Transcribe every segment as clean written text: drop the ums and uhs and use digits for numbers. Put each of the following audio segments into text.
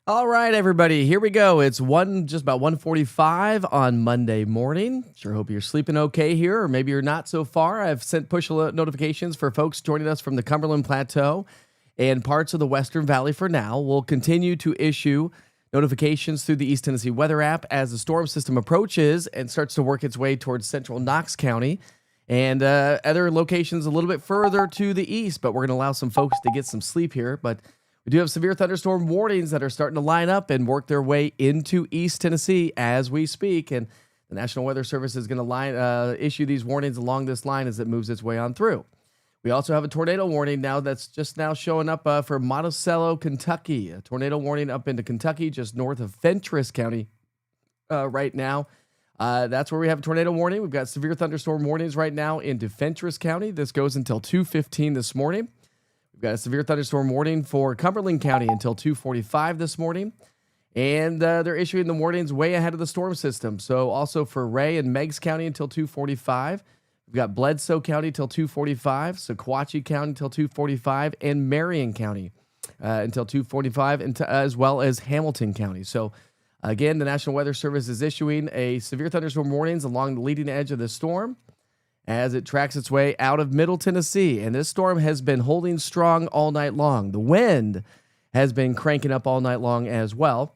All right, everybody, here we go. It's just about 1:45 on Monday morning. Sure hope you're sleeping okay here, or maybe you're not so far. I've sent push alert notifications for folks joining us from the Cumberland Plateau and parts of the Western Valley for now. We'll continue to issue notifications through the East Tennessee Weather app as the storm system approaches and starts to work its way towards central Knox County and other locations a little bit further to the east, but we're going to allow some folks to get some sleep here. But we do have severe thunderstorm warnings that are starting to line up and work their way into East Tennessee as we speak. And the National Weather Service is going to issue these warnings along this line as it moves its way on through. We also have a tornado warning now that's just now showing up for Monticello, Kentucky. A tornado warning up into Kentucky, just north of Fentress County right now. That's where we have a tornado warning. We've got severe thunderstorm warnings right now into Fentress County. This goes until 2:15 this morning. We've got a severe thunderstorm warning for Cumberland County until 2:45 this morning. And they're issuing the warnings way ahead of the storm system. So also for Ray and Meigs County until 2:45. We've got Bledsoe County till 2:45, Sequatchie County until 2:45, and Marion County until 2:45, as well as Hamilton County. So again, the National Weather Service is issuing a severe thunderstorm warnings along the leading edge of the storm as it tracks its way out of Middle Tennessee. And this storm has been holding strong all night long. The wind has been cranking up all night long as well.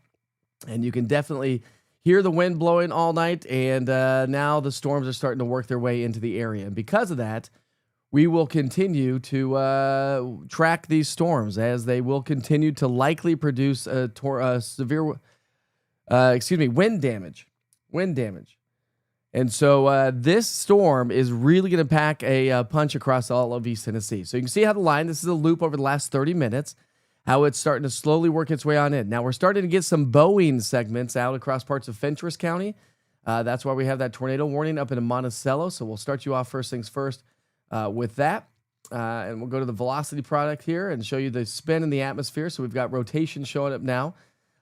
And you can definitely hear the wind blowing all night. And now the storms are starting to work their way into the area. And because of that, we will continue to track these storms as they will continue to likely produce severe wind damage. And so this storm is really going to pack a punch across all of East Tennessee. So you can see how this is a loop over the last 30 minutes, how it's starting to slowly work its way on in. Now we're starting to get some bowing segments out across parts of Fentress County. That's why we have that tornado warning up into Monticello. So we'll start you off first things first with that. And we'll go to the velocity product here and show you the spin in the atmosphere. So we've got rotation showing up now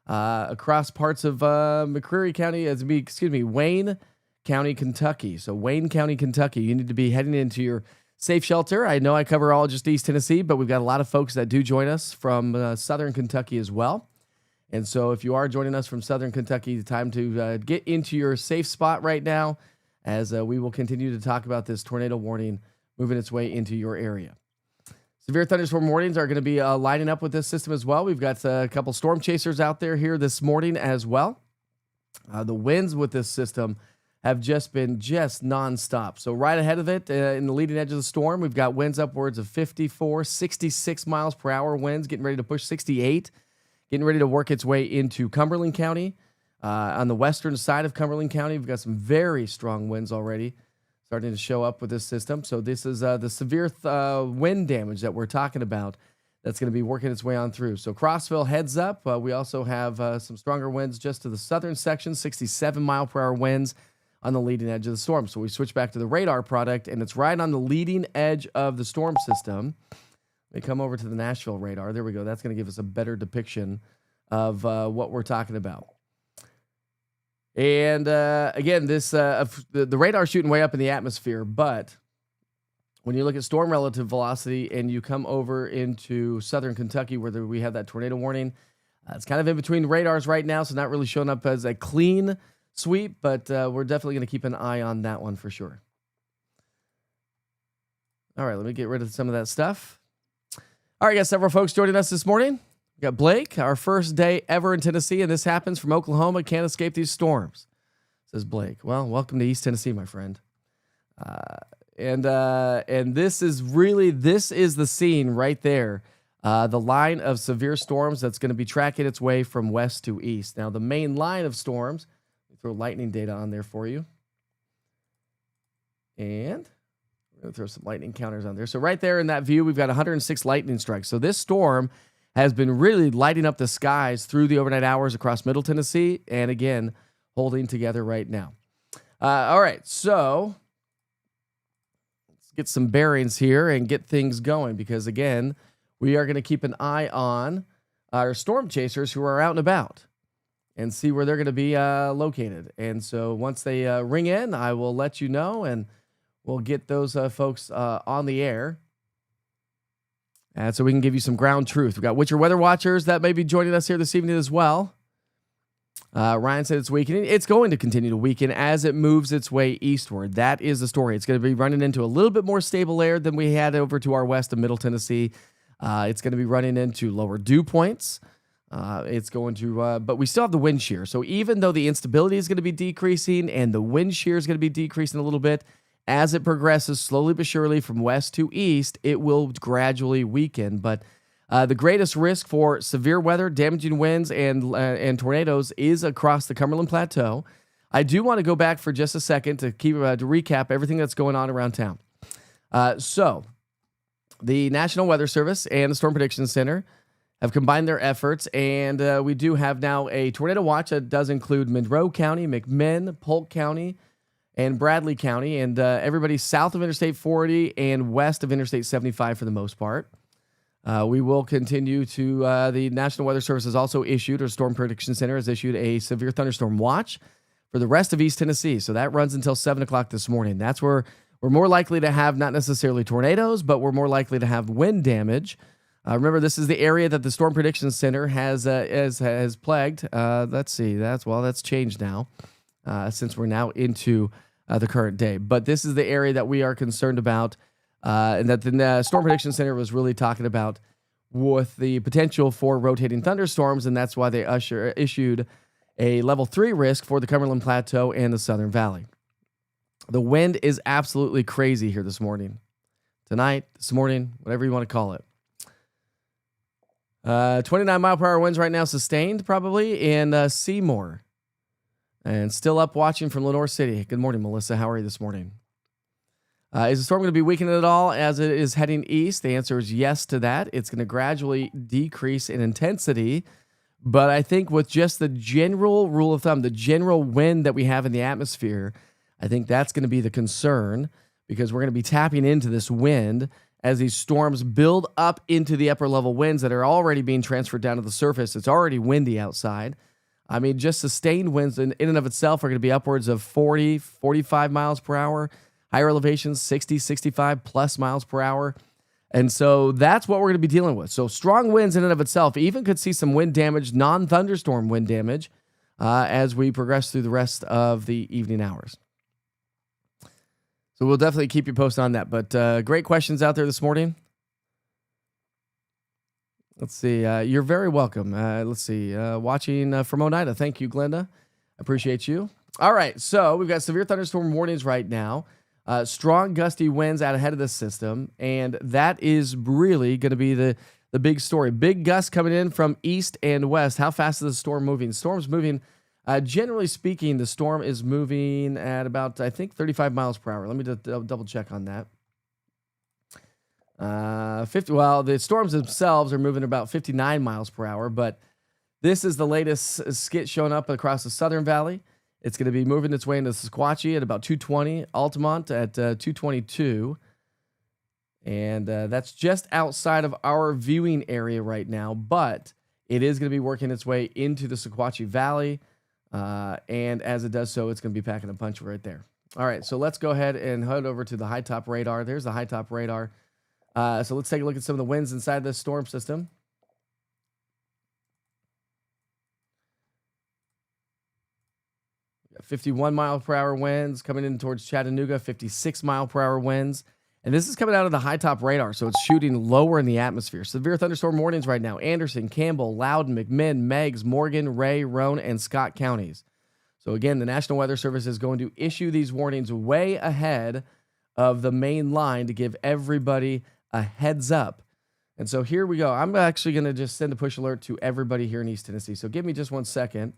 across parts of McCreary County, Wayne County, Kentucky. So Wayne County, Kentucky, you need to be heading into your safe shelter. I know I cover all just East Tennessee, but we've got a lot of folks that do join us from Southern Kentucky as well. And so if you are joining us from Southern Kentucky, time to get into your safe spot right now as we will continue to talk about this tornado warning moving its way into your area. Severe thunderstorm warnings are going to be lining up with this system as well. We've got a couple storm chasers out there here this morning as well. The winds with this system have just been nonstop. So right ahead of it, in the leading edge of the storm, we've got winds upwards of 54, 66 miles per hour winds, getting ready to push 68, getting ready to work its way into Cumberland County. On the western side of Cumberland County, we've got some very strong winds already starting to show up with this system. So this is the severe wind damage that we're talking about that's going to be working its way on through. So Crossville heads up. We also have some stronger winds just to the southern section, 67 mile per hour winds on the leading edge of the storm. So we switch back to the radar product, and it's right on the leading edge of the storm system. We come over to the Nashville radar. There we go. That's going to give us a better depiction of what we're talking about. And again, the radar shooting way up in the atmosphere, but when you look at storm relative velocity and you come over into southern Kentucky where we have that tornado warning, it's kind of in between radars right now, so not really showing up as a clean sweep, but we're definitely going to keep an eye on that one for sure. All right, let me get rid of some of that stuff. All right, got several folks joining us this morning. We got Blake, our first day ever in Tennessee, and this happens from Oklahoma. Can't escape these storms, says Blake. Well, welcome to East Tennessee, my friend. And this is the scene right there. The line of severe storms that's going to be tracking its way from west to east. Now, the main line of storms, throw lightning data on there for you. And we're going to throw some lightning counters on there. So right there in that view, we've got 106 lightning strikes. So this storm has been really lighting up the skies through the overnight hours across Middle Tennessee. And again, holding together right now. All right, so let's get some bearings here and get things going because, again, we are going to keep an eye on our storm chasers who are out and about and see where they're going to be located. And so once they ring in, I will let you know, and we'll get those folks on the air And so we can give you some ground truth. We've got Witcher Weather Watchers that may be joining us here this evening as well. Ryan said it's weakening. It's going to continue to weaken as it moves its way eastward. That is the story. It's going to be running into a little bit more stable air than we had over to our west of Middle Tennessee. It's going to be running into lower dew points. It's going to, but we still have the wind shear. So even though the instability is going to be decreasing and the wind shear is going to be decreasing a little bit, as it progresses slowly but surely from west to east, it will gradually weaken. But the greatest risk for severe weather, damaging winds, and tornadoes is across the Cumberland Plateau. I do want to go back for just a second to recap everything that's going on around town. So the National Weather Service and the Storm Prediction Center have combined their efforts, and we do have now a tornado watch that does include Monroe County, McMinn, Polk County, and Bradley County, and everybody south of Interstate 40 and west of Interstate 75 for the most part. We will continue to, the National Weather Service has also issued, or Storm Prediction Center has issued a severe thunderstorm watch for the rest of East Tennessee. So that runs until 7 o'clock this morning. That's where we're more likely to have not necessarily tornadoes, but we're more likely to have wind damage. Remember, this is the area that the Storm Prediction Center has plagued. Let's see, that's changed now since we're now into the current day. But this is the area that we are concerned about, and that the Storm Prediction Center was really talking about with the potential for rotating thunderstorms, and that's why they issued a level 3 risk for the Cumberland Plateau and the Southern Valley. The wind is absolutely crazy here this morning. Tonight, this morning, whatever you want to call it. 29-mile-per-hour winds right now sustained probably in Seymour. And still up watching from Lenore City. Good morning, Melissa. How are you this morning? Is the storm going to be weakening at all as it is heading east? The answer is yes to that. It's going to gradually decrease in intensity. But I think with just the general rule of thumb, the general wind that we have in the atmosphere, I think that's going to be the concern, because we're going to be tapping into this wind as these storms build up into the upper level winds that are already being transferred down to the surface. It's already windy outside. I mean, just sustained winds in and of itself are going to be upwards of 40, 45 miles per hour. Higher elevations, 60, 65 plus miles per hour. And so that's what we're going to be dealing with. So strong winds in and of itself, even could see some wind damage, non-thunderstorm wind damage, as we progress through the rest of the evening hours. So we'll definitely keep you posted on that. But great questions out there this morning. Let's see. You're very welcome. Let's see. Watching from Oneida. Thank you, Glenda. Appreciate you. All right. So we've got severe thunderstorm warnings right now. Strong gusty winds out ahead of the system. And that is really going to be the big story. Big gusts coming in from east and west. How fast is the storm moving? The storm's moving. Generally speaking, the storm is moving at about, I think, 35 miles per hour. Let me double check on that. 50. Well, the storms themselves are moving about 59 miles per hour, but this is the latest skit showing up across the Southern Valley. It's going to be moving its way into Sequatchie at about 220, Altamont at 222, and that's just outside of our viewing area right now, but it is going to be working its way into the Sequatchie Valley, and as it does so, it's going to be packing a punch right there. All right, so let's go ahead and head over to the high top radar. There's the high top radar. So let's take a look at some of the winds inside this storm system. We got 51 mile per hour winds coming in towards Chattanooga, 56 mile per hour winds. And this is coming out of the high top radar, so it's shooting lower in the atmosphere. Severe thunderstorm warnings right now. Anderson, Campbell, Loudoun, McMinn, Meigs, Morgan, Ray, Roane, and Scott counties. So again, the National Weather Service is going to issue these warnings way ahead of the main line to give everybody a heads up. And so here we go. I'm actually going to just send a push alert to everybody here in East Tennessee. So give me just 1 second.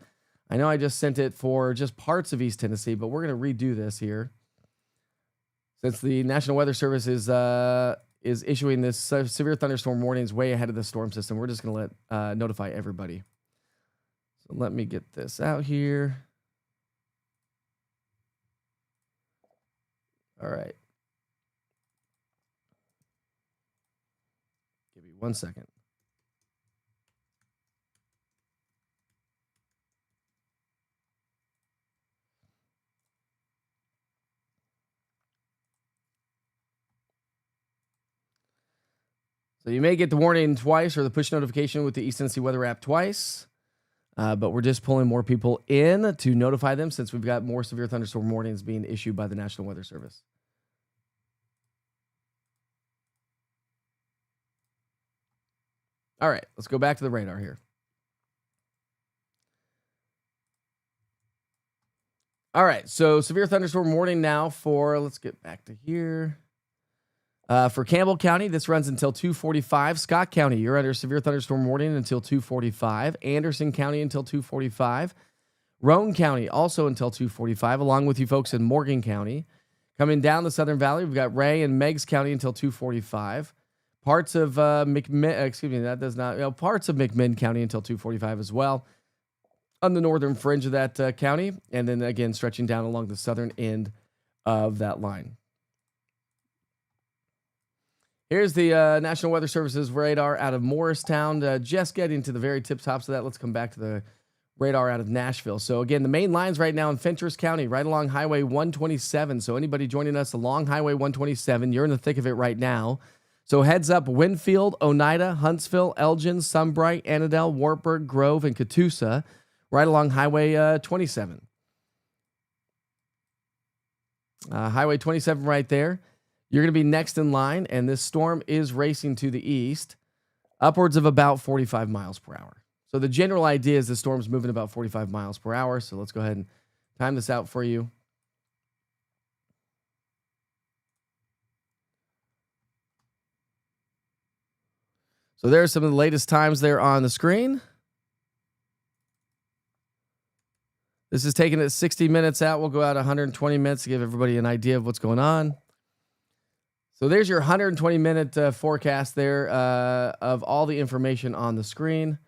I know I just sent it for just parts of East Tennessee, but we're going to redo this here. Since the National Weather Service is issuing this severe thunderstorm warnings way ahead of the storm system, we're just going to notify everybody. So let me get this out here. All right. Give me 1 second. So you may get the warning twice or the push notification with the East Tennessee Weather app twice. But we're just pulling more people in to notify them since we've got more severe thunderstorm warnings being issued by the National Weather Service. All right, let's go back to the radar here. All right, so severe thunderstorm warning now for, let's get back to here. For Campbell County, this runs until 2:45. Scott County, you're under severe thunderstorm warning until 2:45. Anderson County until 2:45. Roane County also until 2:45, along with you folks in Morgan County. Coming down the Southern Valley, we've got Ray and Meigs County until 2:45. Parts of parts of McMinn County until 2:45 as well, on the northern fringe of that county, and then again stretching down along the southern end of that line. Here's the National Weather Service's radar out of Morristown. Just getting to the very tip tops of that. Let's come back to the radar out of Nashville. So again, the main lines right now in Fentress County, right along Highway 127. So anybody joining us along Highway 127, you're in the thick of it right now. So heads up, Winfield, Oneida, Huntsville, Elgin, Sunbright, Annandale, Wartburg, Grove, and Catoosa, right along Highway 27. Highway 27 right there. You're going to be next in line, and this storm is racing to the east, upwards of about 45 miles per hour. So the general idea is the storm's moving about 45 miles per hour. So let's go ahead and time this out for you. So there's some of the latest times there on the screen. This is taking it 60 minutes out. We'll go out 120 minutes to give everybody an idea of what's going on. So there's your 120-minute forecast there of all the information on the screen.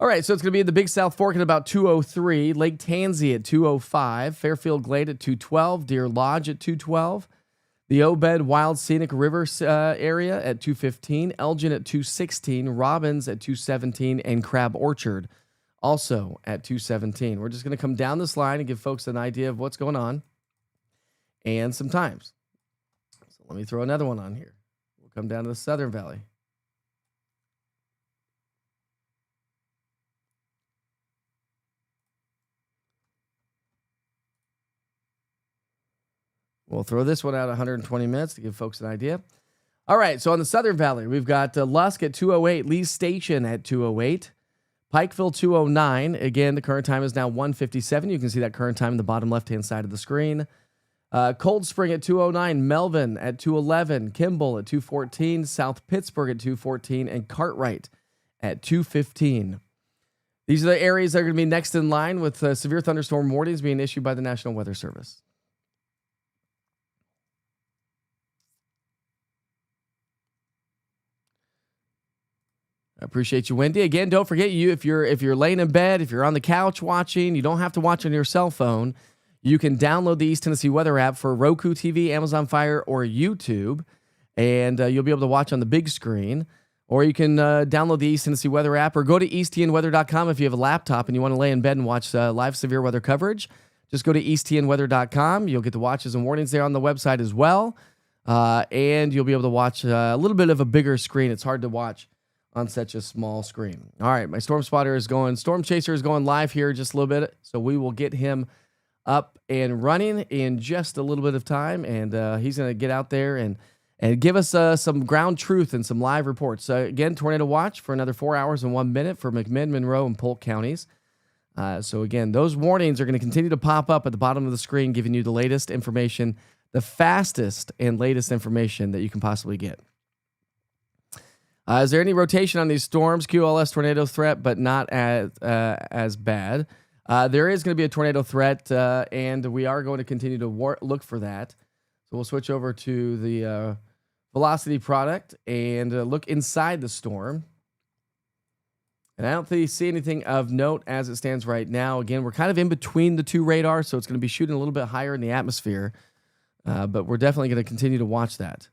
All right, so it's going to be in the Big South Fork at about 2:03, Lake Tansy at 2:05, Fairfield Glade at 2:12, Deer Lodge at 2:12, the Obed Wild Scenic River area at 2:15, Elgin at 2:16, Robbins at 2:17, and Crab Orchard also at 2:17. We're just going to come down this line and give folks an idea of what's going on and some times. So let me throw another one on here. We'll come down to the Southern Valley. We'll throw this one out 120 minutes to give folks an idea. All right, so on the Southern Valley, we've got Lusk at 2:08, Lee Station at 2:08, Pikeville 2:09. Again, the current time is now 1:57. You can see that current time in the bottom left-hand side of the screen. Cold Spring at 2:09, Melvin at 2:11, Kimball at 2:14, South Pittsburgh at 2:14, and Cartwright at 2:15. These are the areas that are going to be next in line with severe thunderstorm warnings being issued by the National Weather Service. I appreciate you, Wendy. Again, don't forget, if you're laying in bed, if you're on the couch watching, you don't have to watch on your cell phone. You can download the East Tennessee Weather app for Roku TV, Amazon Fire, or YouTube, and you'll be able to watch on the big screen. Or you can download the East Tennessee Weather app, or go to easttnweather.com if you have a laptop and you want to lay in bed and watch live severe weather coverage. Just go to easttnweather.com. You'll get the watches and warnings there on the website as well, and you'll be able to watch a little bit of a bigger screen. It's hard to watch on such a small screen. All right, my Storm Chaser is going live here just a little bit, so we will get him up and running in just a little bit of time, and he's going to get out there and give us some ground truth and some live reports. Again, tornado watch for another 4 hours and 1 minute for McMinn, Monroe, and Polk counties. So again, those warnings are going to continue to pop up at the bottom of the screen, giving you the latest information, the fastest and latest information that you can possibly get. Is there any rotation on these storms? QLS tornado threat, but not as bad. There is going to be a tornado threat, and we are going to continue to look for that. So we'll switch over to the velocity product and look inside the storm. And I don't see anything of note as it stands right now. Again, we're kind of in between the two radars, so it's going to be shooting a little bit higher in the atmosphere. But we're definitely going to continue to watch that.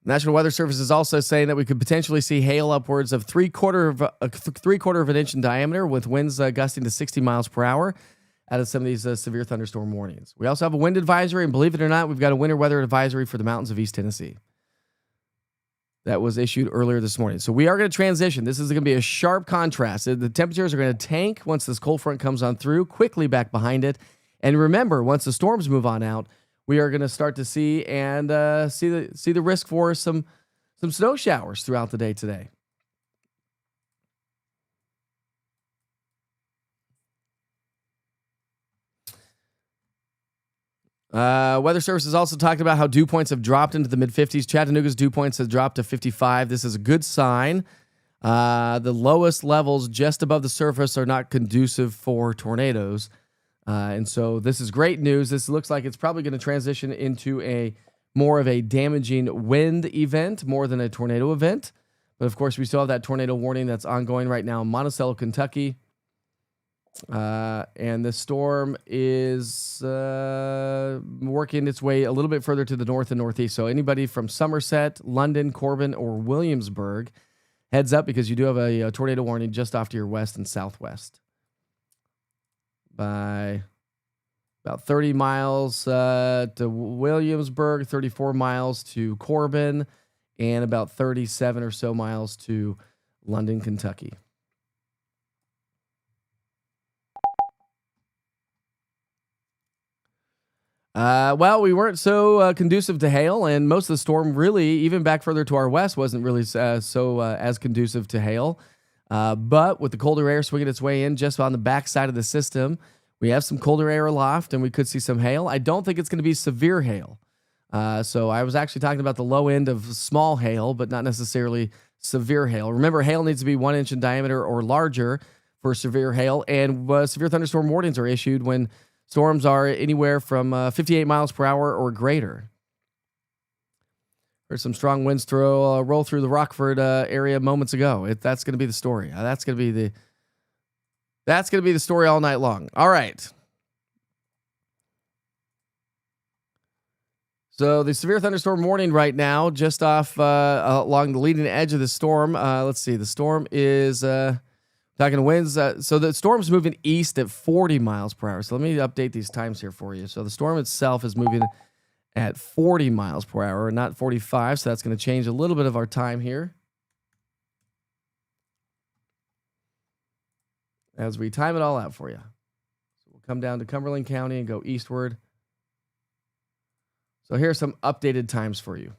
National Weather Service is also saying that we could potentially see hail upwards of three-quarter of an inch in diameter, with winds gusting to 60 miles per hour out of some of these severe thunderstorm warnings. We also have a wind advisory, and believe it or not, we've got a winter weather advisory for the mountains of East Tennessee that was issued earlier this morning. So we are going to transition. This is going to be a sharp contrast. The temperatures are going to tank once this cold front comes on through, quickly back behind it. And remember, once the storms move on out, we are going to start to see the risk for some snow showers throughout the day today. Weather Service has also talked about how dew points have dropped into the mid-50s. Chattanooga's dew points have dropped to 55. This is a good sign. The lowest levels just above the surface are not conducive for tornadoes. And so this is great news. This looks like it's probably going to transition into more of a damaging wind event more than a tornado event. But of course, we still have that tornado warning that's ongoing right now in Monticello, Kentucky. And the storm is working its way a little bit further to the north and northeast. So anybody from Somerset, London, Corbin, or Williamsburg, heads up, because you do have a tornado warning just off to your west and southwest. By about 30 miles to Williamsburg, 34 miles to Corbin, and about 37 or so miles to London, Kentucky. Well, we weren't so conducive to hail, and most of the storm really, even back further to our west, wasn't really as conducive to hail. But with the colder air swinging its way in just on the backside of the system, we have some colder air aloft, and we could see some hail. I don't think it's going to be severe hail. So I was actually talking about the low end of small hail, but not necessarily severe hail. Remember, hail needs to be 1 inch in diameter or larger for severe hail, and severe thunderstorm warnings are issued when storms are anywhere from 58 miles per hour or greater. There's some strong winds roll through the Rockford area moments ago. That's going to be the story. That's going to be the story all night long. All right. So the severe thunderstorm warning right now, just off along the leading edge of the storm. Let's see. The storm is talking winds. So the storm's moving east at 40 miles per hour. So let me update these times here for you. So the storm itself is moving at 40 miles per hour, not 45. So that's going to change a little bit of our time here as we time it all out for you. So we'll come down to Cumberland County and go eastward. So here are some updated times for you.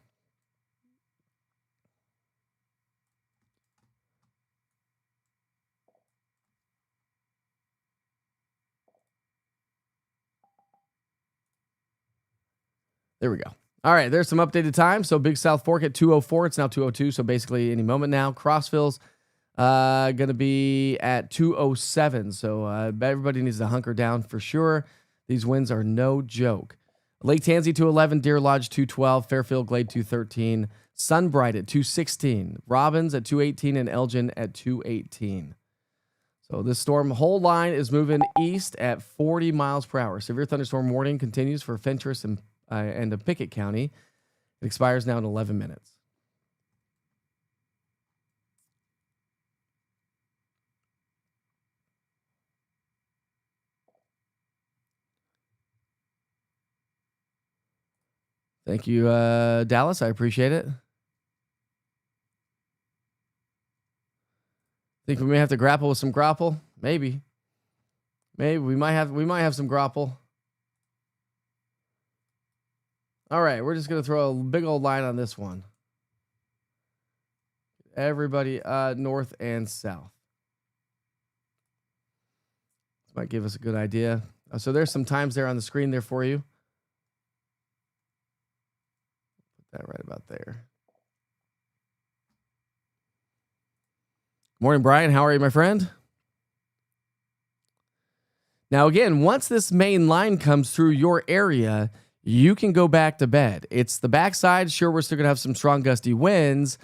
There we go. All right, there's some updated times. So Big South Fork at 2:04. It's now 2:02. So basically any moment now. Crossville's going to be at 2:07. So everybody needs to hunker down for sure. These winds are no joke. Lake Tansy 2:11, Deer Lodge 2:12, Fairfield Glade 2:13, Sunbright at 2:16, Robbins at 2:18, and Elgin at 2:18. So this storm whole line is moving east at 40 miles per hour. Severe thunderstorm warning continues for Fentress and Pickett County. It expires now in 11 minutes. Thank you, Dallas. I appreciate it. Think we may have to grapple with some grapple? Maybe we might have some grapple. All right, we're just going to throw a big old line on this one. Everybody north and south. This might give us a good idea. So there's some times there on the screen there for you. Put that right about there. Morning, Brian. How are you, my friend? Now, again, once this main line comes through your area, you can go back to bed. It's the backside. Sure, we're still going to have some strong gusty winds,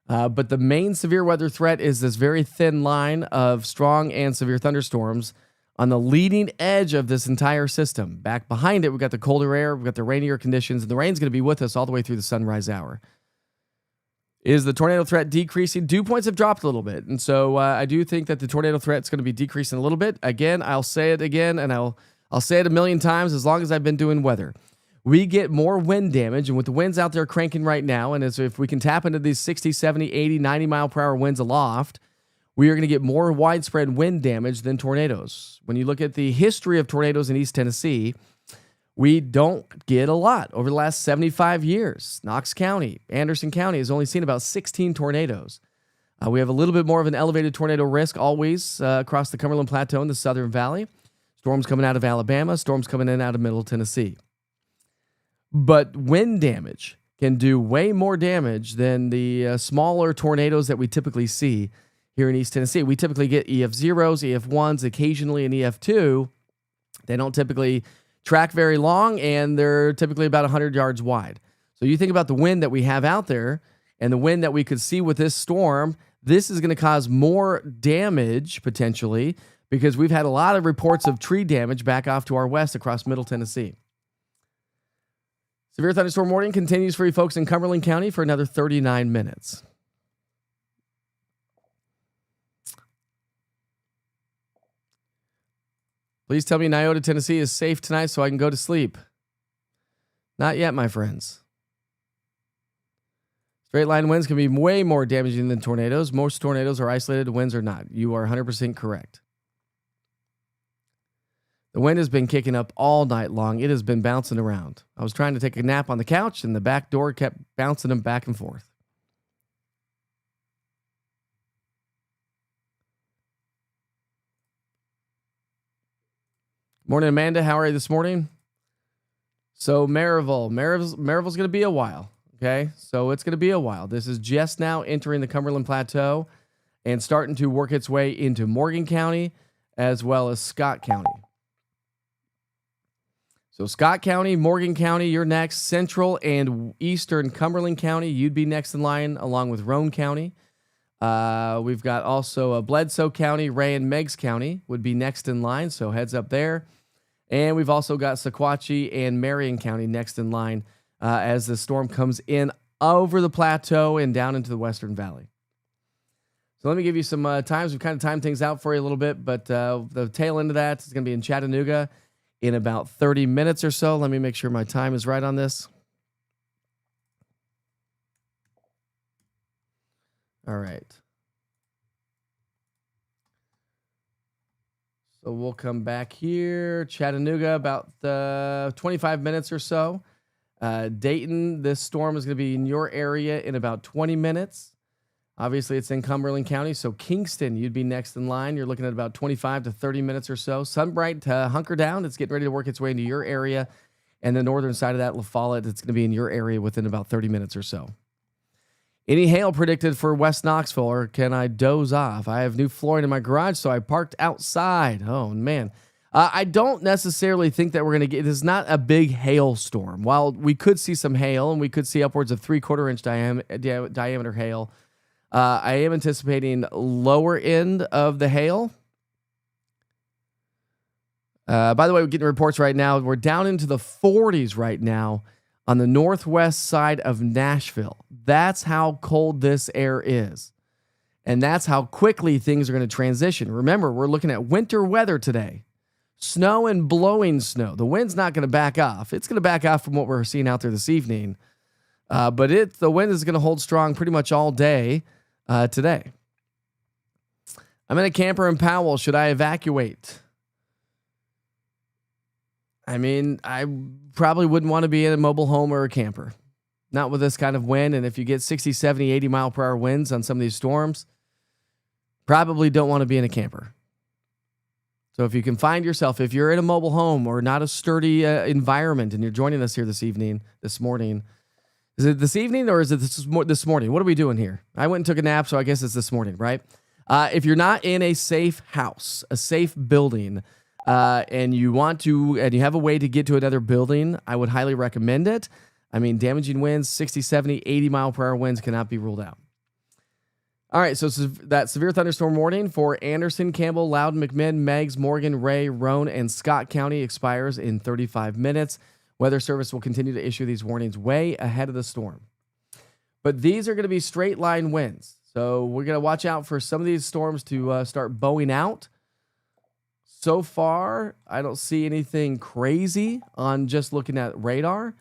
but the main severe weather threat is this very thin line of strong and severe thunderstorms on the leading edge of this entire system. Back behind it, we've got the colder air, we've got the rainier conditions, and the rain's going to be with us all the way through the sunrise hour. Is the tornado threat decreasing? Dew points have dropped a little bit. And so I do think that the tornado threat is going to be decreasing a little bit. Again, I'll say it again, and I'll say it a million times as long as I've been doing weather. We get more wind damage, and with the winds out there cranking right now, and as if we can tap into these 60, 70, 80, 90 mile per hour winds aloft, we are going to get more widespread wind damage than tornadoes. When you look at the history of tornadoes in East Tennessee, we don't get a lot. Over the last 75 years, Knox County, Anderson County has only seen about 16 tornadoes. We have a little bit more of an elevated tornado risk always across the Cumberland Plateau and the Southern Valley. Storms coming out of Alabama, storms coming in out of Middle Tennessee. But wind damage can do way more damage than the smaller tornadoes that we typically see here in East Tennessee. We typically get EF0s, EF1s, occasionally an EF2. They don't typically track very long, and they're typically about 100 yards wide. So you think about the wind that we have out there and the wind that we could see with this storm, this is going to cause more damage potentially because we've had a lot of reports of tree damage back off to our west across Middle Tennessee. Severe thunderstorm warning continues for you folks in Cumberland County for another 39 minutes. Please tell me Nyota, Tennessee is safe tonight so I can go to sleep. Not yet, my friends. Straight line winds can be way more damaging than tornadoes. Most tornadoes are isolated, winds are not. You are 100% correct. The wind has been kicking up all night long. It has been bouncing around. I was trying to take a nap on the couch, and the back door kept bouncing them back and forth. Morning, Amanda. How are you this morning? So Maryville's going to be a while. Okay, so it's going to be a while. This is just now entering the Cumberland Plateau and starting to work its way into Morgan County as well as Scott County. So Scott County, Morgan County, you're next. Central and Eastern Cumberland County, you'd be next in line along with Roane County. We've got also Bledsoe County, Ray and Meigs County would be next in line, so heads up there. And we've also got Sequatchie and Marion County next in line as the storm comes in over the plateau and down into the Western Valley. So let me give you some times. We've kind of timed things out for you a little bit, but the tail end of that is going to be in Chattanooga in about 30 minutes or so. Let me make sure my time is right on this. All right. So we'll come back here. Chattanooga, about 25 minutes or so. Dayton, this storm is going to be in your area in about 20 minutes. Obviously, it's in Cumberland County. So Kingston, you'd be next in line. You're looking at about 25 to 30 minutes or so. Sunbright, hunker down. It's getting ready to work its way into your area. And the northern side of that, La Follette, it's going to be in your area within about 30 minutes or so. Any hail predicted for West Knoxville, or can I doze off? I have new flooring in my garage, so I parked outside. Oh, man. I don't necessarily think that we're going to get, this is not a big hailstorm. While we could see some hail, and we could see upwards of 3/4 inch diameter hail, I am anticipating lower end of the hail. By the way, we're getting reports right now. We're down into the 40s right now on the northwest side of Nashville. That's how cold this air is. And that's how quickly things are going to transition. Remember, we're looking at winter weather today. Snow and blowing snow. The wind's not going to back off. It's going to back off from what we're seeing out there this evening. But the wind is going to hold strong pretty much all day today. I'm in a camper in Powell. Should I evacuate? I mean, I probably wouldn't want to be in a mobile home or a camper. Not with this kind of wind. And if you get 60, 70, 80 mile per hour winds on some of these storms, probably don't want to be in a camper. So if you can find yourself, if you're in a mobile home or not a sturdy environment and you're joining us here this morning, is it this evening or is it this morning? What are we doing here? I went and took a nap, so I guess it's this morning, right? If you're not in a safe house, a safe building, and you have a way to get to another building, I would highly recommend it. I mean, damaging winds, 60, 70, 80 mile per hour winds cannot be ruled out. All right, so that severe thunderstorm warning for Anderson, Campbell, Loudoun, McMinn, Meigs, Morgan, Ray, Roane, and Scott County expires in 35 minutes. Weather Service will continue to issue these warnings way ahead of the storm. But these are going to be straight line winds. So we're going to watch out for some of these storms to start bowing out. So far, I don't see anything crazy on just looking at radar.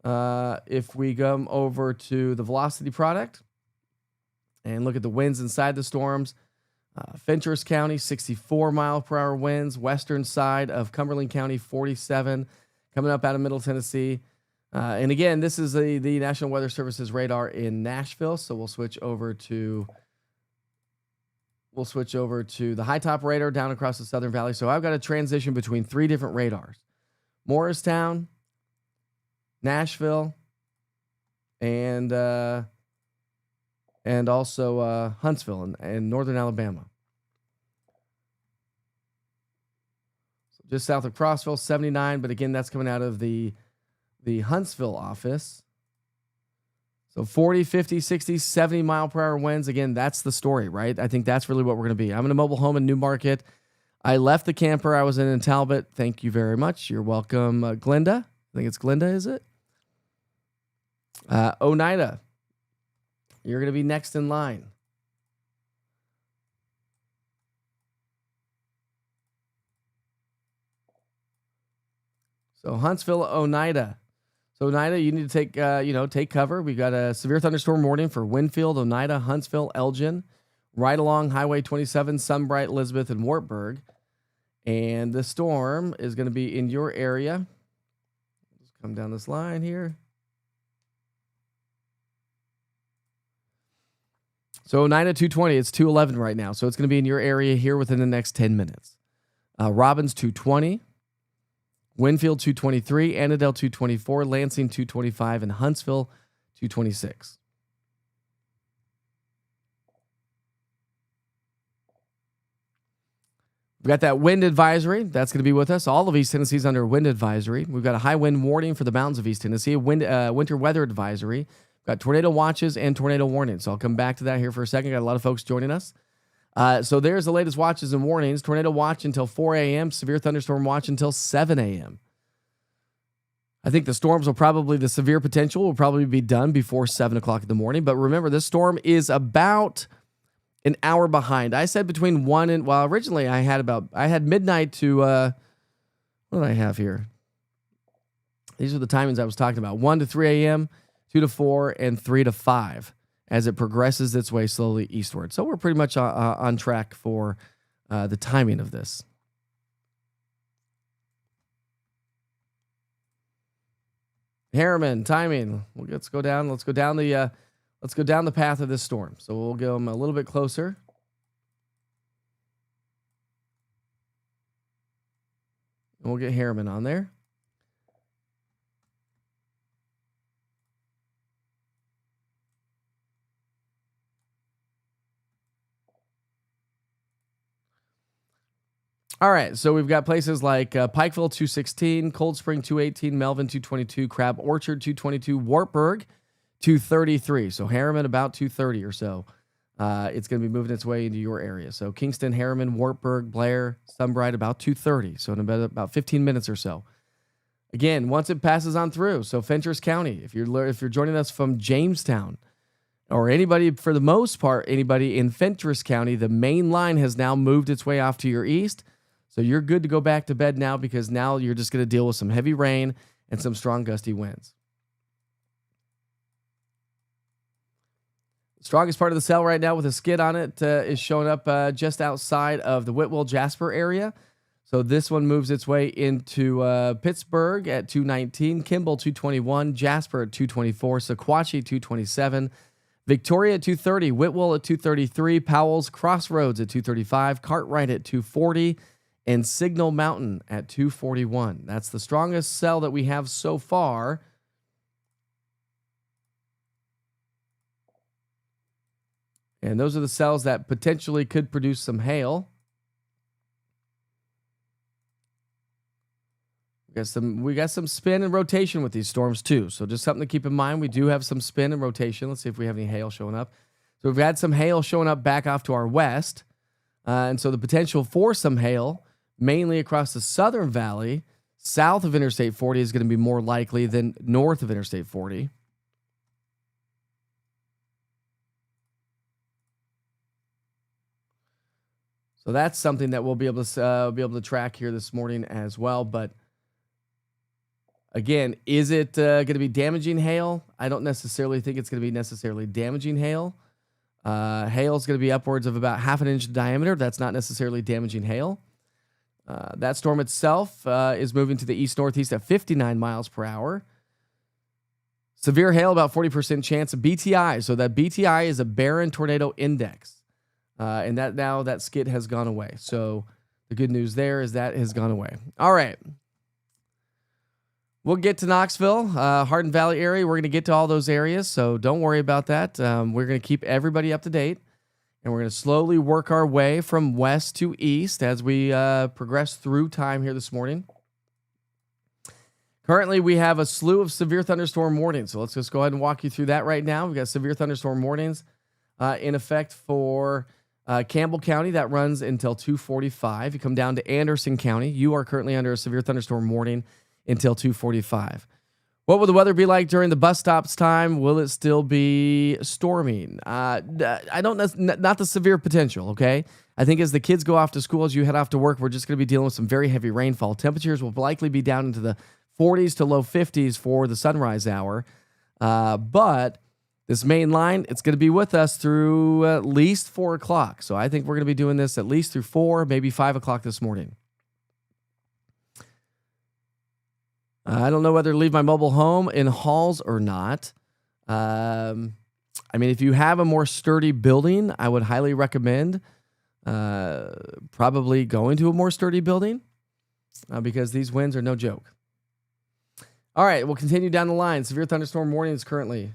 If we come over to the velocity product and look at the winds inside the storms, Fentress County, 64 mile per hour winds. Western side of Cumberland County, 47. Coming up out of Middle Tennessee. And again, this is the National Weather Service's radar in Nashville. So we'll switch over to the high top radar down across the Southern Valley. So I've got a transition between 3 different radars: Morristown, Nashville, and also Huntsville and northern Alabama. So just south of Crossville, 79. But again, that's coming out of the Huntsville office. So 40, 50, 60, 70 mile per hour winds. Again, that's the story, right? I think that's really what we're going to be. I'm in a mobile home in Newmarket. I left the camper I was in Talbot. Thank you very much. You're welcome, Glenda. I think it's Glenda, is it? Oneida, you're going to be next in line. So Huntsville, Oneida. So Oneida, you need to take cover. We got a severe thunderstorm warning for Winfield, Oneida, Huntsville, Elgin, right along Highway 27, Sunbright, Elizabeth, and Wartburg. And the storm is going to be in your area. Just come down this line here. So Oneida 220, it's 211 right now. So it's going to be in your area here within the next 10 minutes. Robbins 220. Winfield 223, Annandale 224, Lansing 225, and Huntsville 226. We've got that wind advisory. That's going to be with us. All of East Tennessee is under wind advisory. We've got a high wind warning for the mountains of East Tennessee, a winter weather advisory. We've got tornado watches and tornado warnings. So I'll come back to that here for a second. Got a lot of folks joining us. So there's the latest watches and warnings. Tornado watch until 4 a.m. Severe thunderstorm watch until 7 a.m. I think the storms the severe potential will probably be done before 7 o'clock in the morning. But remember, this storm is about an hour behind. I said between 1 and, well, originally I had midnight to, what did I have here? These are the timings I was talking about. 1 to 3 a.m., 2 to 4, and 3 to 5. As it progresses its way slowly eastward. So we're pretty much on track for the timing of this. Harriman, timing. Let's go down the path of this storm. So we'll go a little bit closer. And we'll get Harriman on there. All right, so we've got places like Pikeville 216, Cold Spring 218, Melvin 222, Crab Orchard 222, Wartburg 233. So Harriman about 230 or so. It's going to be moving its way into your area. So Kingston, Harriman, Wartburg, Blair, Sunbright about 230. So in about 15 minutes or so. Again, once it passes on through. So Fentress County, if you're joining us from Jamestown, or anybody, for the most part, anybody in Fentress County, the main line has now moved its way off to your east. So you're good to go back to bed now, because now you're just going to deal with some heavy rain and some strong gusty winds. The strongest part of the cell right now with a skid on it is showing up just outside of the Whitwell-Jasper area. So this one moves its way into Pittsburgh at 219, Kimball 221, Jasper at 224, Sequatchie 227, Victoria at 230, Whitwell at 233, Powell's Crossroads at 235, Cartwright at 240, and Signal Mountain at 241. That's the strongest cell that we have so far. And those are the cells that potentially could produce some hail. We got some spin and rotation with these storms too. So just something to keep in mind. We do have some spin and rotation. Let's see if we have any hail showing up. So we've had some hail showing up back off to our west. And so the potential for some hail, mainly across the Southern Valley, south of Interstate 40 is going to be more likely than north of Interstate 40. So that's something that we'll be able to track here this morning as well. But again, is it going to be damaging hail? I don't necessarily think it's going to be necessarily damaging hail. Hail is going to be upwards of about half an inch in diameter. That's not necessarily damaging hail. That storm itself is moving to the east-northeast at 59 miles per hour. Severe hail, about 40% chance of BTI. So that BTI is a Barron Tornado Index. And that skid has gone away. So the good news there is that has gone away. All right. We'll get to Knoxville, Hardin Valley area. We're going to get to all those areas, so don't worry about that. We're going to keep everybody up to date, and we're going to slowly work our way from west to east as we progress through time here this morning. Currently, we have a slew of severe thunderstorm warnings, so let's just go ahead and walk you through that right now. We've got severe thunderstorm warnings in effect for Campbell County. That runs until 2:45. You come down to Anderson County. You are currently under a severe thunderstorm warning until 2:45. What will the weather be like during the bus stops time? Will it still be storming? I don't know, not the severe potential, okay? I think as the kids go off to school, as you head off to work, we're just going to be dealing with some very heavy rainfall. Temperatures will likely be down into the 40s to low 50s for the sunrise hour. But this main line, it's going to be with us through at least 4 o'clock. So I think we're going to be doing this at least through 4, maybe 5 o'clock this morning. I don't know whether to leave my mobile home in halls or not. I mean, if you have a more sturdy building, I would highly recommend probably going to a more sturdy building because these winds are no joke. All right, we'll continue down the line. Severe thunderstorm warnings currently.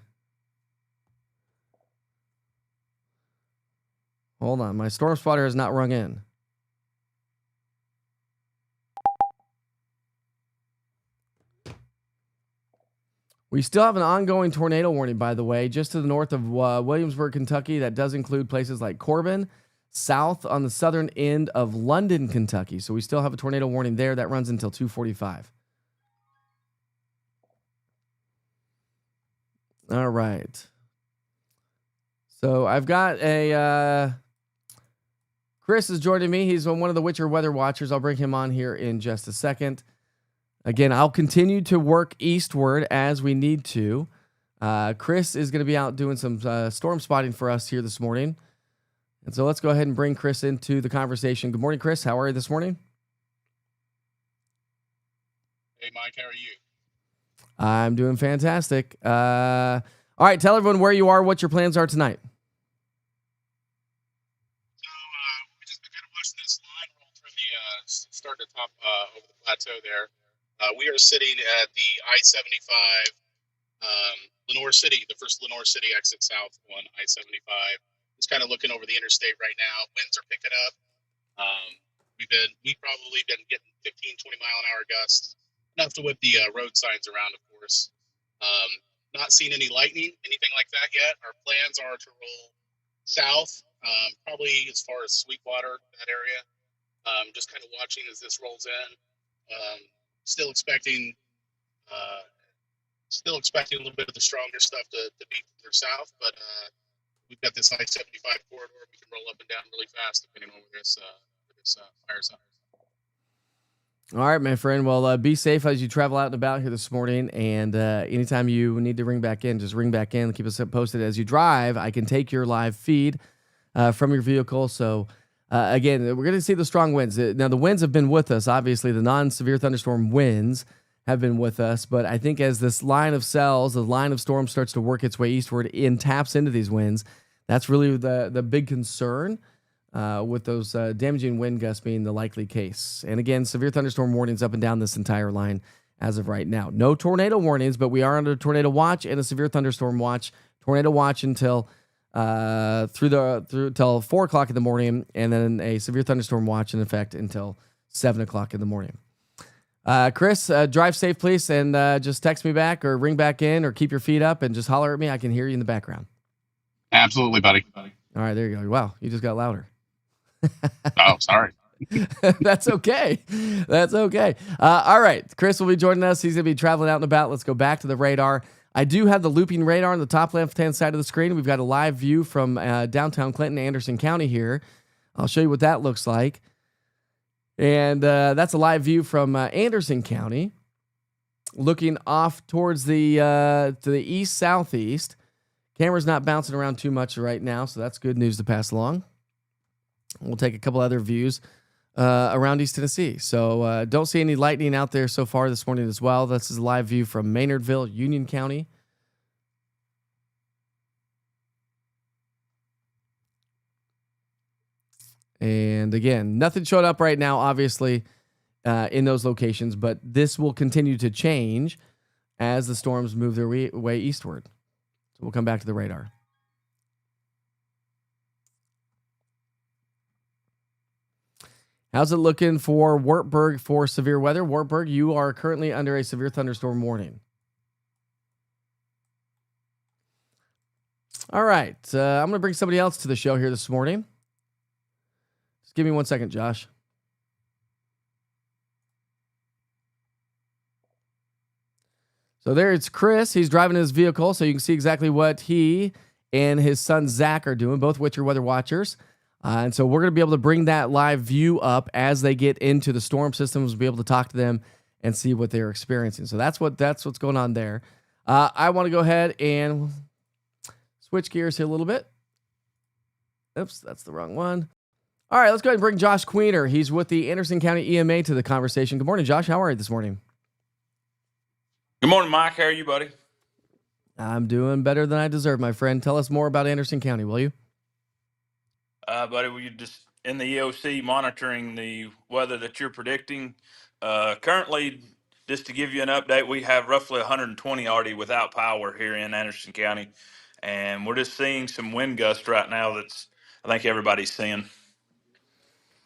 Hold on, my storm spotter has not rung in. We still have an ongoing tornado warning, by the way, just to the north of Williamsburg, Kentucky. That does include places like Corbin, south on the southern end of London, Kentucky. So we still have a tornado warning there. That runs until 2:45. All right. So I've got a... Chris is joining me. He's one of the Witcher weather watchers. I'll bring him on here in just a second. Again, I'll continue to work eastward as we need to. Chris is going to be out doing some storm spotting for us here this morning. And so let's go ahead and bring Chris into the conversation. Good morning, Chris. How are you this morning? Hey, Mike. How are you? I'm doing fantastic. All right, tell everyone where you are, what your plans are tonight. So we just been kind of watching this line roll through the start to top over the plateau there. We are sitting at the I-75 Lenore City, the first Lenore City exit south on I-75. It's kind of looking over the interstate right now. Winds are picking up. We've probably been getting 15, 20 mile an hour gusts, enough to whip the road signs around, of course. Not seeing any lightning, anything like that yet. Our plans are to roll south, probably as far as Sweetwater, that area. Just kind of watching as this rolls in. Still expecting a little bit of the stronger stuff to be further south, but we've got this I-75 corridor. We can roll up and down really fast depending on where this fires up. All right, my friend. Well, be safe as you travel out and about here this morning. And anytime you need to ring back in, just ring back in. Keep us posted as you drive. I can take your live feed from your vehicle. So, again, we're going to see the strong winds. Now, the winds have been with us. Obviously, the non-severe thunderstorm winds have been with us. But I think as this line of cells, the line of storm starts to work its way eastward and taps into these winds, that's really the big concern. With those damaging wind gusts being the likely case. And again, severe thunderstorm warnings up and down this entire line as of right now. No tornado warnings, but we are under a tornado watch and a severe thunderstorm watch. Tornado watch until till 4 o'clock in the morning, and then a severe thunderstorm watch in effect until 7 o'clock in the morning. Chris, drive safe, please, and just text me back or ring back in or keep your feet up and just holler at me. I can hear you in the background. Absolutely, buddy. All right, there you go. Wow, you just got louder. Oh, sorry. That's okay. That's okay. All right. Chris will be joining us. He's going to be traveling out and about. Let's go back to the radar. I do have the looping radar on the top left-hand side of the screen. We've got a live view from downtown Clinton, Anderson County here I'll show you what that looks like. And that's a live view from Anderson County, looking off towards the to the east-southeast. Camera's not bouncing around too much right now, so that's good news to pass along. We'll take a couple other views around East Tennessee. So don't see any lightning out there so far this morning as well. This is a live view from Maynardville, Union County. And again, nothing showed up right now, obviously, in those locations, but this will continue to change as the storms move their way eastward. So we'll come back to the radar. How's it looking for Wartburg for severe weather? Wartburg, you are currently under a severe thunderstorm warning. All right. I'm going to bring somebody else to the show here this morning. Just give me 1 second, Josh. So there it's Chris. He's driving his vehicle, so you can see exactly what he and his son Zach are doing, both Witcher weather watchers. And so we're going to be able to bring that live view up as they get into the storm systems. We'll be able to talk to them and see what they're experiencing. So that's what's going on there. I want to go ahead and switch gears here a little bit. Oops, that's the wrong one. All right, let's go ahead and bring Josh Queener. He's with the Anderson County EMA to the conversation. Good morning, Josh. How are you this morning? Good morning, Mike. How are you, buddy? I'm doing better than I deserve, my friend. Tell us more about Anderson County, will you? Buddy, we're just in the EOC monitoring the weather that you're predicting. Currently, just to give you an update, we have roughly 120 already without power here in Anderson County, and we're just seeing some wind gusts right now I think everybody's seeing.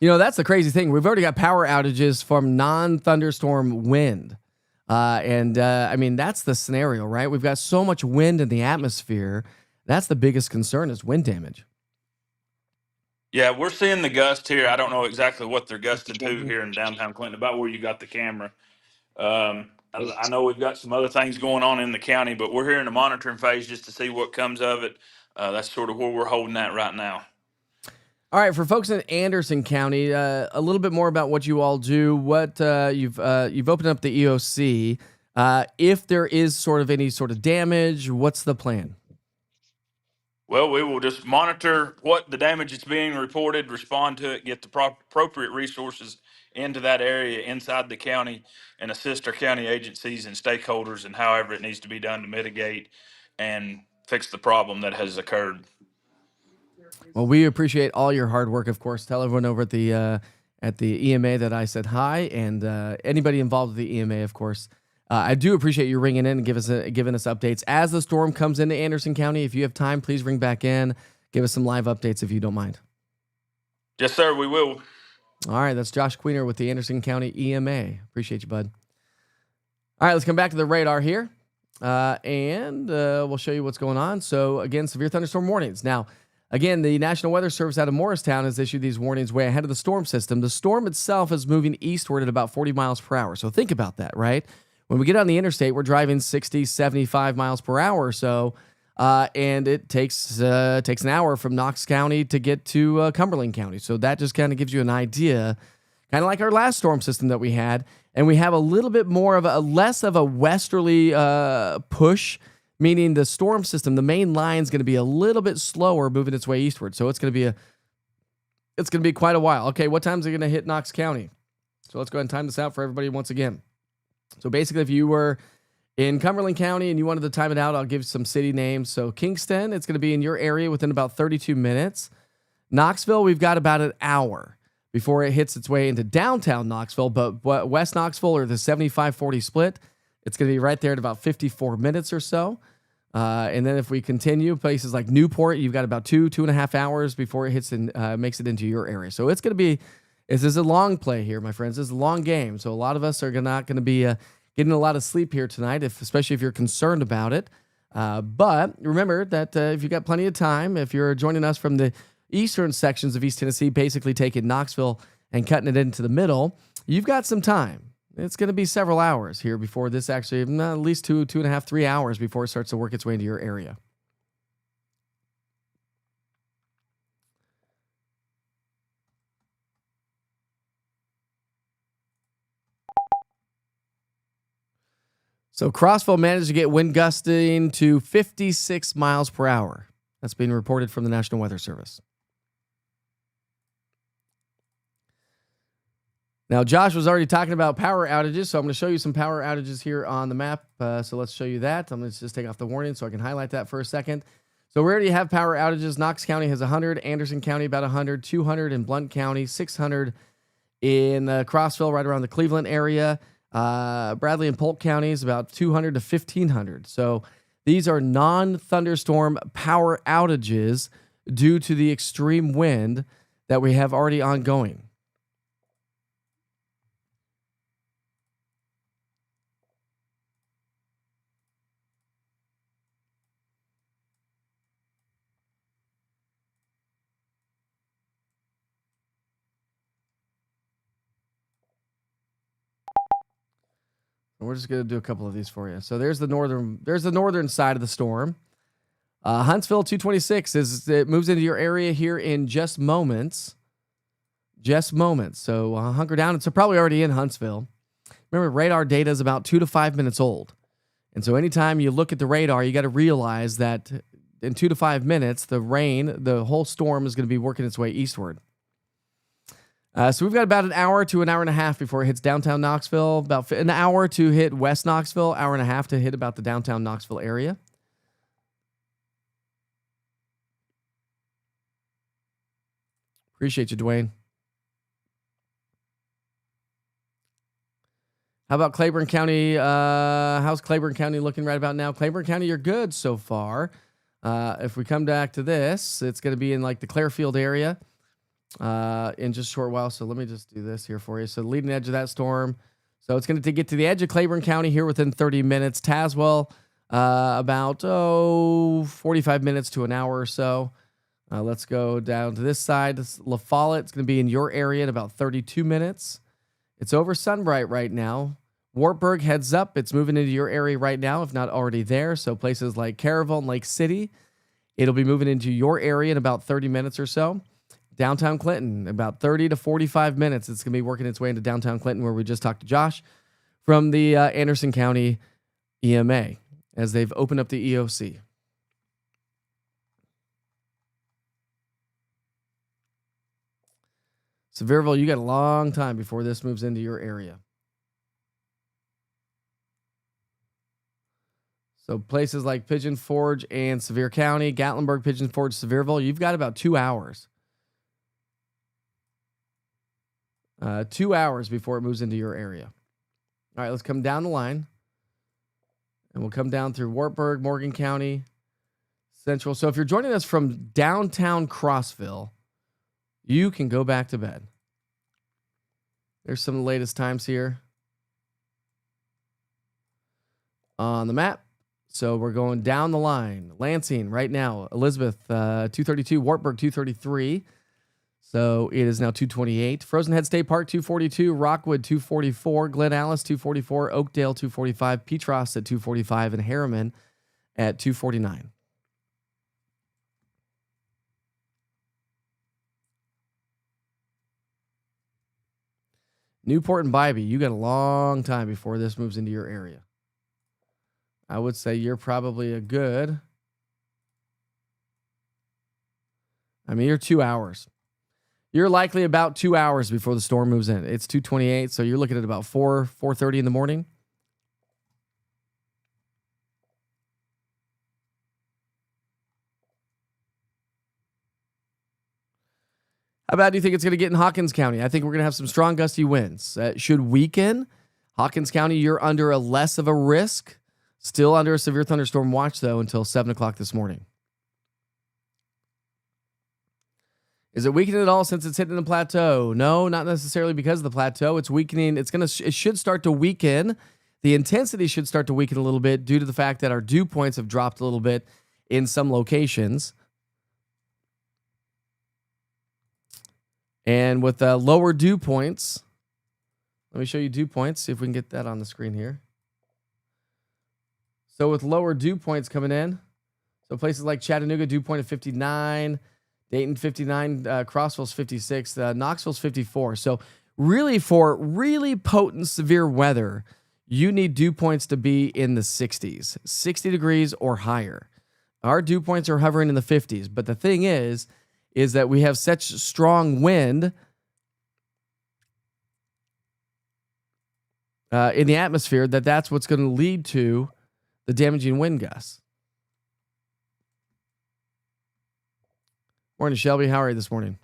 You know, that's the crazy thing. We've already got power outages from non-thunderstorm wind. I mean, that's the scenario, right? We've got so much wind in the atmosphere. That's the biggest concern is wind damage. Yeah, we're seeing the gust here. I don't know exactly what they're gusting to here in downtown Clinton, about where you got the camera. I know we've got some other things going on in the county, but we're here in the monitoring phase just to see what comes of it. That's sort of where we're holding at right now. All right, for folks in Anderson County, a little bit more about what you all do. What you've opened up the EOC. If there is sort of any sort of damage, what's the plan? Well, we will just monitor what the damage that's being reported, respond to it, get the appropriate resources into that area inside the county, and assist our county agencies and stakeholders in however it needs to be done to mitigate and fix the problem that has occurred. Well, we appreciate all your hard work, of course. Tell everyone over at the EMA that I said hi, and anybody involved with the EMA, of course. I do appreciate you ringing in and giving us updates as the storm comes into Anderson County. If you have time, please ring back in. Give us some live updates if you don't mind. Yes, sir, we will. All right, that's Josh Queener with the Anderson County EMA. Appreciate you, bud. All right, let's come back to the radar here, and we'll show you what's going on. So, again, severe thunderstorm warnings. Now, again, the National Weather Service out of Morristown has issued these warnings way ahead of the storm system. The storm itself is moving eastward at about 40 miles per hour. So think about that, right? When we get on the interstate, we're driving 60, 75 miles per hour or so, and it takes an hour from Knox County to get to Cumberland County. So that just kind of gives you an idea, kind of like our last storm system that we had. And we have a little bit more of less of a westerly push, meaning the storm system, the main line is going to be a little bit slower moving its way eastward. So it's going to be quite a while. Okay, what time is it going to hit Knox County? So let's go ahead and time this out for everybody once again. So basically, if you were in Cumberland County and you wanted to time it out, I'll give some city names. So Kingston, it's going to be in your area within about 32 minutes. Knoxville, we've got about an hour before it hits its way into downtown Knoxville. But West Knoxville, or the 75-40 split, it's going to be right there at about 54 minutes or so. And then if we continue, places like Newport, you've got about 2.5 hours before it hits and makes it into your area. So it's going to be, this is a long play here, my friends. This is a long game. So a lot of us are not going to be getting a lot of sleep here tonight, especially if you're concerned about it. But remember that if you've got plenty of time, if you're joining us from the eastern sections of East Tennessee, basically taking Knoxville and cutting it into the middle, you've got some time. It's going to be several hours here before this actually, at least 2.5, 3 hours before it starts to work its way into your area. So Crossville managed to get wind gusting to 56 miles per hour. That's being reported from the National Weather Service. Now, Josh was already talking about power outages, so I'm going to show you some power outages here on the map. So let's show you that. I'm going to just take off the warning so I can highlight that for a second. So we already have power outages. Knox County has 100, Anderson County about 100, 200 in Blount County, 600 in Crossville, right around the Cleveland area. Bradley and Polk counties about 200 to 1,500. So these are non-thunderstorm power outages due to the extreme wind that we have already ongoing. We're just going to do a couple of these for you. So there's the northern side of the storm. Huntsville 226 it moves into your area here in just moments. Just moments. So hunker down. It's probably already in Huntsville. Remember, radar data is about 2 to 5 minutes old. And so anytime you look at the radar, you got to realize that in 2 to 5 minutes, the whole storm is going to be working its way eastward. So we've got about an hour to an hour and a half before it hits downtown Knoxville, about an hour to hit West Knoxville, hour and a half to hit about the downtown Knoxville area. Appreciate you, Dwayne. How about Claiborne County? How's Claiborne County looking right about now? Claiborne County, you're good so far. If we come back to this, it's going to be in like the Clarefield area. In just a short while. So let me just do this here for you. So the leading edge of that storm. So it's going to get to the edge of Claiborne County here within 30 minutes. Tazewell, about 45 minutes to an hour or so. Let's go down to this side. La Follette, it's going to be in your area in about 32 minutes. It's over Sunbright right now. Wartburg, heads up. It's moving into your area right now, if not already there. So places like Caravel and Lake City, it'll be moving into your area in about 30 minutes or so. Downtown Clinton, about 30 to 45 minutes. It's going to be working its way into downtown Clinton, where we just talked to Josh from the Anderson County EMA as they've opened up the EOC. Sevierville, you got a long time before this moves into your area. So places like Pigeon Forge and Sevier County, Gatlinburg, Pigeon Forge, Sevierville, you've got about 2 hours. 2 hours before it moves into your area. All right, let's come down the line. And we'll come down through Wartburg, Morgan County, Central. So if you're joining us from downtown Crossville, you can go back to bed. There's some of the latest times here on the map. So we're going down the line. Lansing right now, Elizabeth 232, Wartburg 233. So it is now 228. Frozen Head State Park 242, Rockwood 244, Glen Alice 244, Oakdale 245, Petros at 245, and Harriman at 249. Newport and Bybee, you got a long time before this moves into your area. I would say you're probably you're 2 hours. You're likely about 2 hours before the storm moves in. It's 2:28, so you're looking at about 4:30 in the morning. How bad do you think it's going to get in Hawkins County? I think we're going to have some strong gusty winds. Should weaken. Hawkins County, you're under a less of a risk. Still under a severe thunderstorm watch, though, until 7 o'clock this morning. Is it weakening at all since it's hitting the plateau? No, not necessarily because of the plateau. It's weakening. It should start to weaken. The intensity should start to weaken a little bit due to the fact that our dew points have dropped a little bit in some locations. And with lower dew points, let me show you dew points, see if we can get that on the screen here. So with lower dew points coming in, so places like Chattanooga, dew point of 59, Dayton 59, Crossville's 56, Knoxville's 54. So really for really potent severe weather, you need dew points to be in the 60s, 60 degrees or higher. Our dew points are hovering in the 50s, but the thing is that we have such strong wind in the atmosphere that's what's going to lead to the damaging wind gusts. Morning, Shelby. How are you this morning?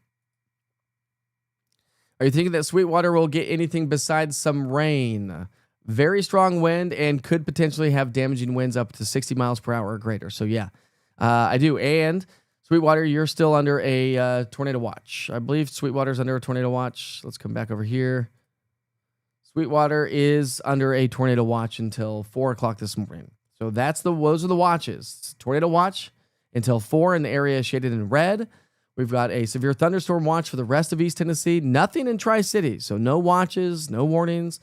Are you thinking that Sweetwater will get anything besides some rain? Very strong wind and could potentially have damaging winds up to 60 miles per hour or greater. So, yeah, I do. And Sweetwater, you're still under a tornado watch. I believe Sweetwater's under a tornado watch. Let's come back over here. Sweetwater is under a tornado watch until 4 o'clock this morning. So those are the watches. Tornado watch until 4 in the area shaded in red. We've got a severe thunderstorm watch for the rest of East Tennessee. Nothing in Tri-Cities. So no watches, no warnings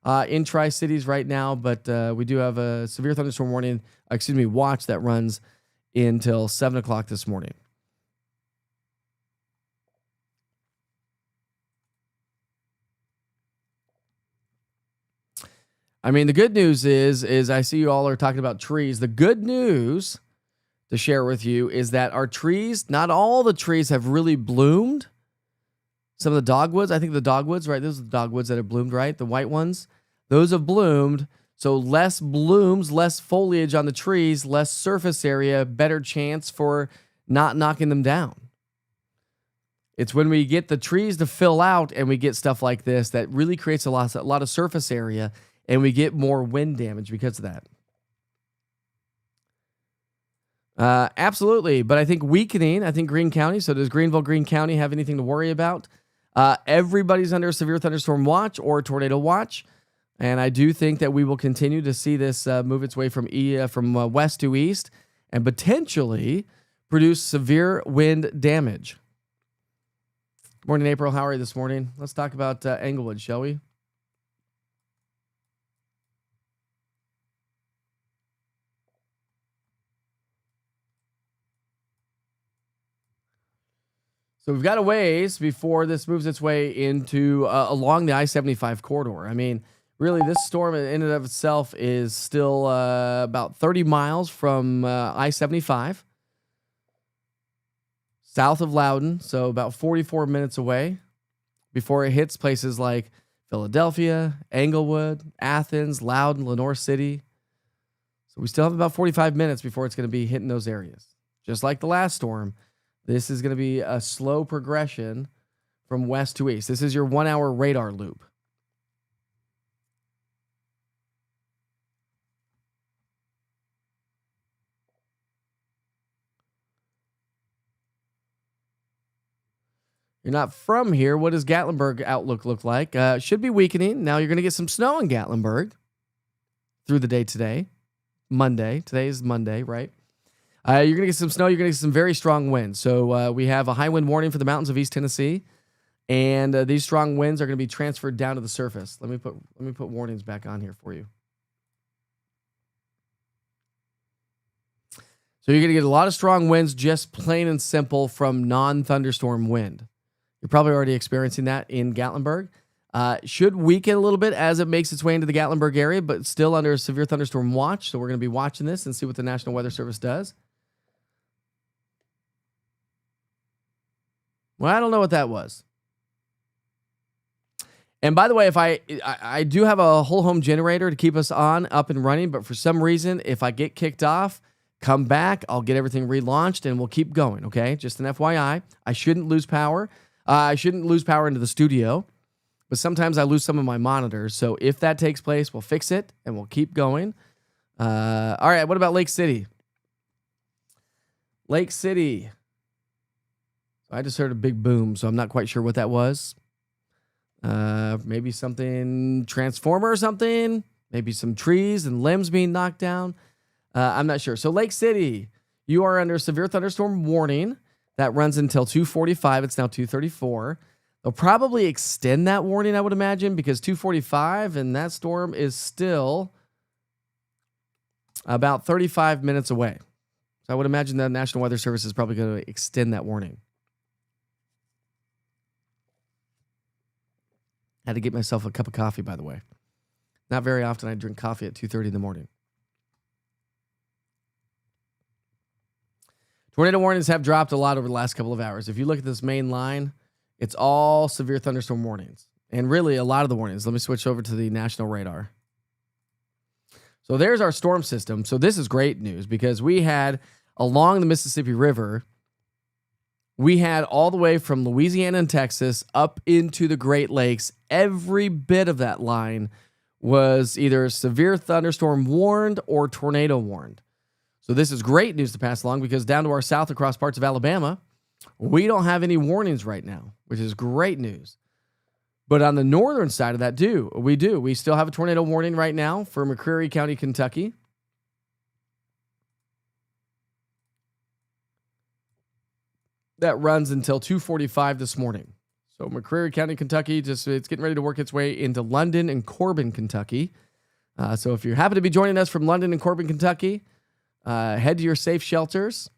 in Tri-Cities right now. But we do have a severe thunderstorm watch that runs until 7 o'clock this morning. I mean, the good news is I see you all are talking about trees. The good news to share with you is that our trees, not all the trees have really bloomed. Some of the dogwoods, I think the dogwoods, right? Those are the dogwoods that have bloomed, right? The white ones, those have bloomed. So less blooms, less foliage on the trees, less surface area, better chance for not knocking them down. It's when we get the trees to fill out and we get stuff like this that really creates a lot of surface area, and we get more wind damage because of that. Absolutely. But I think weakening, Greene County. So does Greenville, Greene County have anything to worry about? Everybody's under a severe thunderstorm watch or tornado watch. And I do think that we will continue to see this move its way from west to east and potentially produce severe wind damage. Morning, April. How are you this morning? Let's talk about Englewood, shall we? So we've got a ways before this moves its way into along the I-75 corridor. I mean, really, this storm in and of itself is still about 30 miles from I-75, south of Loudon, so about 44 minutes away before it hits places like Philadelphia, Englewood, Athens, Loudon, Lenoir City. So we still have about 45 minutes before it's going to be hitting those areas. Just like the last storm, this is going to be a slow progression from west to east. This is your 1 hour radar loop. You're not from here. What does Gatlinburg outlook look like? Should be weakening. Now you're going to get some snow in Gatlinburg through the day today. Monday. Today is Monday, right? You're going to get some snow. You're going to get some very strong winds. So we have a high wind warning for the mountains of East Tennessee. And these strong winds are going to be transferred down to the surface. Let me put warnings back on here for you. So you're going to get a lot of strong winds, just plain and simple from non-thunderstorm wind. You're probably already experiencing that in Gatlinburg. Should weaken a little bit as it makes its way into the Gatlinburg area, but still under a severe thunderstorm watch. So we're going to be watching this and see what the National Weather Service does. Well, I don't know what that was. And by the way, if I do have a whole home generator to keep us up and running, but for some reason, if I get kicked off, come back, I'll get everything relaunched and we'll keep going, okay? Just an FYI. I shouldn't lose power. I shouldn't lose power into the studio, but sometimes I lose some of my monitors. So if that takes place, we'll fix it and we'll keep going. All right, what about Lake City? Lake City. I just heard a big boom, so I'm not quite sure what that was. Maybe something transformer or something. Maybe some trees and limbs being knocked down. I'm not sure. So Lake City, you are under severe thunderstorm warning. That runs until 2:45. It's now 2:34. They'll probably extend that warning, I would imagine, because 2:45 and that storm is still about 35 minutes away. So I would imagine the National Weather Service is probably going to extend that warning. Had to get myself a cup of coffee, by the way. Not very often I drink coffee at 2:30 in the morning. Tornado warnings have dropped a lot over the last couple of hours. If you look at this main line, it's all severe thunderstorm warnings. And really, a lot of the warnings. Let me switch over to the national radar. So there's our storm system. So this is great news because we had along the Mississippi River, we had all the way from Louisiana and Texas up into the Great Lakes. Every bit of that line was either severe thunderstorm warned or tornado warned. So this is great news to pass along because down to our south across parts of Alabama, we don't have any warnings right now, which is great news. But on the northern side of that, we do. We still have a tornado warning right now for McCreary County, Kentucky. That runs until 2:45 this morning. So McCreary County, Kentucky, it's getting ready to work its way into London and Corbin, Kentucky. So if you happen to be joining us from London and Corbin, Kentucky, head to your safe shelters,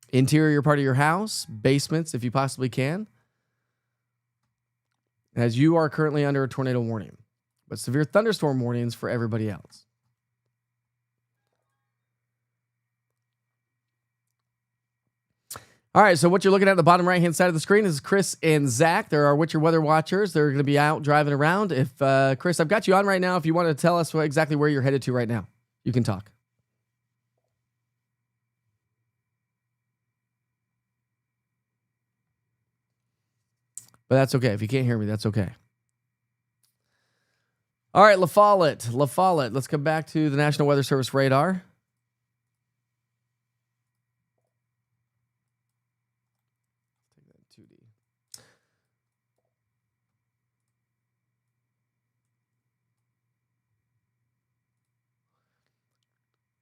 interior part of your house, basements if you possibly can, as you are currently under a tornado warning, but severe thunderstorm warnings for everybody else. All right, so what you're looking at the bottom right-hand side of the screen is Chris and Zach. They're our Witcher Weather Watchers. They're going to be out driving around. If Chris, I've got you on right now. If you want to tell us exactly where you're headed to right now, you can talk. But that's okay. If you can't hear me, that's okay. All right, La Follette. Let's come back to the National Weather Service radar.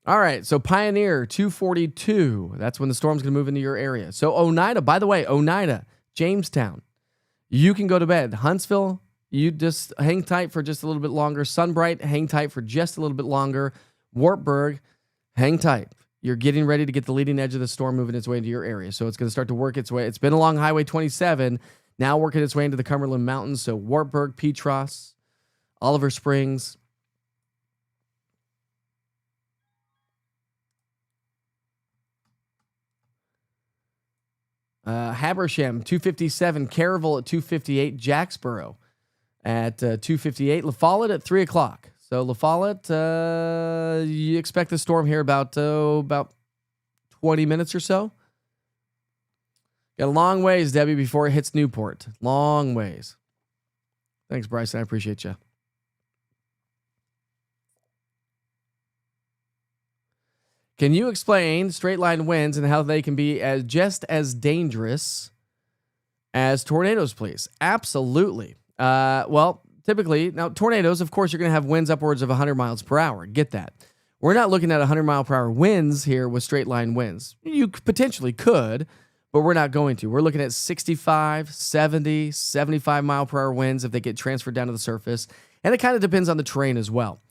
All right, so Pioneer 242. That's when the storm's going to move into your area. So Oneida, by the way, Oneida, Jamestown, you can go to bed. Huntsville, you just hang tight for just a little bit longer. Sunbright, hang tight for just a little bit longer. Wartburg, hang tight. You're getting ready to get the leading edge of the storm moving its way into your area. So it's going to start to work its way. It's been along Highway 27, now working its way into the Cumberland Mountains. So Wartburg, Petros, Oliver Springs, Habersham, 257. Caryville at 258. Jacksboro at 258. La Follette at 3 o'clock. So La Follette, you expect the storm here about 20 minutes or so. Got a long ways, Debbie, before it hits Newport. Long ways. Thanks, Bryson. I appreciate you. Can you explain straight line winds and how they can be just as dangerous as tornadoes, please? Absolutely. Well, typically, now tornadoes, of course, you're going to have winds upwards of 100 miles per hour. Get that. We're not looking at 100 mile per hour winds here with straight line winds. You potentially could, but we're not going to. We're looking at 65, 70, 75 mile per hour winds if they get transferred down to the surface. And it kind of depends on the terrain as well.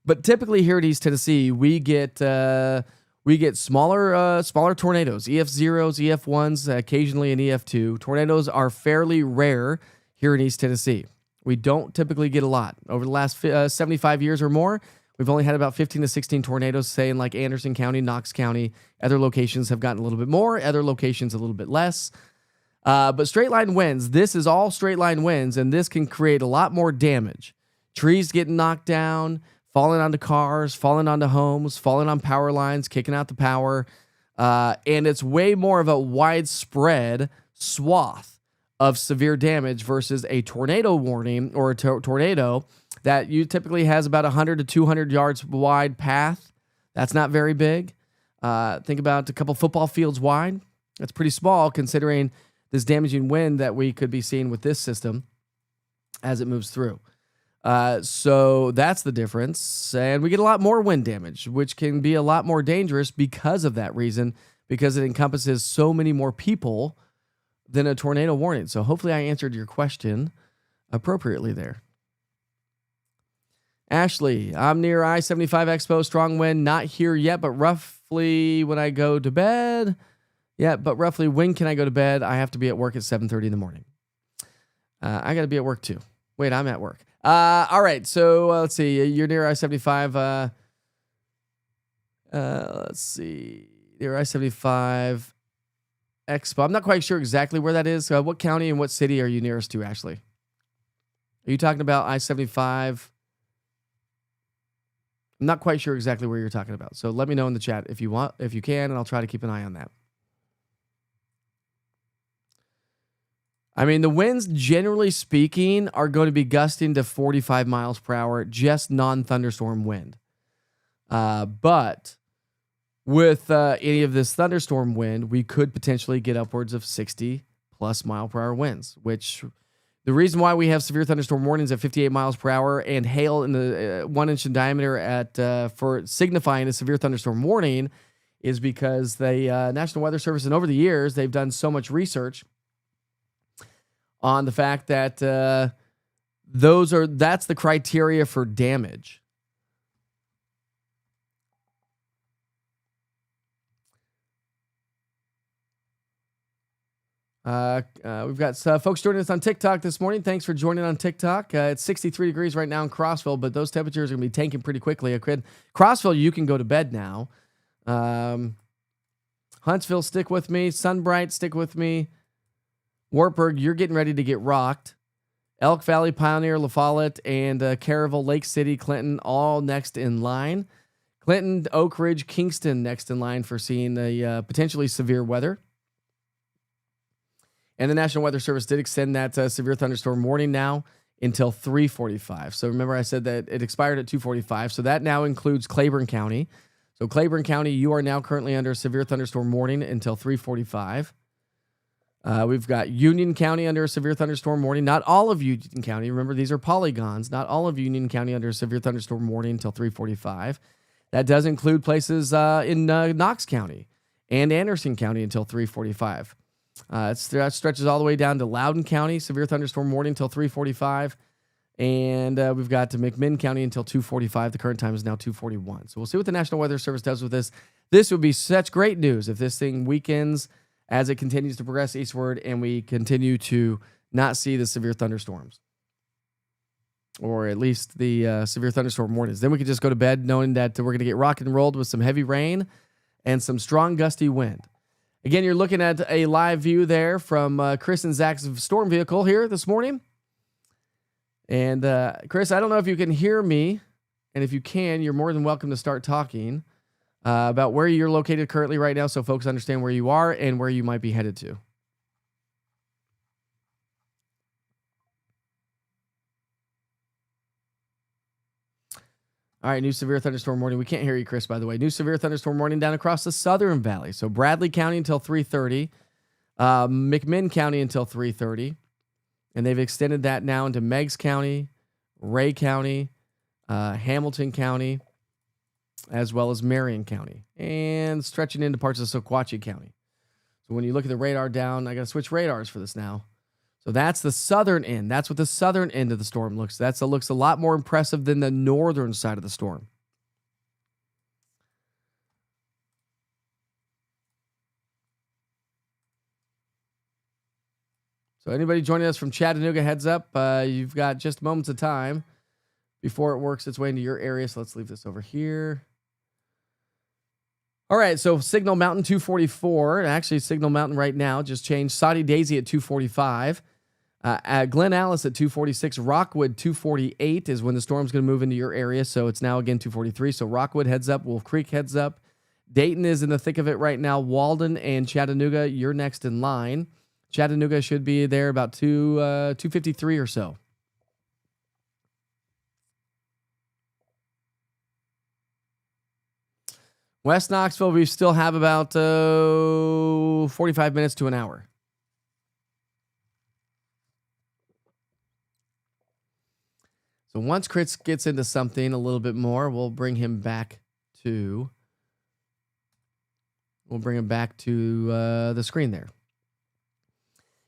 But typically here at East Tennessee, we get smaller tornadoes, EF0s, EF1s, occasionally an EF2. Tornadoes are fairly rare here in East Tennessee. We don't typically get a lot. Over the last 75 years or more, we've only had about 15 to 16 tornadoes, say in like Anderson County, Knox County. Other locations have gotten a little bit more, other locations a little bit less. But straight line winds, this is all straight line winds, and this can create a lot more damage. Trees getting knocked down, falling onto cars, falling onto homes, falling on power lines, kicking out the power. And it's way more of a widespread swath of severe damage versus a tornado warning or a tornado that you typically has about 100 to 200 yards wide path. That's not very big. Think about a couple football fields wide. That's pretty small considering this damaging wind that we could be seeing with this system as it moves through. So that's the difference. And we get a lot more wind damage, which can be a lot more dangerous because of that reason, because it encompasses so many more people than a tornado warning. So hopefully I answered your question appropriately there. Ashley, I'm near I-75 Expo, strong wind, not here yet, but roughly when I go to bed. Yeah, but roughly when can I go to bed? I have to be at work at 7:30 in the morning. I got to be at work too. Wait, I'm at work. All right. So let's see. You're near I-75. Let's see. Near I-75 Expo. I'm not quite sure exactly where that is. What county and what city are you nearest to, Ashley? Are you talking about I-75? I'm not quite sure exactly where you're talking about. So let me know in the chat if you want, if you can, and I'll try to keep an eye on that. I mean, the winds, generally speaking, are going to be gusting to 45 miles per hour, just non-thunderstorm wind. But with any of this thunderstorm wind, we could potentially get upwards of 60 plus mile per hour winds, which the reason why we have severe thunderstorm warnings at 58 miles per hour and hail in the 1 inch in diameter at for signifying a severe thunderstorm warning is because the National Weather Service, and over the years, they've done so much research on the fact that that's the criteria for damage. We've got folks joining us on TikTok this morning. Thanks for joining on TikTok. It's 63 degrees right now in Crossville, but those temperatures are going to be tanking pretty quickly. Crossville, you can go to bed now. Huntsville, stick with me. Sunbright, stick with me. Wartburg, you're getting ready to get rocked. Elk Valley, Pioneer, La Follette, and Caryville, Lake City, Clinton, all next in line. Clinton, Oak Ridge, Kingston next in line for seeing the potentially severe weather. And the National Weather Service did extend that severe thunderstorm warning now until 3:45. So remember I said that it expired at 2:45. So that now includes Claiborne County. So Claiborne County, you are now currently under a severe thunderstorm warning until 3:45. We've got Union County under a severe thunderstorm warning. Not all of Union County. Remember, these are polygons. Not all of Union County under a severe thunderstorm warning until 3:45. That does include places in Knox County and Anderson County until 3:45. That stretches all the way down to Loudoun County, severe thunderstorm warning until 3:45. And we've got to McMinn County until 2:45. The current time is now 2:41. So we'll see what the National Weather Service does with this. This would be such great news if this thing weakens as it continues to progress eastward and we continue to not see the severe thunderstorms, or at least the severe thunderstorm warnings. Then we could just go to bed knowing that we're going to get rock and rolled with some heavy rain and some strong gusty wind. Again, you're looking at a live view there from Chris and Zach's storm vehicle here this morning. And Chris, I don't know if you can hear me. And if you can, you're more than welcome to start talking about where you're located currently right now so folks understand where you are and where you might be headed to. All right, new severe thunderstorm warning. We can't hear you, Chris, by the way. New severe thunderstorm warning down across the Southern Valley. So Bradley County until 3:30, McMinn County until 3:30, and they've extended that now into Meigs County, Ray County, Hamilton County, as well as Marion County, and stretching into parts of Sequatchie County. So when you look at the radar down, I got to switch radars for this now. So that's the southern end. That's what the southern end of the storm looks. That looks a lot more impressive than the northern side of the storm. So anybody joining us from Chattanooga, heads up. You've got just moments of time before it works its way into your area. So let's leave this over here. All right, so Signal Mountain 244. Actually, Signal Mountain right now just changed. Saudi Daisy at 245. At Glen Alice at 246. Rockwood 248 is when the storm's going to move into your area. So it's now again 243. So Rockwood heads up. Wolf Creek heads up. Dayton is in the thick of it right now. Walden and Chattanooga, you're next in line. Chattanooga should be there about 253 or so. West Knoxville, we still have about 45 minutes to an hour. So once Chris gets into something a little bit more, we'll bring him back to the screen there.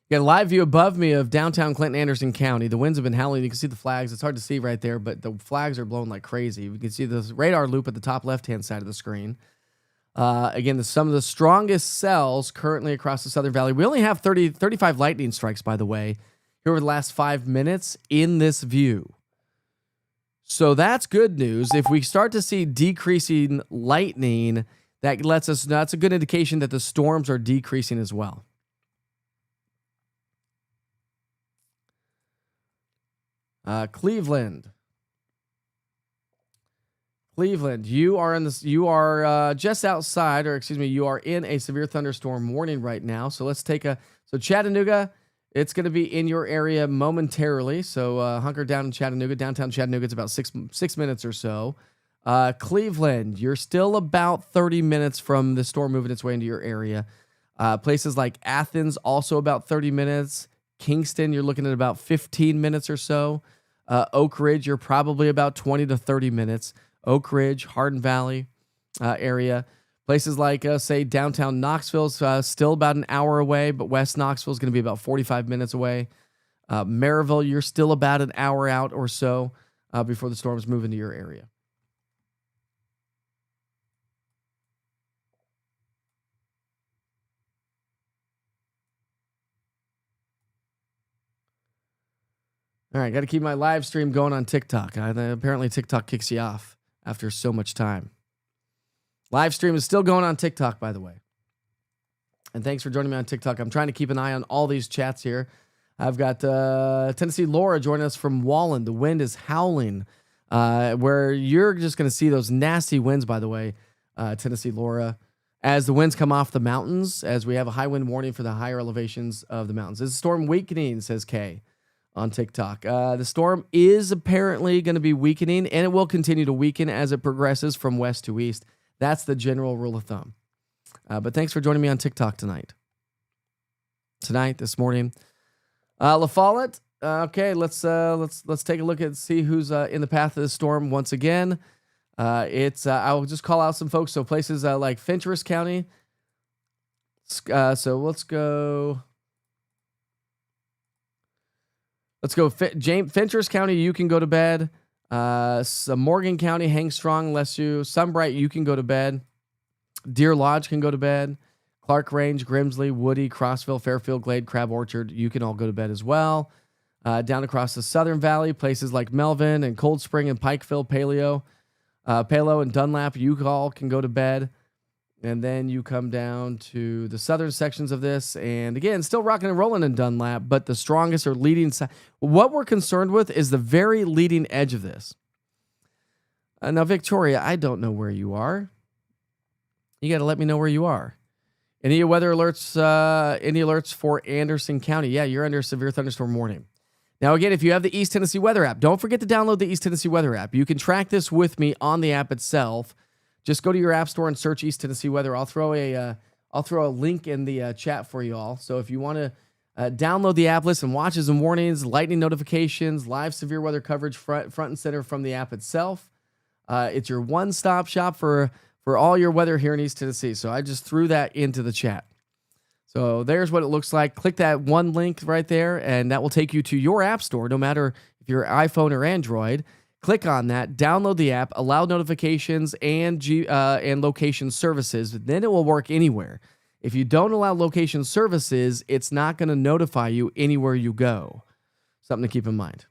You got a live view above me of downtown Clinton, Anderson County. The winds have been howling. You can see the flags. It's hard to see right there, but the flags are blowing like crazy. You can see the radar loop at the top left-hand side of the screen. Again, some of the strongest cells currently across the Southern Valley. We only have 35 lightning strikes, by the way, here over the last 5 minutes in this view. So that's good news. If we start to see decreasing lightning, that lets us, that's a good indication that the storms are decreasing as well. Cleveland, you are in this. You are just outside, or excuse me, you are in a severe thunderstorm warning right now. So let's take so Chattanooga. It's going to be in your area momentarily. So hunker down in Chattanooga, downtown Chattanooga. It's about six minutes or so. Cleveland, you're still about 30 minutes from the storm moving its way into your area. Places like Athens, also about 30 minutes. Kingston, you're looking at about 15 minutes or so. Oak Ridge, you're probably about 20 to 30 minutes. Oak Ridge, Hardin Valley area. Places like, say, downtown Knoxville is still about an hour away, but West Knoxville is going to be about 45 minutes away. Maryville, you're still about an hour out or so before the storms move into your area. All right, got to keep my live stream going on TikTok. Apparently, TikTok kicks you off after so much time. Live stream is still going on TikTok, by the way. And thanks for joining me on TikTok. I'm trying to keep an eye on all these chats here. I've got Tennessee Laura joining us from Wallen. The wind is howling, where you're just going to see those nasty winds, by the way, Tennessee Laura, as the winds come off the mountains, as we have a high wind warning for the higher elevations of the mountains. Is the storm weakening, says Kay on TikTok. The storm is apparently going to be weakening, and it will continue to weaken as it progresses from west to east. That's the general rule of thumb. But thanks for joining me on TikTok tonight. This morning. La Follette. Okay, let's take a look at see who's in the path of the storm once again. I'll just call out some folks. So places like Fentress County. So let's go. Fentress County, you can go to bed. Morgan County, hang strong unless Sunbright, you can go to bed. Deer Lodge can go to bed. Clark Range, Grimsley, Woody, Crossville, Fairfield, Glade, Crab Orchard, you can all go to bed as well. Down across the Southern Valley, places like Melvin and Cold Spring and Pikeville, Palo and Dunlap, you all can go to bed. And then you come down to the southern sections of this. And again, still rocking and rolling in Dunlap, but the strongest or leading side. What we're concerned with is the very leading edge of this. Now, Victoria, I don't know where you are. You got to let me know where you are. Any weather alerts, any alerts for Anderson County? Yeah, you're under severe thunderstorm warning. Now, again, if you have the East Tennessee Weather app, don't forget to download the East Tennessee Weather app. You can track this with me on the app itself. Just go to your app store and search East Tennessee Weather. I'll throw a link in the chat for you all. So if you want to download the app, listen, watches and warnings, lightning notifications, live severe weather coverage front and center from the app itself. It's your one-stop shop for all your weather here in East Tennessee. So I just threw that into the chat. So there's what it looks like. Click that one link right there, and that will take you to your app store, no matter if you're iPhone or Android. Click on that, download the app, allow notifications and location services. Then it will work anywhere. If you don't allow location services, it's not going to notify you anywhere you go. Something to keep in mind.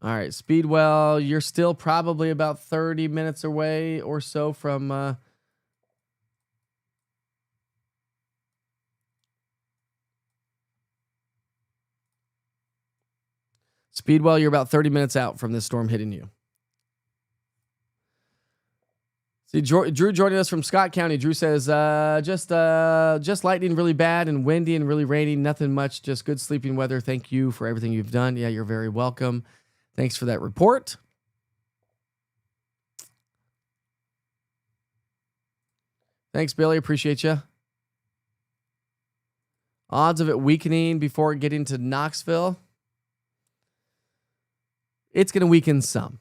All right, Speedwell, you're still probably about 30 minutes away or so from... Speedwell, you're about 30 minutes out from this storm hitting you. See, Drew joining us from Scott County. Drew says, just lightning really bad and windy and really rainy. Nothing much, just good sleeping weather. Thank you for everything you've done. Yeah, you're very welcome. Thanks for that report. Thanks, Billy. Appreciate you. Odds of it weakening before getting to Knoxville. It's going to weaken some.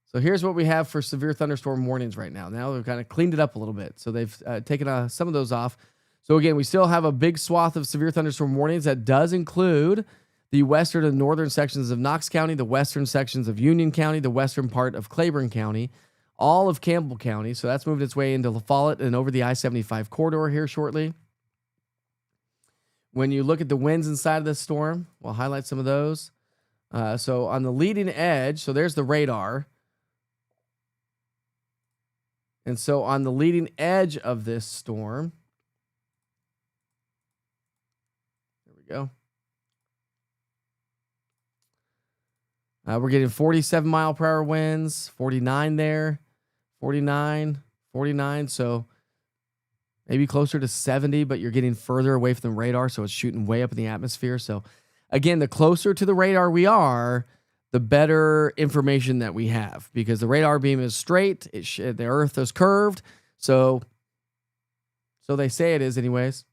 So here's what we have for severe thunderstorm warnings right now. Now they've kind of cleaned it up a little bit. So they've taken some of those off. So again, we still have a big swath of severe thunderstorm warnings. That does include the western and northern sections of Knox County, the western sections of Union County, the western part of Claiborne County. all of Campbell County. So that's moving its way into La Follette and over the I-75 corridor here shortly. When you look at the winds inside of this storm, we'll highlight some of those. So on the leading edge, so there's the radar. And so on the leading edge of this storm, there we go. We're getting 47 mile per hour winds, 49 there, 49, 49. So maybe closer to 70, but you're getting further away from the radar. So it's shooting way up in the atmosphere. So again, the closer to the radar we are, the better information that we have, because the radar beam is straight. The earth is curved. So they say it is anyways.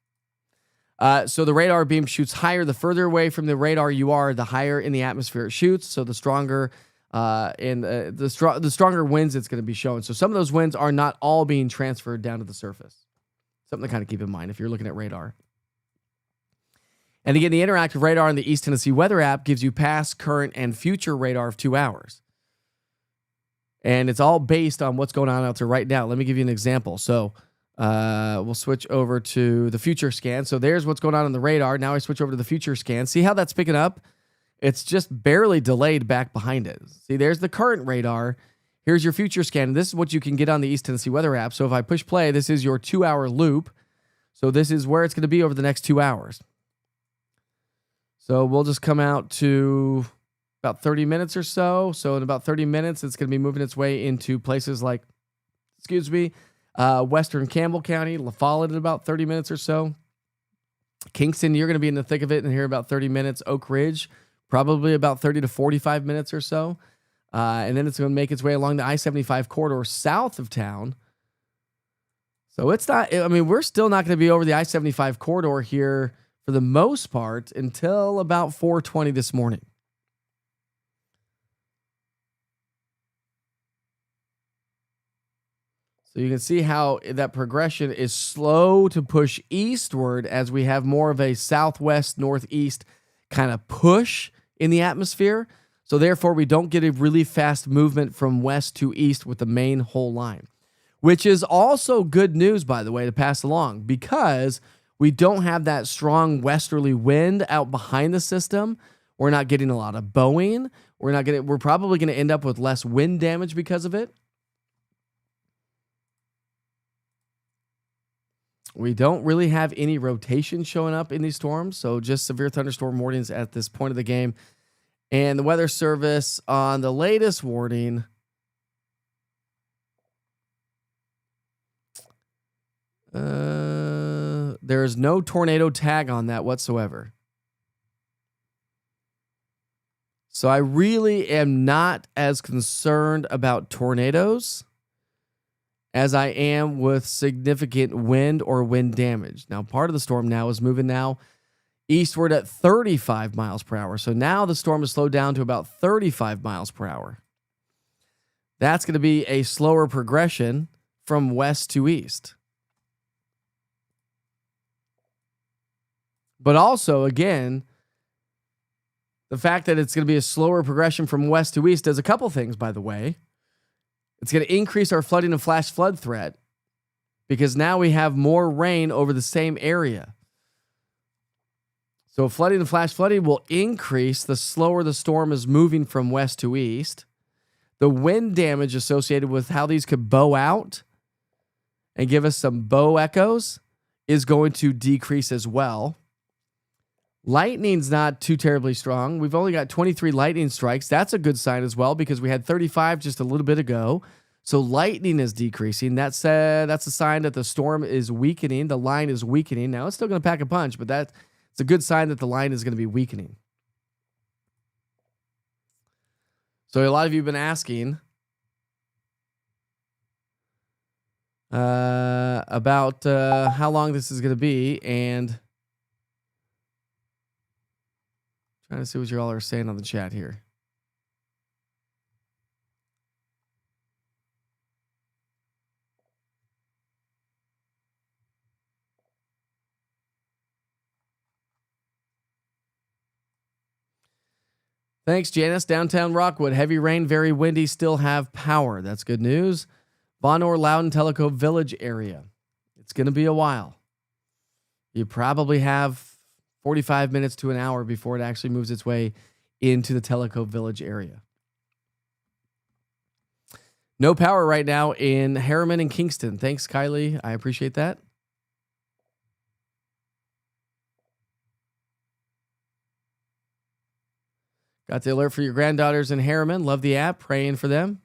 So the radar beam shoots higher. The further away from the radar you are, the higher in the atmosphere it shoots. So the stronger the stronger winds it's going to be showing. So some of those winds are not all being transferred down to the surface. Something to kind of keep in mind if you're looking at radar. And again, the interactive radar in the East Tennessee Weather app gives you past, current, and future radar of 2 hours. And it's all based on what's going on out there right now. Let me give you an example. So we'll switch over to the future scan. So there's what's going on the radar. Now I switch over to the future scan. See how that's picking up? It's just barely delayed back behind it. See, there's the current radar. Here's your future scan. This is what you can get on the East Tennessee Weather app. So if I push play, this is your 2 hour loop. So this is where it's going to be over the next 2 hours. So we'll just come out to about 30 minutes or so. So in about 30 minutes, it's going to be moving its way into places like, western Campbell County, La Follette in about 30 minutes or so. Kingston, you're going to be in the thick of it in here about 30 minutes. Oak Ridge, probably about 30 to 45 minutes or so. And then it's going to make its way along the I-75 corridor south of town. So it's not, I mean, we're still not going to be over the I-75 corridor here for the most part until about 4:20 this morning. So you can see how that progression is slow to push eastward as we have more of a southwest, northeast kind of push in the atmosphere. So therefore, we don't get a really fast movement from west to east with the main whole line, which is also good news, by the way, to pass along, because we don't have that strong westerly wind out behind the system. We're not getting a lot of bowing. We're probably going to end up with less wind damage because of it. We don't really have any rotation showing up in these storms, so just severe thunderstorm warnings at this point of the game. And the Weather Service on the latest warning, there is no tornado tag on that whatsoever. So I really am not as concerned about tornadoes as I am with significant wind or wind damage. Now, part of the storm now is moving now eastward at 35 miles per hour. So now the storm is slowed down to about 35 miles per hour. That's going to be a slower progression from west to east. But also, again, the fact that it's going to be a slower progression from west to east does a couple things, by the way. It's going to increase our flooding and flash flood threat because now we have more rain over the same area. So flooding and flash flooding will increase the slower the storm is moving from west to east. The wind damage associated with how these could bow out and give us some bow echoes is going to decrease as well. Lightning's not too terribly strong. We've only got 23 lightning strikes. That's a good sign as well because we had 35 just a little bit ago. So lightning is decreasing. That's a sign that the storm is weakening. The line is weakening. Now, it's still going to pack a punch, but it's a good sign that the line is going to be weakening. So a lot of you have been asking about how long this is going to be, and trying to see what you all are saying on the chat here. Thanks, Janice. Downtown Rockwood, heavy rain, very windy, still have power. That's good news. Von Orr, Loudon, Tellico Village area. It's going to be a while. You probably have 45 minutes to an hour before it actually moves its way into the Tellico Village area. No power right now in Harriman and Kingston. Thanks, Kylie. I appreciate that. Got the alert for your granddaughters in Harriman. Love the app. Praying for them.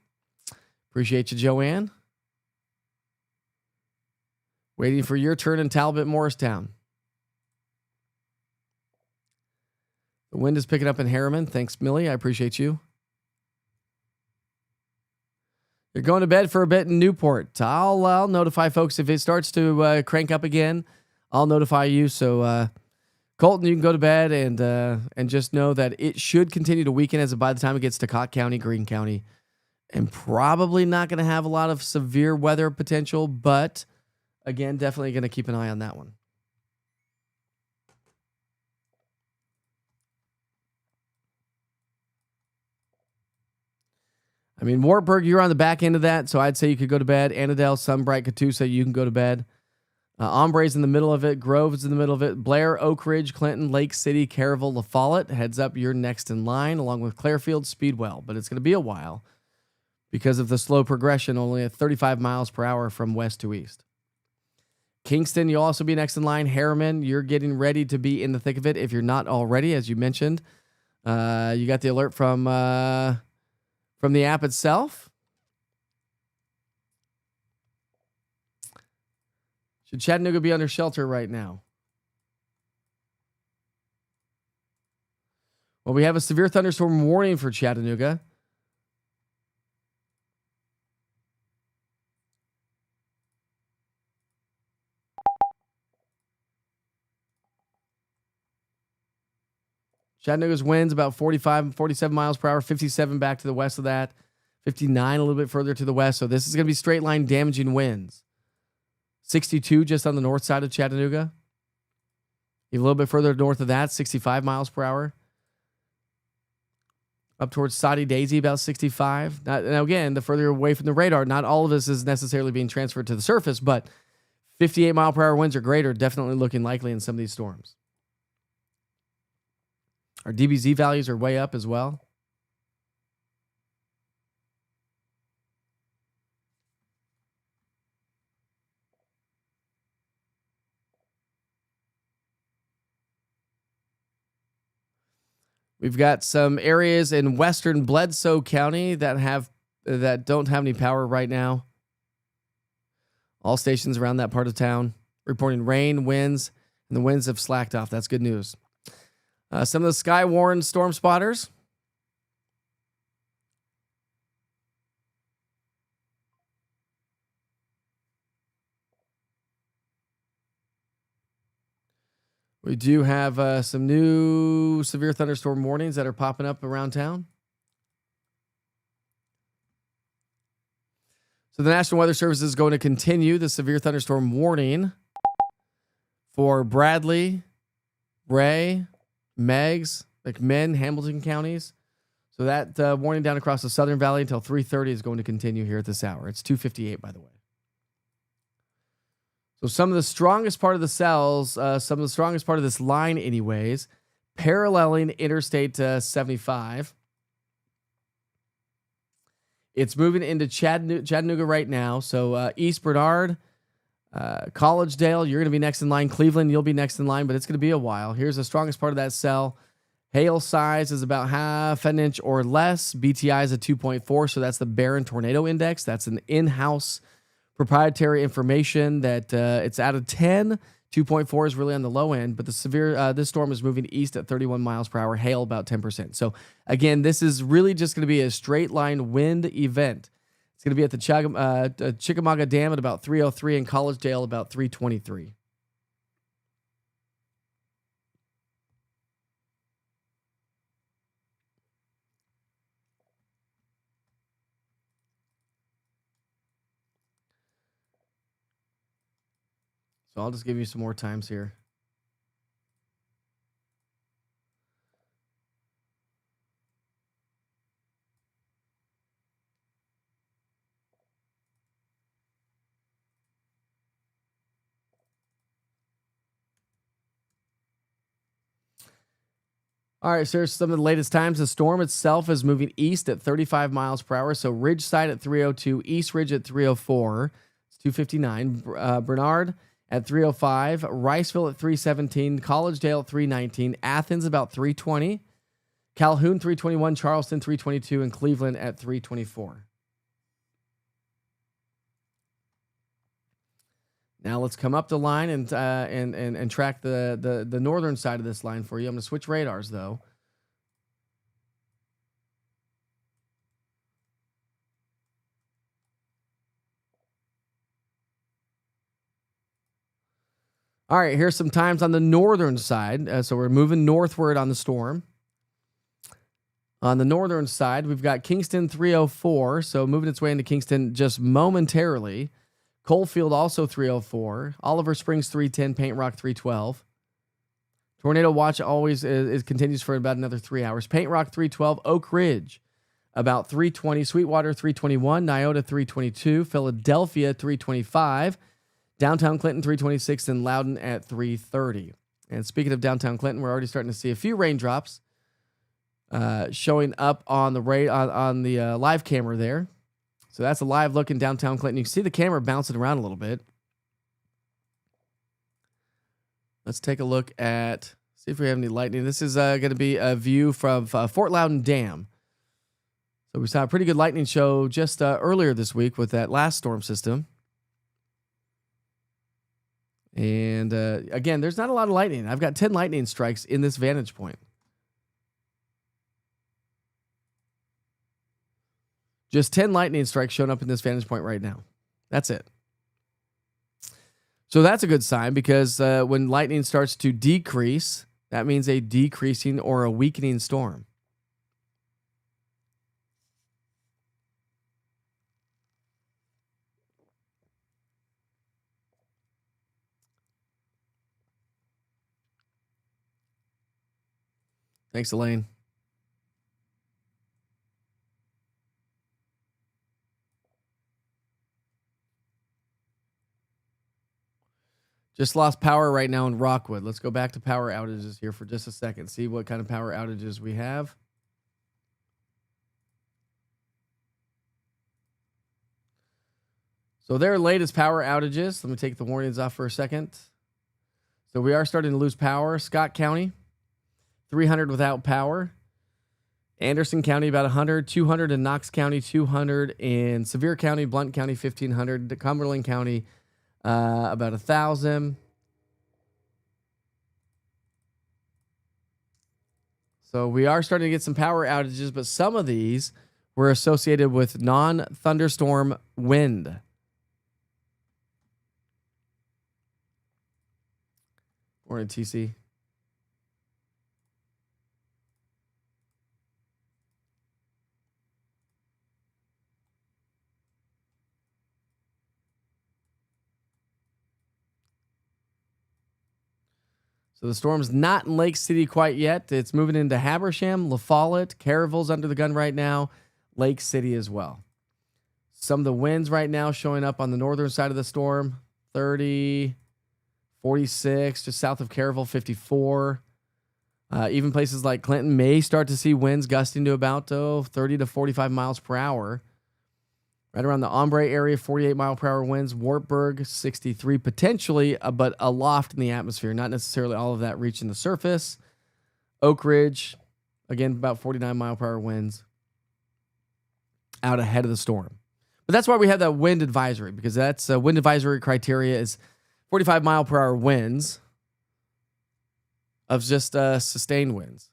Appreciate you, Joanne. Waiting for your turn in Talbot, Morristown. The wind is picking up in Harriman. Thanks, Millie. I appreciate you. You're going to bed for a bit in Newport. I'll notify folks if it starts to crank up again. I'll notify you. So, Colton, you can go to bed and just know that it should continue to weaken as by the time it gets to Cott County, Greene County, and probably not going to have a lot of severe weather potential. But again, definitely going to keep an eye on that one. I mean, Wartburg, you're on the back end of that, so I'd say you could go to bed. Annandale, Sunbright, Catoosa, you can go to bed. Ombre's in the middle of it. Grove's in the middle of it. Blair, Oak Ridge, Clinton, Lake City, Caryville, La Follette. Heads up, you're next in line, along with Clarefield, Speedwell. But it's going to be a while because of the slow progression, only at 35 miles per hour from west to east. Kingston, you'll also be next in line. Harriman, you're getting ready to be in the thick of it if you're not already, as you mentioned. You got the alert from the app itself. Should Chattanooga be under shelter right now? Well, we have a severe thunderstorm warning for Chattanooga. Chattanooga's winds about 45, 47 miles per hour, 57 back to the west of that, 59 a little bit further to the west. So this is going to be straight line damaging winds. 62 just on the north side of Chattanooga. Even a little bit further north of that, 65 miles per hour. Up towards Soddy Daisy, about 65. Now, again, the further away from the radar, not all of this is necessarily being transferred to the surface, but 58 mile per hour winds or greater definitely looking likely in some of these storms. Our DBZ values are way up as well. We've got some areas in western Bledsoe County that don't have any power right now. All stations around that part of town reporting rain, winds, and the winds have slacked off. That's good news. Some of the sky-warned storm spotters. We do have some new severe thunderstorm warnings that are popping up around town. So the National Weather Service is going to continue the severe thunderstorm warning for Bradley, Ray, Meigs, McMinn, Hamilton counties. So that warning down across the Southern Valley until 3:30 is going to continue here at this hour. It's 2:58, by the way. So some of the strongest part of the cells, some of the strongest part of this line anyways, paralleling Interstate 75. It's moving into Chattanooga right now. So East Bernard, Collegedale, you're going to be next in line. Cleveland, you'll be next in line, but it's going to be a while. Here's the strongest part of that cell. Hail size is about half an inch or less. BTI is a 2.4, so that's the Barron Tornado Index. That's an in-house proprietary information that it's out of 10. 2.4 is really on the low end, but the severe this storm is moving east at 31 miles per hour, hail about 10%. So again, this is really just going to be a straight line wind event. It's going to be at the Chickamauga Dam at about 303 and Collegedale about 323. So I'll just give you some more times here. All right, so here's some of the latest times. The storm itself is moving east at 35 miles per hour. So Ridge Side at 302, East Ridge at 304. It's 259. Bernard at 305, Riceville at 317, Collegedale at 319, Athens about 320, Calhoun 321, Charleston 322, and Cleveland at 324. Now let's come up the line and track the northern side of this line for you. I'm going to switch radars though. All right, here's some times on the northern side. So we're moving northward on the storm. On the northern side, we've got Kingston 304, so moving its way into Kingston just momentarily. Coalfield also 304. Oliver Springs 310, Paint Rock 312. Tornado watch always continues for about another 3 hours. Paint Rock 312, Oak Ridge about 320, Sweetwater 321, Nyota 322, Philadelphia 325, downtown Clinton 326, and Loudoun at 330. And speaking of downtown Clinton, we're already starting to see a few raindrops showing up on the live camera there. So that's a live look in downtown Clinton. You can see the camera bouncing around a little bit. Let's take a look at, see if we have any lightning. This is going to be a view from Fort Loudoun Dam. So we saw a pretty good lightning show just earlier this week with that last storm system. And again, there's not a lot of lightning. I've got 10 lightning strikes in this vantage point. Just 10 lightning strikes showing up in this vantage point right now. That's it. So that's a good sign because when lightning starts to decrease, that means a decreasing or a weakening storm. Thanks, Elaine. Just lost power right now in Rockwood. Let's go back to power outages here for just a second. See what kind of power outages we have. So their latest power outages. Let me take the warnings off for a second. So we are starting to lose power. Scott County, 300 without power. Anderson County, about 100. 200 in Knox County, 200 in Sevier County, Blount County, 1,500. Cumberland County, about 1,000. So we are starting to get some power outages, but some of these were associated with non-thunderstorm wind. Morning, TC. So the storm's not in Lake City quite yet. It's moving into Habersham, La Follette, Caryville's under the gun right now, Lake City as well. Some of the winds right now showing up on the northern side of the storm, 30, 46, just south of Caryville, 54. Even places like Clinton may start to see winds gusting to about 30 to 45 miles per hour. Right around the Ombre area, 48 mile per hour winds. Wartburg, 63 potentially, but aloft in the atmosphere. Not necessarily all of that reaching the surface. Oak Ridge, again, about 49 mile per hour winds out ahead of the storm. But that's why we have that wind advisory, because that's wind advisory criteria is 45 mile per hour winds of just sustained winds.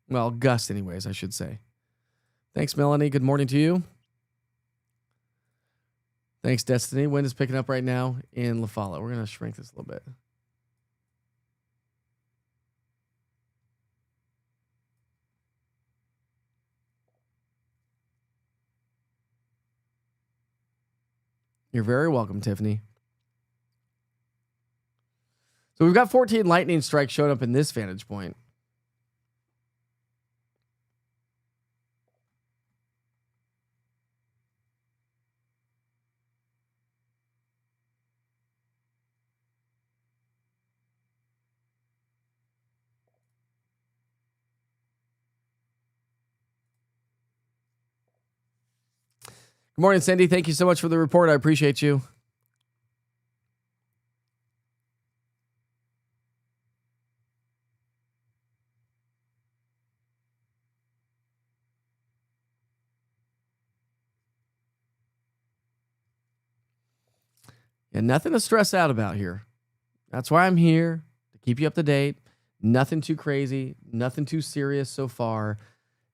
Well, gusts anyways, I should say. Thanks, Melanie. Good morning to you. Thanks, Destiny. Wind is picking up right now in La Follette. We're going to shrink this a little bit. You're very welcome, Tiffany. So we've got 14 lightning strikes showing up in this vantage point. Good morning, Cindy. Thank you so much for the report. I appreciate you. And nothing to stress out about here. That's why I'm here, to keep you up to date. Nothing too crazy, nothing too serious so far.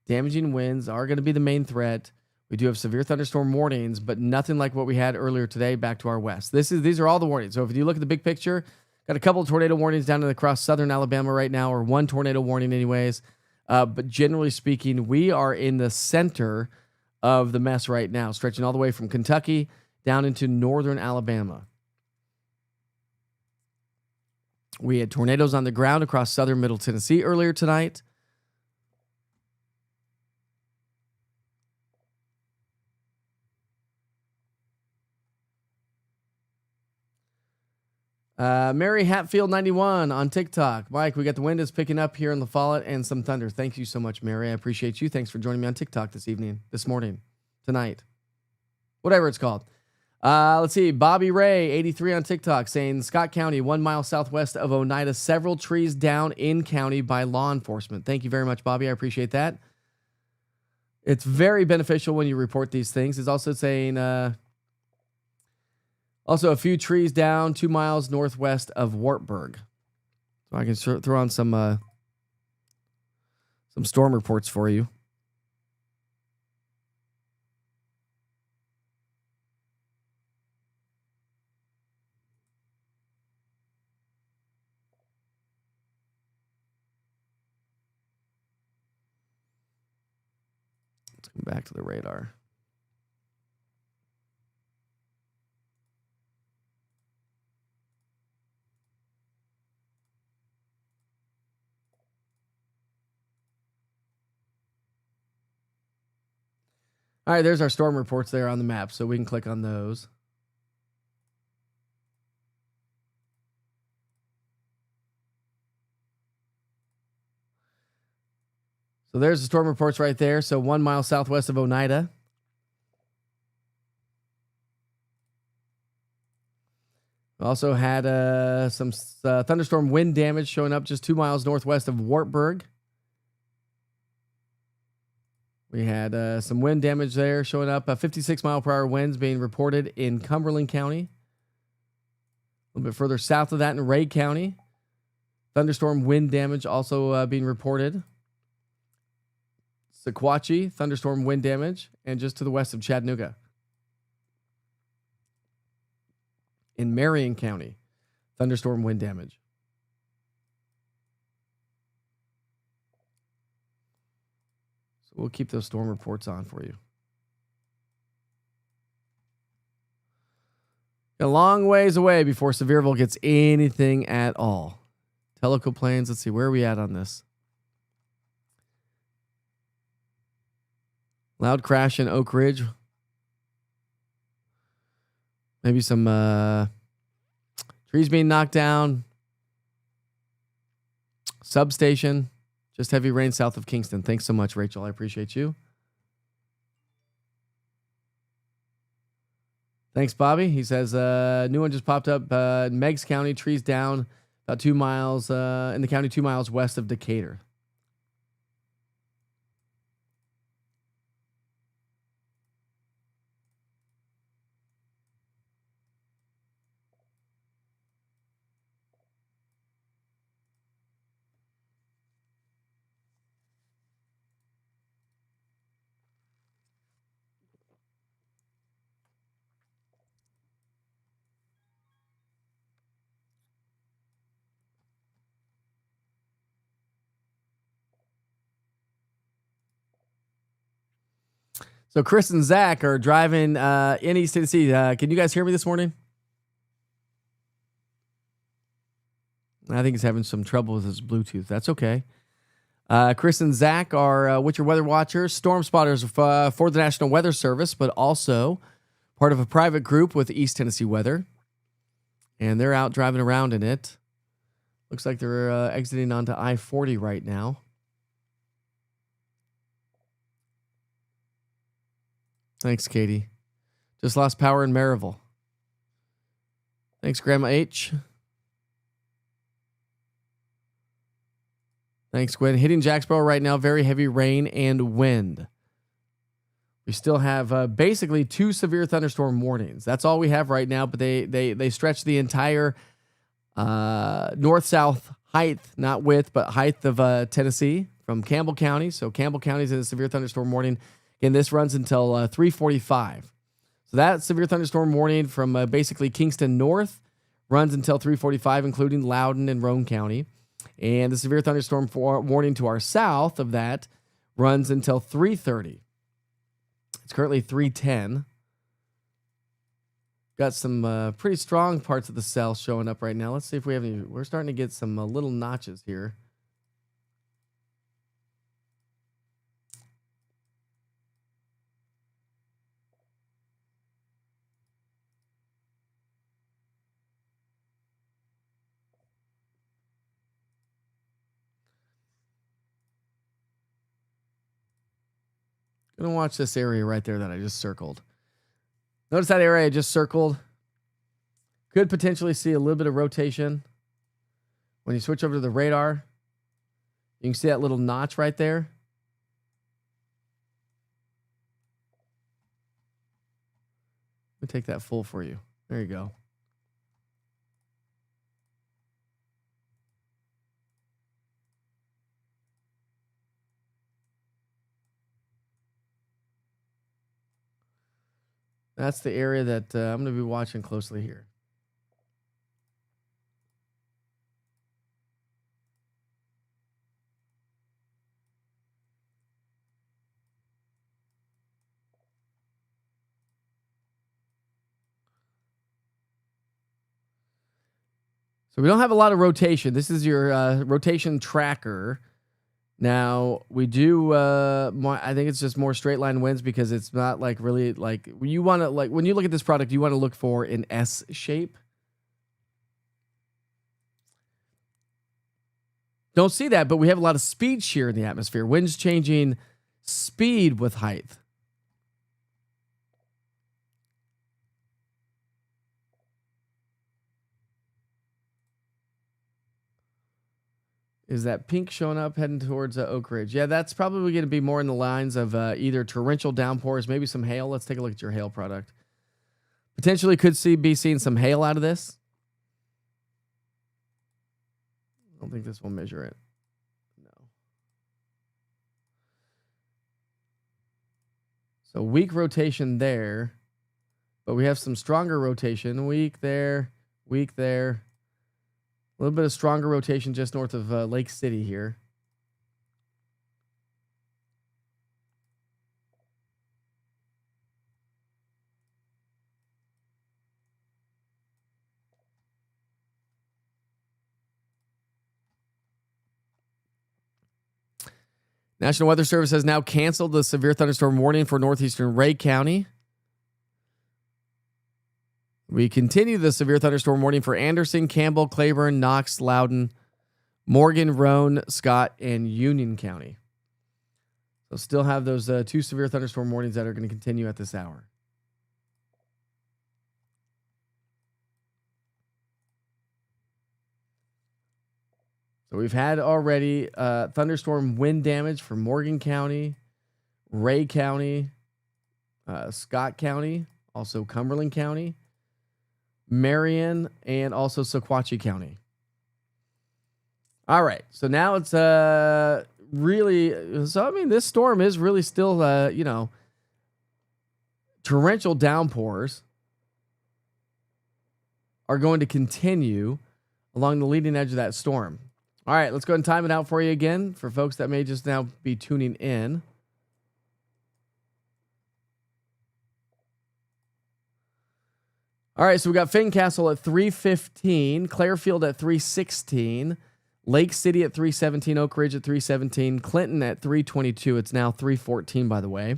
Damaging winds are going to be the main threat. We do have severe thunderstorm warnings, but nothing like what we had earlier today back to our west. These are all the warnings. So if you look at the big picture, got a couple of tornado warnings down across southern Alabama right now, or one tornado warning anyways. But generally speaking, we are in the center of the mess right now, stretching all the way from Kentucky down into northern Alabama. We had tornadoes on the ground across southern Middle Tennessee earlier tonight. Mary Hatfield 91 on TikTok. Mike, we got the wind is picking up here in La Follette and some thunder. Thank you so much, Mary. I appreciate you. Thanks for joining me on TikTok this morning, tonight, whatever it's called. Let's see. Bobby Ray 83 on TikTok saying Scott County, 1 mile southwest of Oneida, several trees down in county by law enforcement. Thank you very much, Bobby. I appreciate that. It's very beneficial when you report these things. It's also saying also a few trees down 2 miles northwest of Wartburg. So I can throw on some storm reports for you. Let's come back to the radar. All right, there's our storm reports there on the map, so we can click on those. So there's the storm reports right there. So 1 mile southwest of Oneida. Also had some thunderstorm wind damage showing up just 2 miles northwest of Wartburg. We had some wind damage there showing up. 56 mile per hour winds being reported in Cumberland County. A little bit further south of that in Ray County. Thunderstorm wind damage also being reported. Sequatchie, thunderstorm wind damage. And just to the west of Chattanooga. In Marion County, thunderstorm wind damage. We'll keep those storm reports on for you. A long ways away before Sevierville gets anything at all. Tellico Plains, let's see, where are we at on this? Loud crash in Oak Ridge. Maybe some trees being knocked down. Substation. Just heavy rain south of Kingston. Thanks so much, Rachel. I appreciate you. Thanks, Bobby. He says, new one just popped up. Meigs County, trees down about 2 miles in the county, 2 miles west of Decatur. So Chris and Zach are driving in East Tennessee. Can you guys hear me this morning? I think he's having some trouble with his Bluetooth. That's okay. Chris and Zach are with your weather watchers, storm spotters for the National Weather Service, but also part of a private group with East Tennessee Weather. And they're out driving around in it. Looks like they're exiting onto I-40 right now. Thanks, Katie. Just lost power in Maryville. Thanks, Grandma H. Thanks, Gwen. Hitting Jacksboro right now, very heavy rain and wind. We still have basically 2 severe thunderstorm warnings. That's all we have right now, but they stretch the entire north-south height, not width, but height of Tennessee from Campbell County. So Campbell County is in a severe thunderstorm warning. And this runs until 3:45. So that severe thunderstorm warning from basically Kingston north runs until 3:45, including Loudoun and Roane County. And the severe thunderstorm warning to our south of that runs until 3:30. It's currently 3:10. Got some pretty strong parts of the cell showing up right now. Let's see if we have any. We're starting to get some little notches here. Gonna watch this area right there that I just circled. Notice that area I just circled. Could potentially see a little bit of rotation. When you switch over to the radar, you can see that little notch right there. Let me take that full for you. There you go. That's the area that I'm going to be watching closely here. So we don't have a lot of rotation. This is your rotation tracker. Now we do. I think it's just more straight line winds because it's not like really like you want to like when you look at this product, you want to look for an S shape. Don't see that, but we have a lot of speed shear in the atmosphere. Winds changing speed with height. Is that pink showing up heading towards Oak Ridge? Yeah, that's probably going to be more in the lines of either torrential downpours, maybe some hail. Let's take a look at your hail product. Potentially could be seeing some hail out of this. I don't think this will measure it. No. So weak rotation there, but we have some stronger rotation. Weak there, weak there. A little bit of stronger rotation just north of Lake City here. National Weather Service has now canceled the severe thunderstorm warning for northeastern Ray County. We continue the severe thunderstorm warning for Anderson, Campbell, Claiborne, Knox, Loudoun, Morgan, Roane, Scott, and Union County. So still have those 2 severe thunderstorm warnings that are going to continue at this hour. So we've had already thunderstorm wind damage for Morgan County, Ray County, Scott County, also Cumberland County, Marion, and also Sequatchie County. All right. So now it's really, so I mean, this storm is really still, torrential downpours are going to continue along the leading edge of that storm. All right, let's go ahead and time it out for you again for folks that may just now be tuning in. All right, so we got Fincastle at 3:15, Clairfield at 3:16, Lake City at 3:17, Oak Ridge at 3:17, Clinton at 3:22. It's now 3:14, by the way.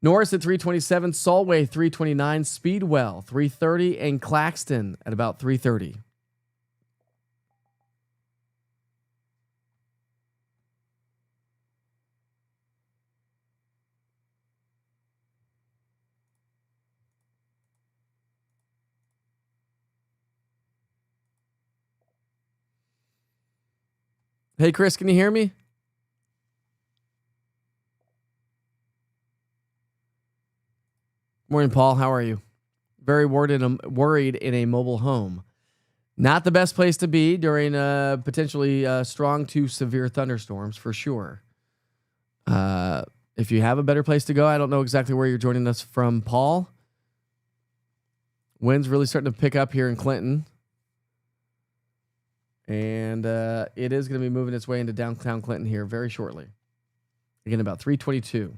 Norris at 3:27, Solway 3:29, Speedwell 3:30, and Claxton at about 3:30. Hey, Chris, can you hear me? Morning, Paul. How are you? Very worried in a mobile home. Not the best place to be during potentially strong to severe thunderstorms, for sure. If you have a better place to go, I don't know exactly where you're joining us from, Paul. Wind's really starting to pick up here in Clinton. And it is going to be moving its way into downtown Clinton here very shortly. Again, about 3:22.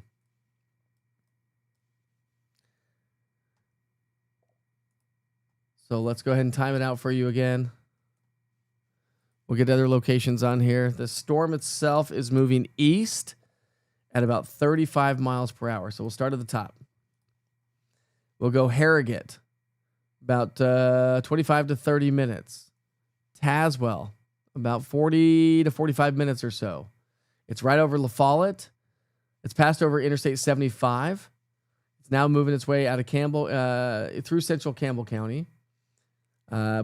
So let's go ahead and time it out for you again. We'll get other locations on here. The storm itself is moving east at about 35 miles per hour. So we'll start at the top. We'll go Harrogate, about 25 to 30 minutes. Tazewell, about 40 to 45 minutes or so. It's right over La Follette. It's passed over Interstate 75. It's now moving its way out of Campbell, through central Campbell County.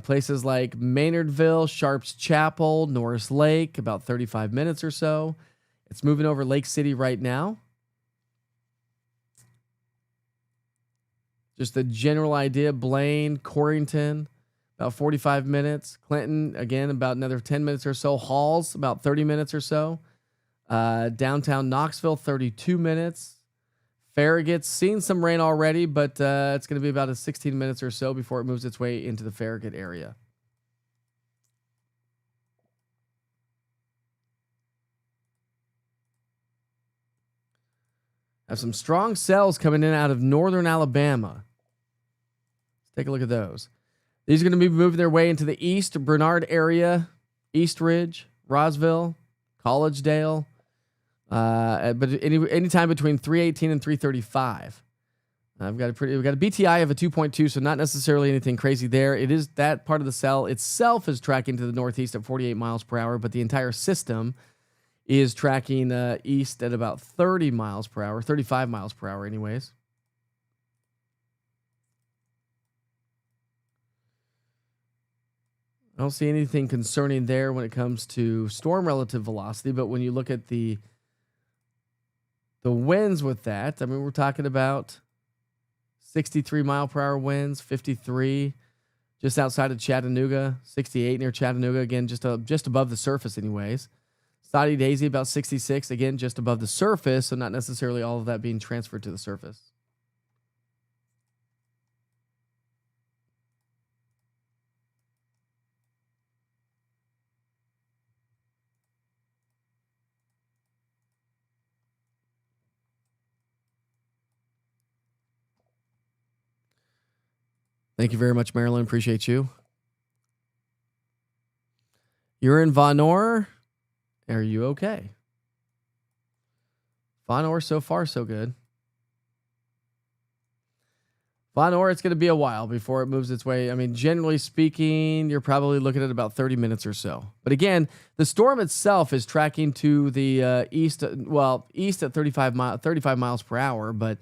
Places like Maynardville, Sharps Chapel, Norris Lake, about 35 minutes or so. It's moving over Lake City right now. Just a general idea. Blaine, Corrington, about 45 minutes. Clinton, again, about another 10 minutes or so. Halls, about 30 minutes or so. Downtown Knoxville, 32 minutes. Farragut's seen some rain already, but it's going to be about 16 minutes or so before it moves its way into the Farragut area. Have some strong cells coming in out of northern Alabama. Let's take a look at those. These are going to be moving their way into the East Bernard area, East Ridge, Roseville, Collegedale. But anytime between 318 and 335. We've got a BTI of a 2.2, so not necessarily anything crazy there. It is that part of the cell itself is tracking to the northeast at 48 miles per hour, but the entire system is tracking east at about 30 miles per hour, 35 miles per hour anyways. I don't see anything concerning there when it comes to storm relative velocity, but when you look at the winds with that, I mean, we're talking about 63 mile per hour winds, 53 just outside of Chattanooga, 68 near Chattanooga, again, just above the surface anyways. Saudi Daisy about 66, again, just above the surface, so not necessarily all of that being transferred to the surface. Thank you very much, Marilyn. Appreciate you. You're in Von Orr. Are you okay? Von Orr, so far, so good. Von Orr, it's going to be a while before it moves its way. I mean, generally speaking, you're probably looking at about 30 minutes or so. But again, the storm itself is tracking to the east at 35 miles per hour. But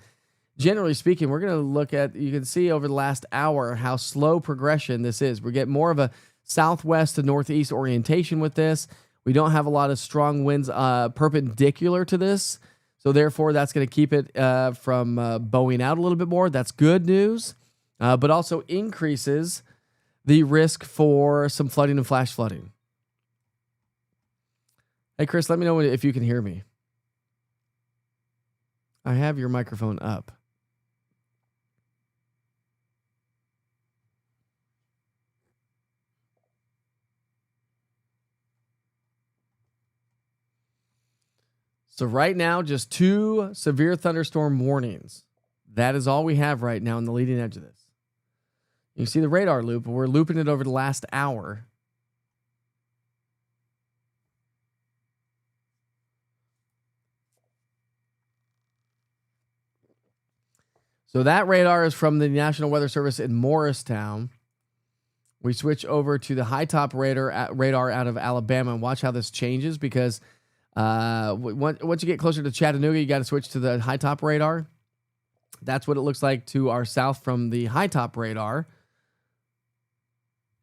generally speaking, we're going to look at, you can see over the last hour how slow progression this is. We get more of a southwest to northeast orientation with this. We don't have a lot of strong winds perpendicular to this. So therefore, that's going to keep it from bowing out a little bit more. That's good news, but also increases the risk for some flooding and flash flooding. Hey, Chris, let me know if you can hear me. I have your microphone up. So right now, just 2 severe thunderstorm warnings. That is all we have right now in the leading edge of this. You see the radar loop. We're looping it over the last hour. So that radar is from the National Weather Service in Morristown. We switch over to the high top radar out of Alabama and watch how this changes, because once you get closer to Chattanooga, you got to switch to the high top radar. That's what it looks like to our south from the high top radar.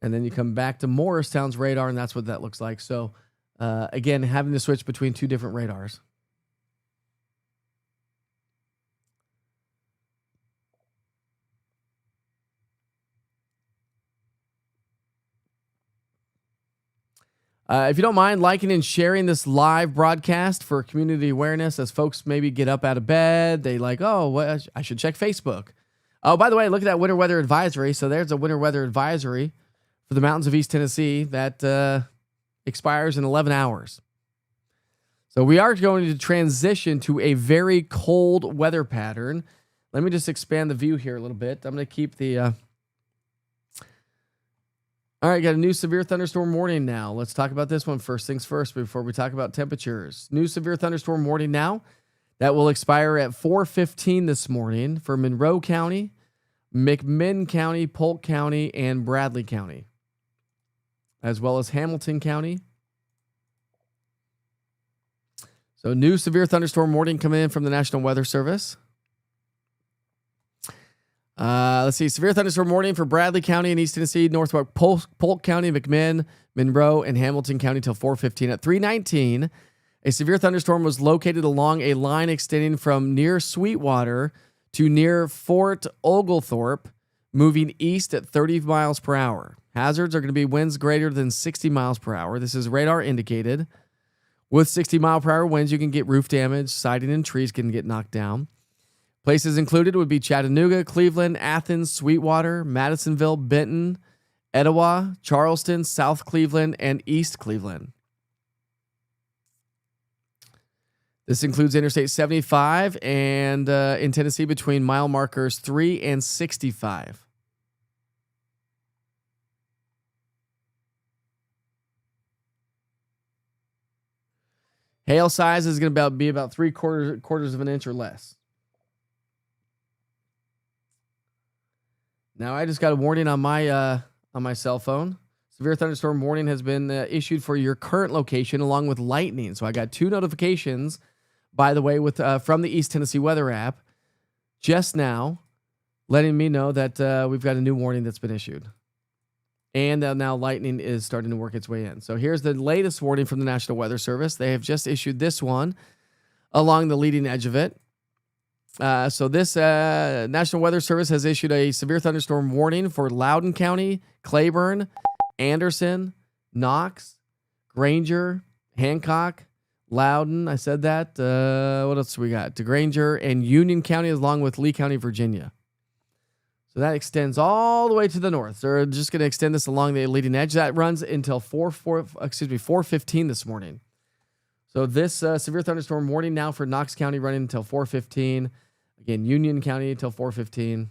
And then you come back to Morristown's radar, and that's what that looks like. So Again, having to switch between two different radars. If you don't mind liking and sharing this live broadcast for community awareness, as folks maybe get up out of bed, they like, oh, what, I should check Facebook. Oh, by the way, look at that winter weather advisory. So there's a winter weather advisory for the mountains of East Tennessee that expires in 11 hours. So we are going to transition to a very cold weather pattern. Let me just expand the view here a little bit. I'm going to keep the... All right, got a new severe thunderstorm warning now. Let's talk about this one first things first before we talk about temperatures. New severe thunderstorm warning now. That will expire at 4:15 this morning for Monroe County, McMinn County, Polk County, and Bradley County, as well as Hamilton County. So new severe thunderstorm warning coming in from the National Weather Service. Let's see. Severe thunderstorm warning for Bradley County in East Tennessee, Northwest Polk County, McMinn, Monroe, and Hamilton County till 4:15. At 3:19, a severe thunderstorm was located along a line extending from near Sweetwater to near Fort Oglethorpe, moving east at 30 miles per hour. Hazards are going to be winds greater than 60 miles per hour. This is radar indicated. With 60 mile per hour winds, you can get roof damage, siding and trees can get knocked down. Places included would be Chattanooga, Cleveland, Athens, Sweetwater, Madisonville, Benton, Etowah, Charleston, South Cleveland, and East Cleveland. This includes Interstate 75 and in Tennessee between mile markers 3 and 65. Hail size is going to be about 3/4 of an inch or less. Now, I just got a warning on my cell phone. Severe thunderstorm warning has been issued for your current location along with lightning. So I got 2 notifications, by the way, with from the East Tennessee Weather app just now, letting me know that we've got a new warning that's been issued. And now lightning is starting to work its way in. So here's the latest warning from the National Weather Service. They have just issued this one along the leading edge of it. So this National Weather Service has issued a severe thunderstorm warning for Loudoun County, Claiborne, Anderson, Knox, Granger, Hancock, Loudoun. I said that. What else we got? Granger and Union County, along with Lee County, Virginia. So that extends all the way to the north. So we're just going to extend this along the leading edge. That runs until 4:15 this morning. So this severe thunderstorm warning now for Knox County running until 4:15. Again, Union County until 4:15.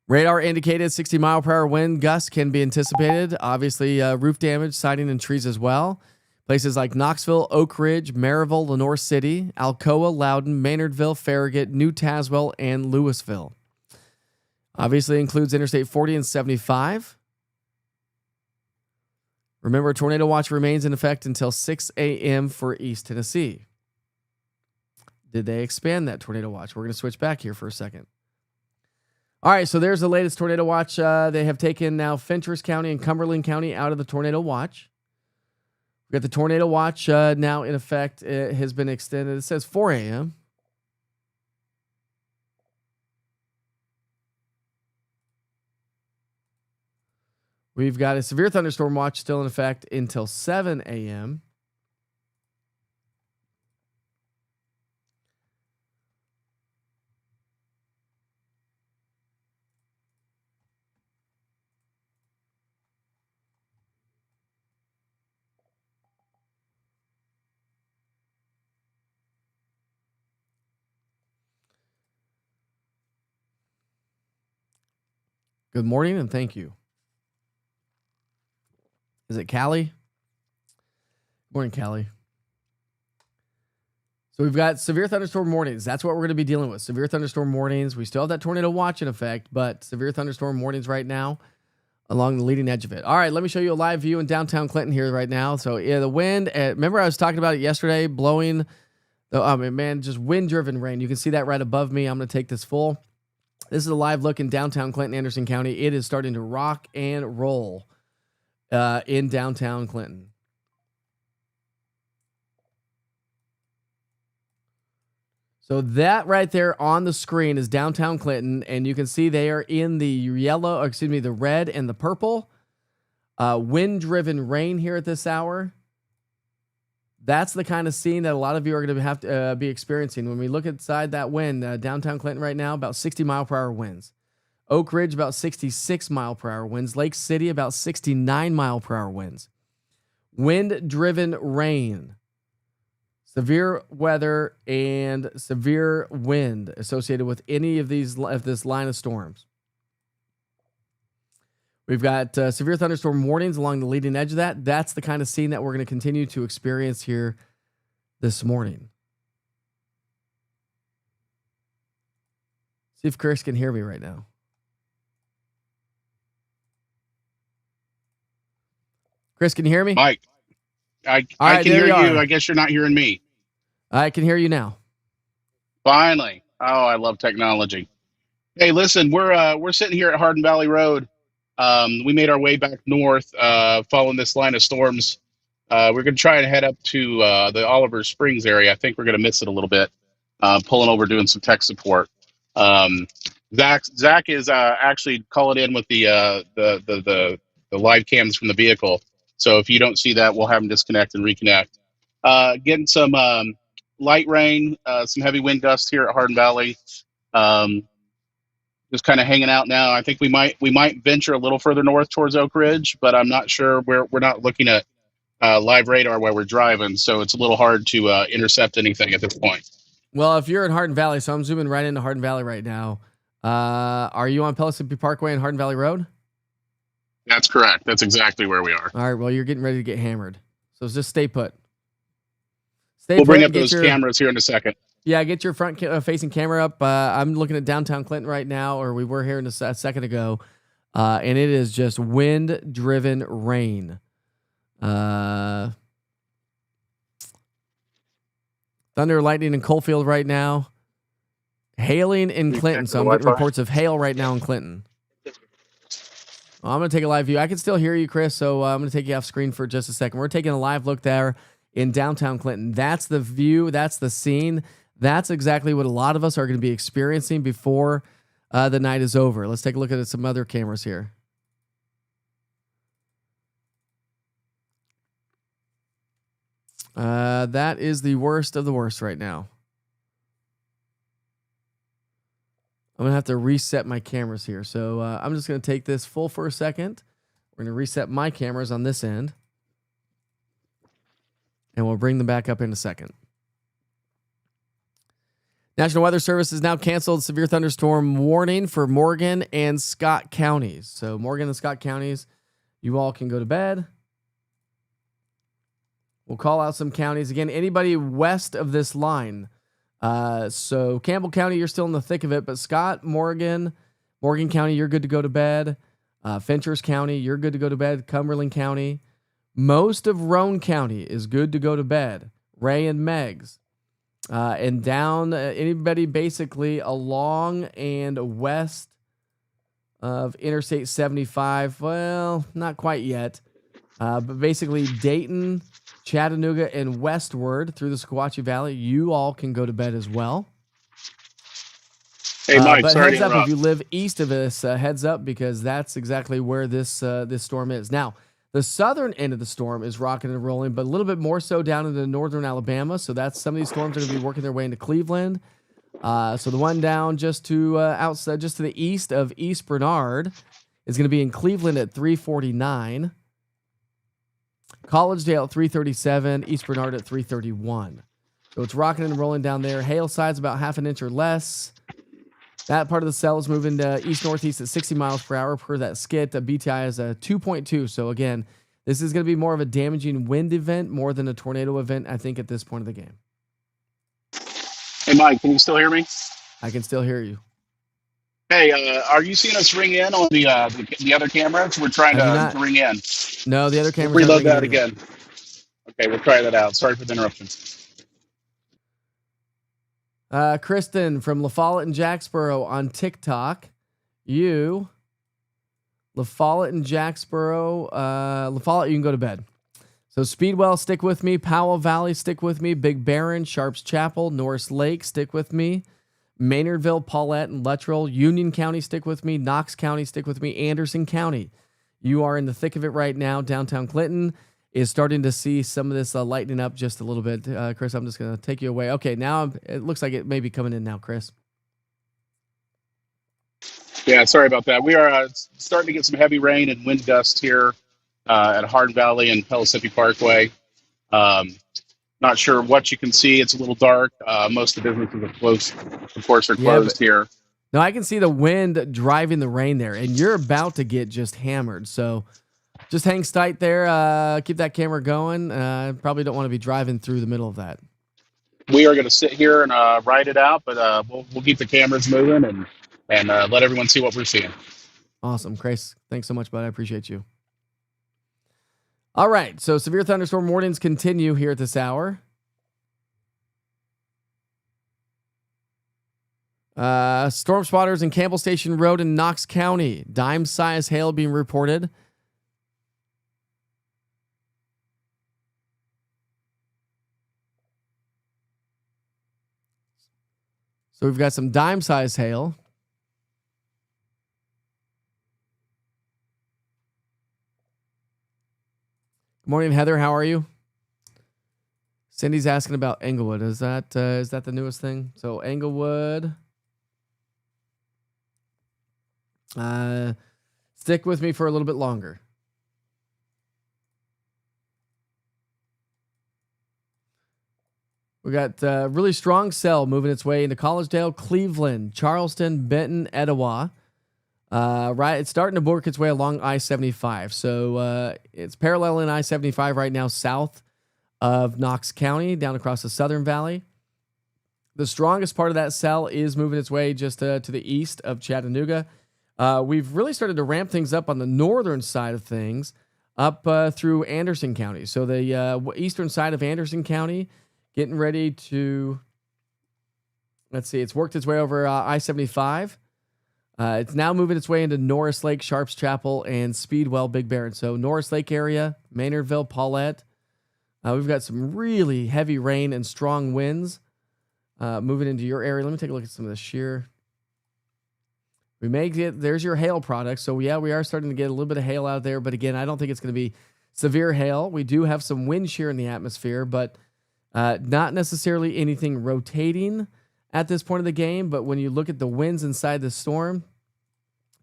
Radar indicated 60 mile per hour wind gusts can be anticipated. Obviously, roof damage, siding, and trees as well. Places like Knoxville, Oak Ridge, Maryville, Lenore City, Alcoa, Loudoun, Maynardville, Farragut, New Tazewell, and Louisville. Obviously includes Interstate 40 and 75. Remember, tornado watch remains in effect until 6 a.m. for East Tennessee. Did they expand that tornado watch? We're going to switch back here for a second. All right, so there's the latest tornado watch. They have taken now Fentress County and Cumberland County out of the tornado watch. We've got the tornado watch now in effect. It has been extended. It says 4 a.m. We've got a severe thunderstorm watch still in effect until 7 a.m. Good morning and thank you. Is it Callie? Morning, Callie. So we've got severe thunderstorm warnings. That's what we're going to be dealing with. Severe thunderstorm warnings. We still have that tornado watch in effect, but severe thunderstorm warnings right now along the leading edge of it. All right, let me show you a live view in downtown Clinton here right now. So yeah, the wind. Remember I was talking about it yesterday, blowing. Just wind-driven rain. You can see that right above me. I'm going to take this full. This is a live look in downtown Clinton, Anderson County. It is starting to rock and roll. in downtown Clinton. So that right there on the screen is downtown Clinton, and you can see they are in the the red and the purple. Wind-driven rain here at this hour. That's the kind of scene that a lot of you are going to have to be experiencing. When we look inside that wind, downtown Clinton right now, about 60 mile per hour winds. Oak Ridge, about 66 mile per hour winds. Lake City, about 69 mile per hour winds. Wind-driven rain. Severe weather and severe wind associated with any of this line of storms. We've got severe thunderstorm warnings along the leading edge of that. That's the kind of scene that we're going to continue to experience here this morning. See if Chris can hear me right now. Chris, can you hear me? Mike, I right, can hear you. are. I guess you're not hearing me. I can hear you now. Finally. Oh, I love technology. Hey, listen, we're sitting here at Hardin Valley Road. We made our way back north, following this line of storms. We're going to try and head up to the Oliver Springs area. I think we're going to miss it a little bit, pulling over, doing some tech support. Zach is actually calling in with the live cams from the vehicle. So if you don't see that, we'll have him disconnect and reconnect. Getting some light rain, some heavy wind gusts here at Hardin Valley. Just kind of hanging out now. I think we might venture a little further north towards Oak Ridge, but I'm not sure. We're not looking at live radar while we're driving, so it's a little hard to intercept anything at this point. Well, if you're in Hardin Valley, so I'm zooming right into Hardin Valley right now. Are you on Pellissippi Parkway and Hardin Valley Road? That's correct. That's exactly where we are. All right. Well, you're getting ready to get hammered, so just stay put. We'll bring up those cameras here in a second. Yeah, get your front facing camera up. I'm looking at downtown Clinton right now, or we were here a second ago, and it is just wind-driven rain. Thunder, lightning in Coalfield right now. Hailing in Clinton, so I'm getting reports of hail right now in Clinton. Well, I'm going to take a live view. I can still hear you, Chris, so I'm going to take you off screen for just a second. We're taking a live look there in downtown Clinton. That's the view. That's the scene. That's exactly what a lot of us are going to be experiencing before the night is over. Let's take a look at some other cameras here. That is the worst of the worst right now. I'm going to have to reset my cameras here. So I'm just going to take this full for a second. We're going to reset my cameras on this end. And we'll bring them back up in a second. National Weather Service has now canceled severe thunderstorm warning for Morgan and Scott counties. So Morgan and Scott counties, you all can go to bed. We'll call out some counties. Again, anybody west of this line. So Campbell County, you're still in the thick of it, but Scott, Morgan County, you're good to go to bed. Fenchurch County, you're good to go to bed. Cumberland County. Most of Roane County is good to go to bed. Ray and Meigs. And down, anybody basically along and west of Interstate 75. Well, not quite yet. But basically Dayton, Chattanooga, and westward through the Sequatchie Valley, you all can go to bed as well. Hey, Mike, but sorry heads to up, interrupt. if you live east of us, heads up, because that's exactly where this storm is. Now, the southern end of the storm is rocking and rolling, but a little bit more so down into northern Alabama. So that's some of these storms are going to be working their way into Cleveland. So the one down just to outside, just to the east of East Bernard, is going to be in Cleveland at 349. Collegedale at 337, East Bernard at 331. So it's rocking and rolling down there. Hail side's about half an inch or less. That part of the cell is moving to east-northeast at 60 miles per hour per that skit. BTI is a 2.2. So again, this is going to be more of a damaging wind event more than a tornado event, I think, at this point of the game. Hey, Mike, can you still hear me? I can still hear you. Hey, are you seeing us ring in on the other cameras? We're trying to ring in. No, the other cameras. We'll reload that again. Okay, we'll try that out. Sorry for the interruption. Kristen from La Follette and Jacksboro on TikTok. You La Follette and Jacksboro. La Follette, you can go to bed. So Speedwell, stick with me. Powell Valley, stick with me. Big Barron, Sharps Chapel, Norris Lake, stick with me. Maynardville, Paulette, and Luttrell. Union County, stick with me. Knox County, stick with me. Anderson County. You are in the thick of it right now. Downtown Clinton is starting to see some of this lightening up just a little bit. Chris, I'm just going to take you away. Okay, now it looks like it may be coming in now, Chris. Yeah, sorry about that. We are starting to get some heavy rain and wind gust here at Hardin Valley and Pellissippi Parkway. Not sure what you can see. It's a little dark. Most of the businesses are closed, of course, are closed here. No, I can see the wind driving the rain there, and you're about to get just hammered. So just hang tight there. Keep that camera going. Probably don't want to be driving through the middle of that. We are going to sit here and ride it out, but we'll keep the cameras moving and let everyone see what we're seeing. Awesome. Chris, thanks so much, bud. I appreciate you. All right, so severe thunderstorm warnings continue here at this hour. Storm spotters in Campbell Station Road in Knox County. Dime-sized hail being reported. So we've got some dime-sized hail. Good morning, Heather. How are you? Cindy's asking about Englewood. Is that the newest thing? So Englewood. Stick with me for a little bit longer. We got really strong cell moving its way into Collegedale, Cleveland, Charleston, Benton, Etowah. Right, it's starting to work its way along I-75. So it's paralleling I-75 right now south of Knox County, down across the Southern Valley. The strongest part of that cell is moving its way just to the east of Chattanooga. We've really started to ramp things up on the northern side of things, up through Anderson County. So the eastern side of Anderson County, getting ready to, let's see, it's worked its way over I-75. It's now moving its way into Norris Lake, Sharps Chapel, and Speedwell, Big Barron. So Norris Lake area, Maynardville, Paulette. We've got some really heavy rain and strong winds moving into your area. Let me take a look at some of the shear. We may get, there's your hail product. So yeah, we are starting to get a little bit of hail out there. But again, I don't think it's going to be severe hail. We do have some wind shear in the atmosphere, but not necessarily anything rotating at this point of the game. But when you look at the winds inside the storm,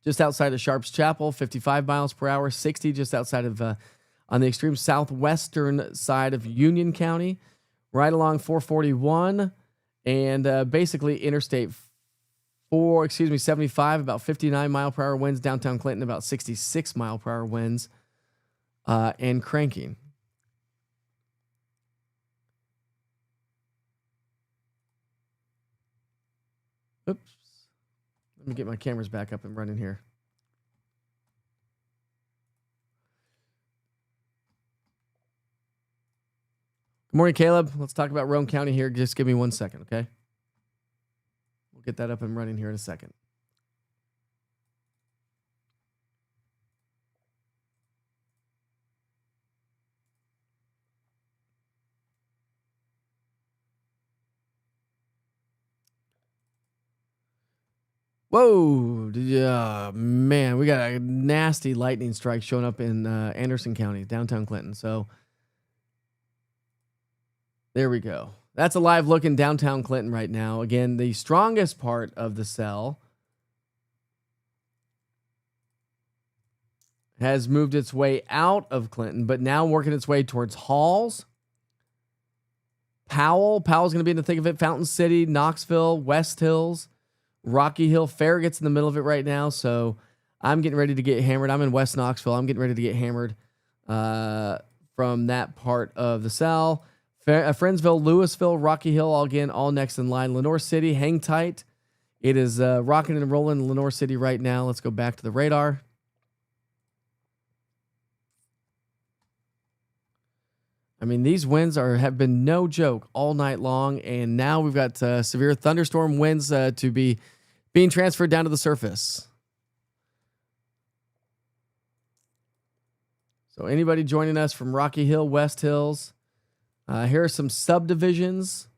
just outside of Sharps Chapel, 55 miles per hour, 60 just outside of, on the extreme southwestern side of Union County, right along 441 and basically Interstate 75, about 59 mile per hour winds, downtown Clinton, about 66 mile per hour winds, and cranking. Oops. Let me get my cameras back up and running here. Good morning, Caleb. Let's talk about Roane County here. Just give me 1 second, okay? We'll get that up and running here in a second. Whoa, man, we got a nasty lightning strike showing up in Anderson County, downtown Clinton. So there we go. That's a live look in downtown Clinton right now. Again, the strongest part of the cell has moved its way out of Clinton, but now working its way towards Halls. Powell's going to be in the thick of it. Fountain City, Knoxville, West Hills, Rocky Hill. Farragut's in the middle of it right now, so I'm getting ready to get hammered. I'm in West Knoxville. I'm getting ready to get hammered from that part of the cell. Friendsville, Louisville, Rocky Hill, all next in line. Lenore City, hang tight. It is rocking and rolling in Lenore City right now. Let's go back to the radar. I mean, these winds have been no joke all night long, and now we've got severe thunderstorm winds to be being transferred down to the surface. So anybody joining us from Rocky Hill, West Hills, here are some subdivisions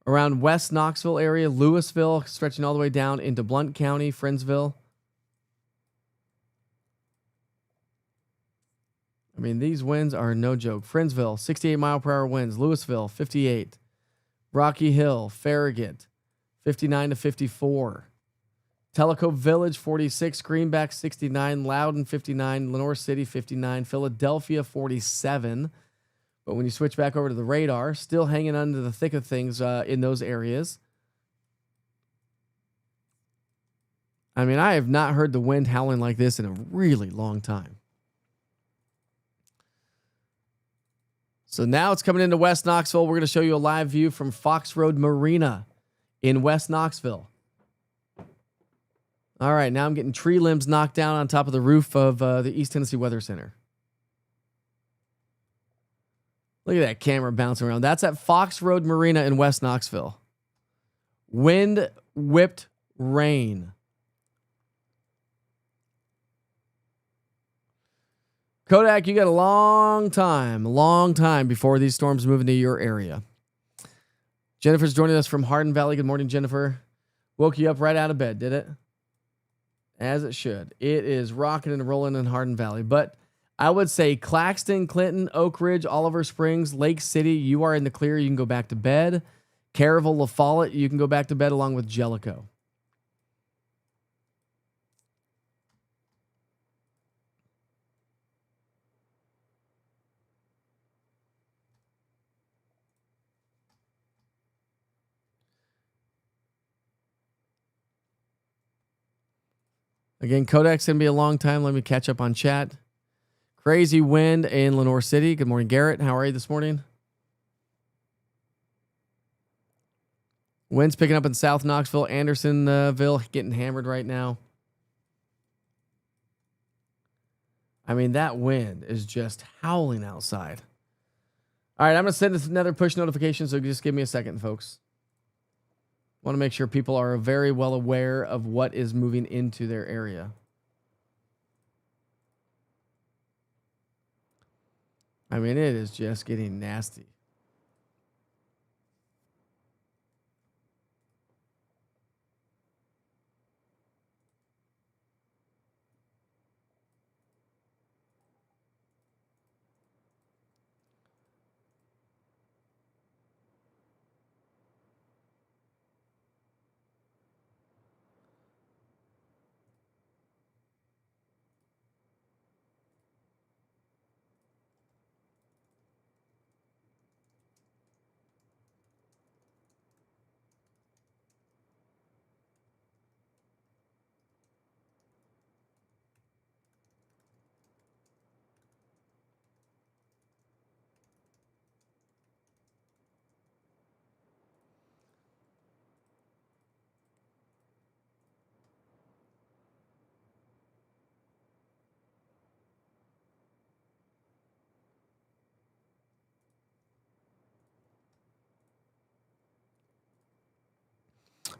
around West Knoxville area, Louisville, stretching all the way down into Blount County, Friendsville. I mean, these winds are no joke. Friendsville, 68 mile per hour winds. Louisville, 58. Rocky Hill, Farragut, 59 to 54. Tellico Village, 46. Greenback, 69. Loudoun, 59. Lenore City, 59. Philadelphia, 47. But when you switch back over to the radar, still hanging under the thick of things in those areas. I mean, I have not heard the wind howling like this in a really long time. So now it's coming into West Knoxville. We're going to show you a live view from Fox Road Marina in West Knoxville. All right, now I'm getting tree limbs knocked down on top of the roof of the East Tennessee Weather Center. Look at that camera bouncing around. That's at Fox Road Marina in West Knoxville. Wind whipped rain. Kodak, you got a long time before these storms move into your area. Jennifer's joining us from Hardin Valley. Good morning, Jennifer. Woke you up right out of bed, did it? As it should. It is rocking and rolling in Hardin Valley. But I would say Claxton, Clinton, Oak Ridge, Oliver Springs, Lake City, you are in the clear. You can go back to bed. Caryville, La Follette, you can go back to bed along with Jellicoe. Again, Kodak's going to be a long time. Let me catch up on chat. Crazy wind in Lenore City. Good morning, Garrett. How are you this morning? Winds picking up in South Knoxville, Andersonville, getting hammered right now. I mean, that wind is just howling outside. All right, I'm going to send another push notification, so just give me a second, folks. Want to make sure people are very well aware of what is moving into their area. I mean, it is just getting nasty.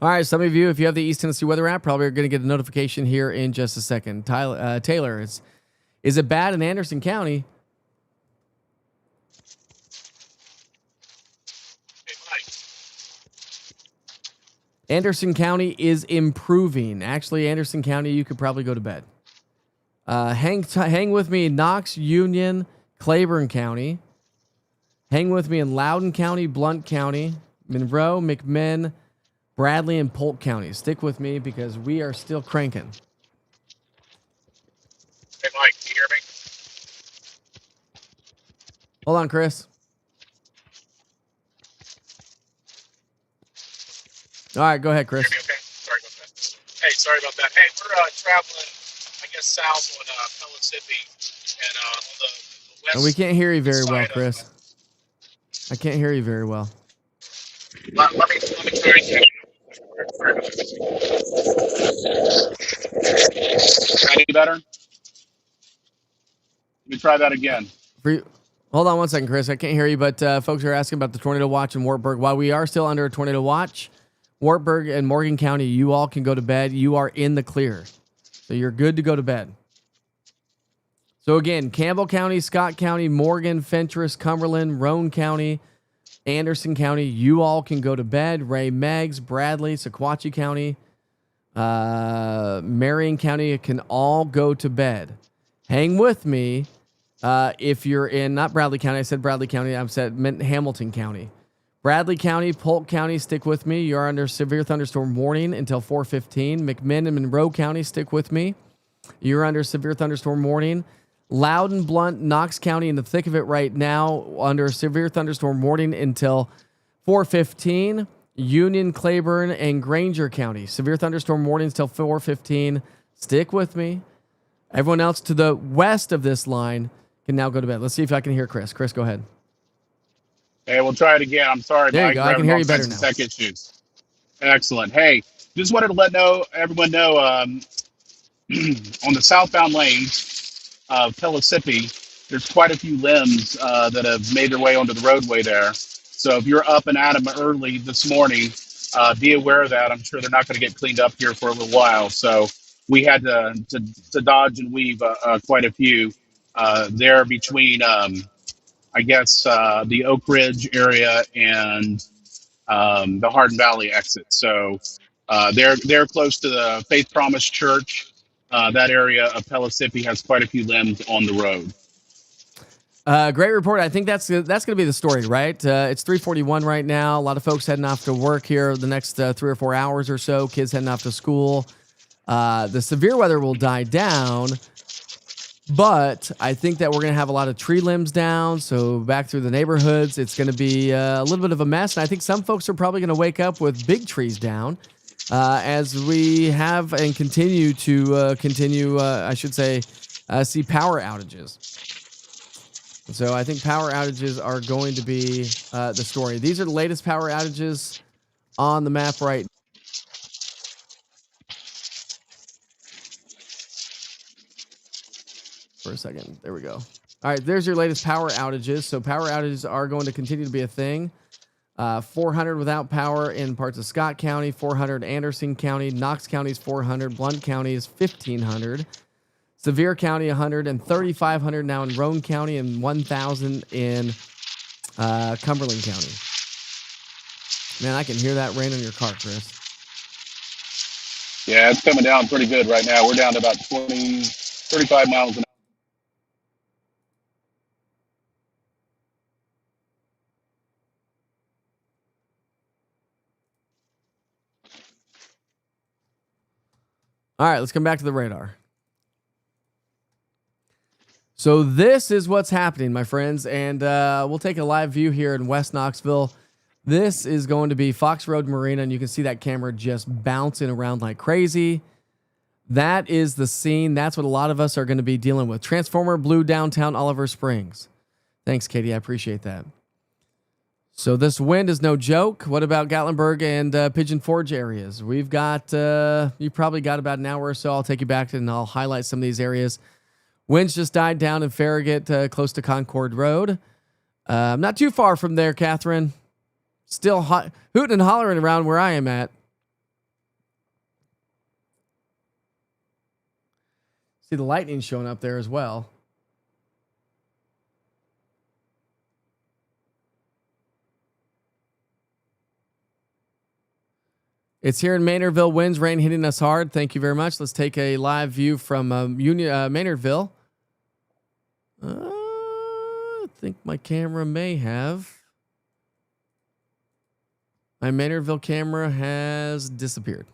All right, some of you, if you have the East Tennessee Weather app, probably are going to get a notification here in just a second. Taylor, is it bad in Anderson County? Hey, Mike. Anderson County is improving. Actually, Anderson County, you could probably go to bed. Hang with me in Knox, Union, Claiborne County. Hang with me in Loudoun County, Blount County, Monroe, McMinn, Bradley, and Polk County. Stick with me because we are still cranking. Hey, Mike, can you hear me? Hold on, Chris. All right, go ahead, Chris. Hear me okay? Sorry about that. Hey, sorry about that. Hey, we're traveling, I guess, south on Mississippi, and on the west. And we can't hear you very well, side of, Chris. I can't hear you very well. let me try again. Any better? Let me try that again. Hold on one second, Chris. I can't hear you, but folks are asking about the tornado watch in Wartburg. While we are still under a tornado watch, Wartburg and Morgan County, you all can go to bed. You are in the clear. So you're good to go to bed. So again, Campbell County, Scott County, Morgan, Fentress, Cumberland, Roane County, Anderson County, you all can go to bed. Ray, Meigs, Bradley, Sequatchie County, Marion County can all go to bed. Hang with me. If you're in, not Bradley County, I said Bradley County, meant Hamilton County. Bradley County, Polk County, stick with me. You're under severe thunderstorm warning until 4:15. McMinn and Monroe County, stick with me. You're under severe thunderstorm warning. Loudon, Blunt, Knox County in the thick of it right now under severe thunderstorm warning until 4:15. Union, Claiborne, and Granger County. Severe thunderstorm warnings till 4:15. Stick with me. Everyone else to the west of this line can now go to bed. Let's see if I can hear Chris. Chris, go ahead. Hey, we'll try it again. I'm sorry, There you Mike. go. We're I can having hear all you better kinds of now. tech issues. Excellent. Hey, just wanted to let everyone know on the southbound lanes of Pellissippi, there's quite a few limbs that have made their way onto the roadway there. So if you're up and at them early this morning, be aware of that. I'm sure they're not going to get cleaned up here for a little while. So we had to dodge and weave quite a few there between, I guess, the Oak Ridge area and the Hardin Valley exit. So they're close to the Faith Promise Church. That area of Pellissippi has quite a few limbs on the road. Great report. I think that's going to be the story, right? It's 3:41 right now. A lot of folks heading off to work here the next 3 or 4 hours or so. Kids heading off to school. The severe weather will die down, but I think that we're going to have a lot of tree limbs down. So back through the neighborhoods, it's going to be a little bit of a mess. And I think some folks are probably going to wake up with big trees down. As we have and continue to see power outages. So I think power outages are going to be the story. These are the latest power outages on the map right now. For a second. There we go. All right, there's your latest power outages. So power outages are going to continue to be a thing. 400 without power in parts of Scott County, 400 Anderson County, Knox County is 400, Blount County is 1,500, Sevier County 100, and 3,500 now in Roane County, and 1,000 in Cumberland County. Man, I can hear that rain on your car, Chris. Yeah, it's coming down pretty good right now. We're down to about 35 miles an hour. All right, let's come back to the radar. So this is what's happening, my friends, and we'll take a live view here in West Knoxville. This is going to be Fox Road Marina, and you can see that camera just bouncing around like crazy. That is the scene. That's what a lot of us are going to be dealing with. Transformer blew downtown Oliver Springs. Thanks, Katie. I appreciate that. So this wind is no joke. What about Gatlinburg and Pigeon Forge areas? We've got, you probably got about an hour or so. I'll take you back and I'll highlight some of these areas. Winds just died down in Farragut, close to Concord Road. Not too far from there, Catherine. Still hooting and hollering around where I am at. See the lightning showing up there as well. It's here in Maynardville. Winds, rain hitting us hard. Thank you very much. Let's take a live view from Maynardville. I think my camera may have. My Maynardville camera has disappeared.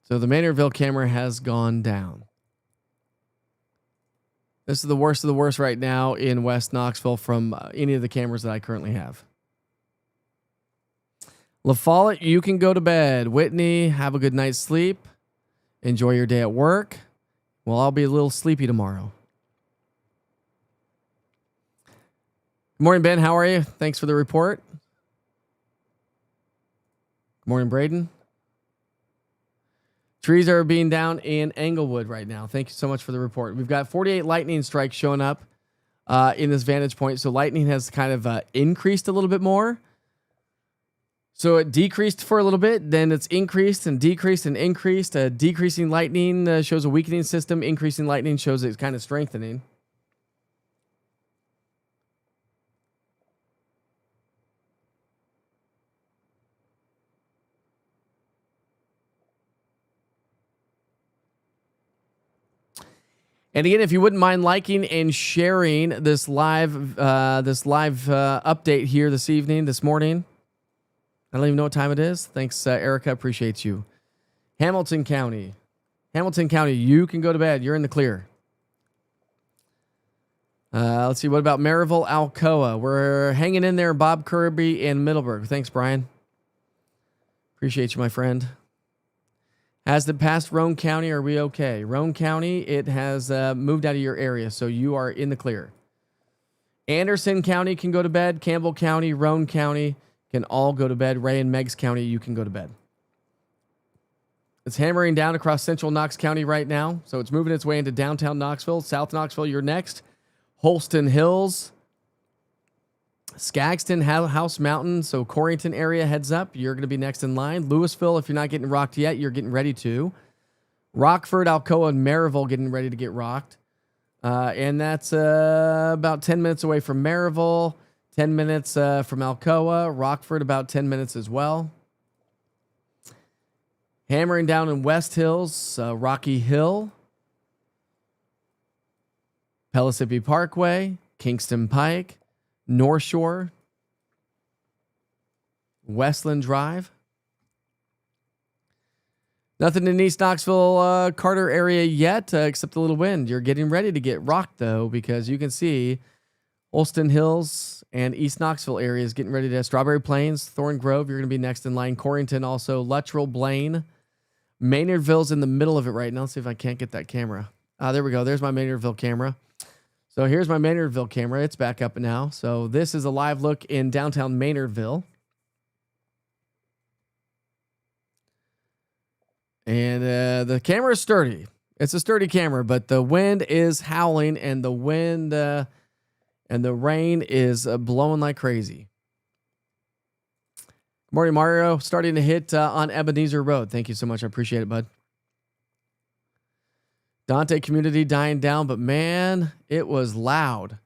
So the Maynardville camera has gone down. This is the worst of the worst right now in West Knoxville from any of the cameras that I currently have. La Follette, you can go to bed. Whitney, have a good night's sleep. Enjoy your day at work. Well, I'll be a little sleepy tomorrow. Good morning, Ben. How are you? Thanks for the report. Good morning, Braden. Trees are being down in Englewood right now. Thank you so much for the report. We've got 48 lightning strikes showing up in this vantage point. So lightning has kind of increased a little bit more. So it decreased for a little bit, then it's increased and decreased and increased. Decreasing lightning shows a weakening system. Increasing lightning shows it's kind of strengthening. And again, if you wouldn't mind liking and sharing this live update here this morning. I don't even know what time it is. Thanks, Erica. Appreciate you. Hamilton County, you can go to bed. You're in the clear. Let's see. What about Maryville, Alcoa? We're hanging in there. Bob Kirby and Middleburg. Thanks, Brian. Appreciate you, my friend. Has it passed Roane County? Are we okay? Roane County, it has moved out of your area, so you are in the clear. Anderson County can go to bed. Campbell County, Roane County can all go to bed. Ray and Meigs County, you can go to bed. It's hammering down across central Knox County right now, so it's moving its way into downtown Knoxville. South Knoxville, you're next. Holston Hills, Skagston, House Mountain, so Corrington area, heads up. You're going to be next in line. Louisville, if you're not getting rocked yet, you're getting ready to. Rockford, Alcoa, and Maryville getting ready to get rocked. And that's about 10 minutes away from Maryville, 10 minutes from Alcoa. Rockford, about 10 minutes as well. Hammering down in West Hills, Rocky Hill, Pellissippi Parkway, Kingston Pike, North Shore, Westland Drive. Nothing in East Knoxville, Carter area yet, except a little wind. You're getting ready to get rocked, though, because you can see Holston Hills and East Knoxville areas getting ready to Strawberry Plains, Thorn Grove. You're going to be next in line. Corrington also, Luttrell, Blaine. Maynardville's in the middle of it right now. Let's see if I can't get that camera. There we go. There's my Maynardville camera. So here's my Maynardville camera. It's back up now. So this is a live look in downtown Maynardville. And the camera is sturdy. It's a sturdy camera, but the wind is howling, and the wind and the rain is blowing like crazy. Good morning, Mario. Starting to hit on Ebenezer Road. Thank you so much. I appreciate it, bud. Dante community dying down, but man, it was loud.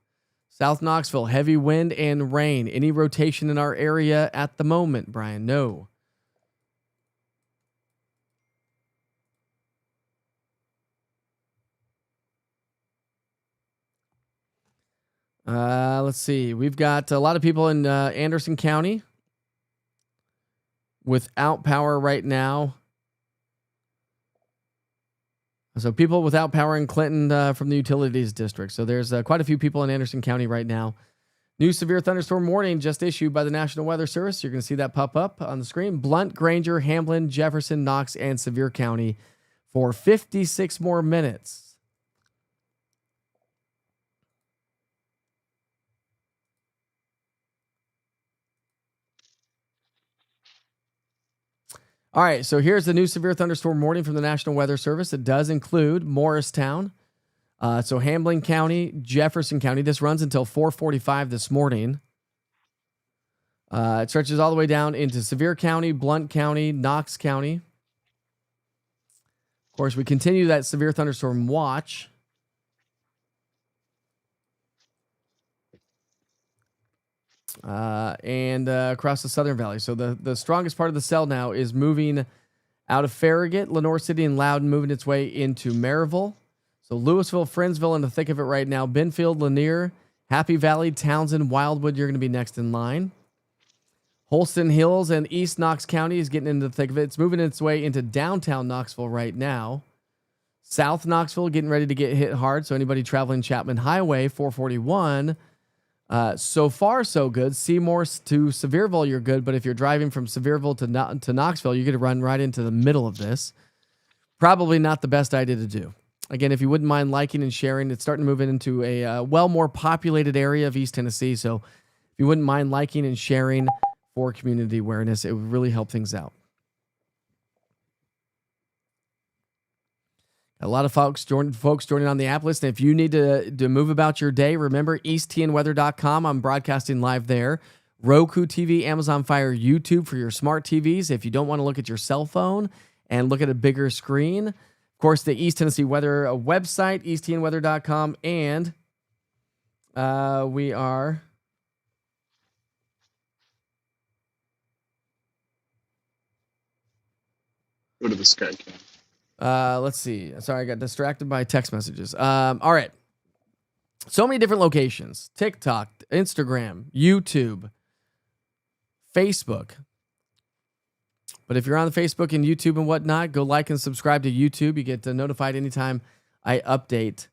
South Knoxville, heavy wind and rain. Any rotation in our area at the moment, Brian? No. Let's see. We've got a lot of people in Anderson County without power right now. So people without power in Clinton from the utilities district. So there's quite a few people in Anderson County right now. New severe thunderstorm warning just issued by the National Weather Service. You're going to see that pop up on the screen. Blount, Granger, Hamlin, Jefferson, Knox, and Sevier County for 56 more minutes. All right, so here's the new severe thunderstorm warning from the National Weather Service. It does include Morristown, so Hamlin County, Jefferson County. This runs until 4:45 this morning. It stretches all the way down into Sevier County, Blount County, Knox County. Of course, we continue that severe thunderstorm watch. And across the Southern Valley. So the strongest part of the cell now is moving out of Farragut, Lenoir City, and Loudon, moving its way into Maryville. So Louisville, Friendsville in the thick of it right now. Benfield, Lanier, Happy Valley, Townsend, Wildwood, you're going to be next in line. Holston Hills and East Knox County is getting into the thick of it. It's moving its way into downtown Knoxville right now. South Knoxville getting ready to get hit hard. So anybody traveling Chapman Highway, 441, so far, so good. Seymour to Sevierville, you're good. But if you're driving from Sevierville to Knoxville, you're going to run right into the middle of this. Probably not the best idea to do. Again, if you wouldn't mind liking and sharing, it's starting to move into a more populated area of East Tennessee. So if you wouldn't mind liking and sharing for community awareness, it would really help things out. A lot of folks joining on the app list. And if you need to move about your day, remember easttnweather.com. I'm broadcasting live there Roku TV, Amazon Fire, YouTube for your smart TVs if you don't want to look at your cell phone and look at a bigger screen. Of course, the East Tennessee Weather website, easttnweather.com, and we are... Go to the Sky Cam. Let's see. Sorry, I got distracted by text messages. All right. So many different locations. TikTok, Instagram, YouTube, Facebook. But if you're on the Facebook and YouTube and whatnot, go like and subscribe to YouTube. You get notified anytime I update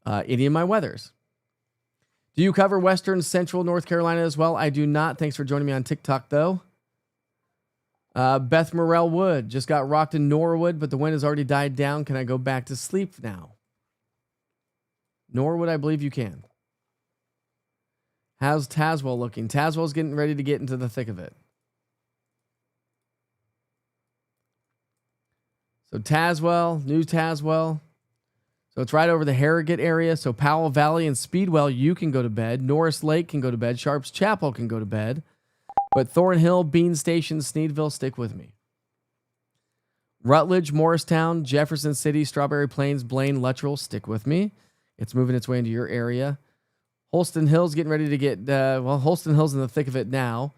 any of my weathers. Do you cover Western Central North Carolina as well? I do not. Thanks for joining me on TikTok, though. Beth Morrell Wood just got rocked in Norwood, but the wind has already died down. Can I go back to sleep now? Norwood, I believe you can. How's Tazewell looking? Tazewell's getting ready to get into the thick of it. So Tazewell, New Tazewell. So it's right over the Harrogate area. So Powell Valley and Speedwell, you can go to bed. Norris Lake can go to bed. Sharps Chapel can go to bed. But Thornhill, Bean Station, Sneedville, stick with me. Rutledge, Morristown, Jefferson City, Strawberry Plains, Blaine, Luttrell, stick with me. It's moving its way into your area. Holston Hills getting ready to get, Holston Hills in the thick of it now.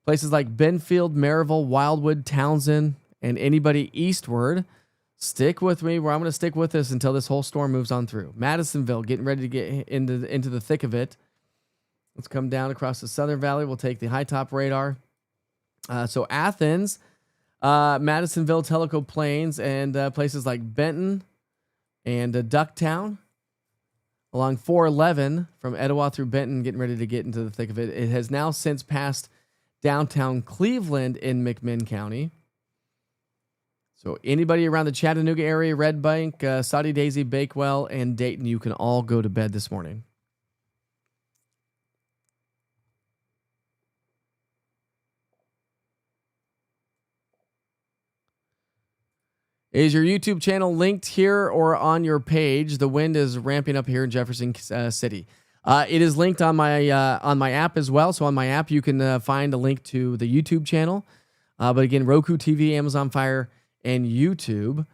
Places like Benfield, Maryville, Wildwood, Townsend, and anybody eastward, stick with me where I'm going to stick with this until this whole storm moves on through. Madisonville getting ready to get into the thick of it. Let's come down across the Southern Valley. We'll take the high top radar. So Athens, Madisonville, Tellico Plains, and places like Benton and Ducktown. Along 411 from Etowah through Benton, getting ready to get into the thick of it. It has now since passed downtown Cleveland in McMinn County. So anybody around the Chattanooga area, Red Bank, Saudi Daisy, Bakewell, and Dayton, you can all go to bed this morning. Is your YouTube channel linked here or on your page? The wind is ramping up here in Jefferson City. It is linked on my app as well. So on my app, you can find a link to the YouTube channel. But again, Roku TV, Amazon Fire, and YouTube.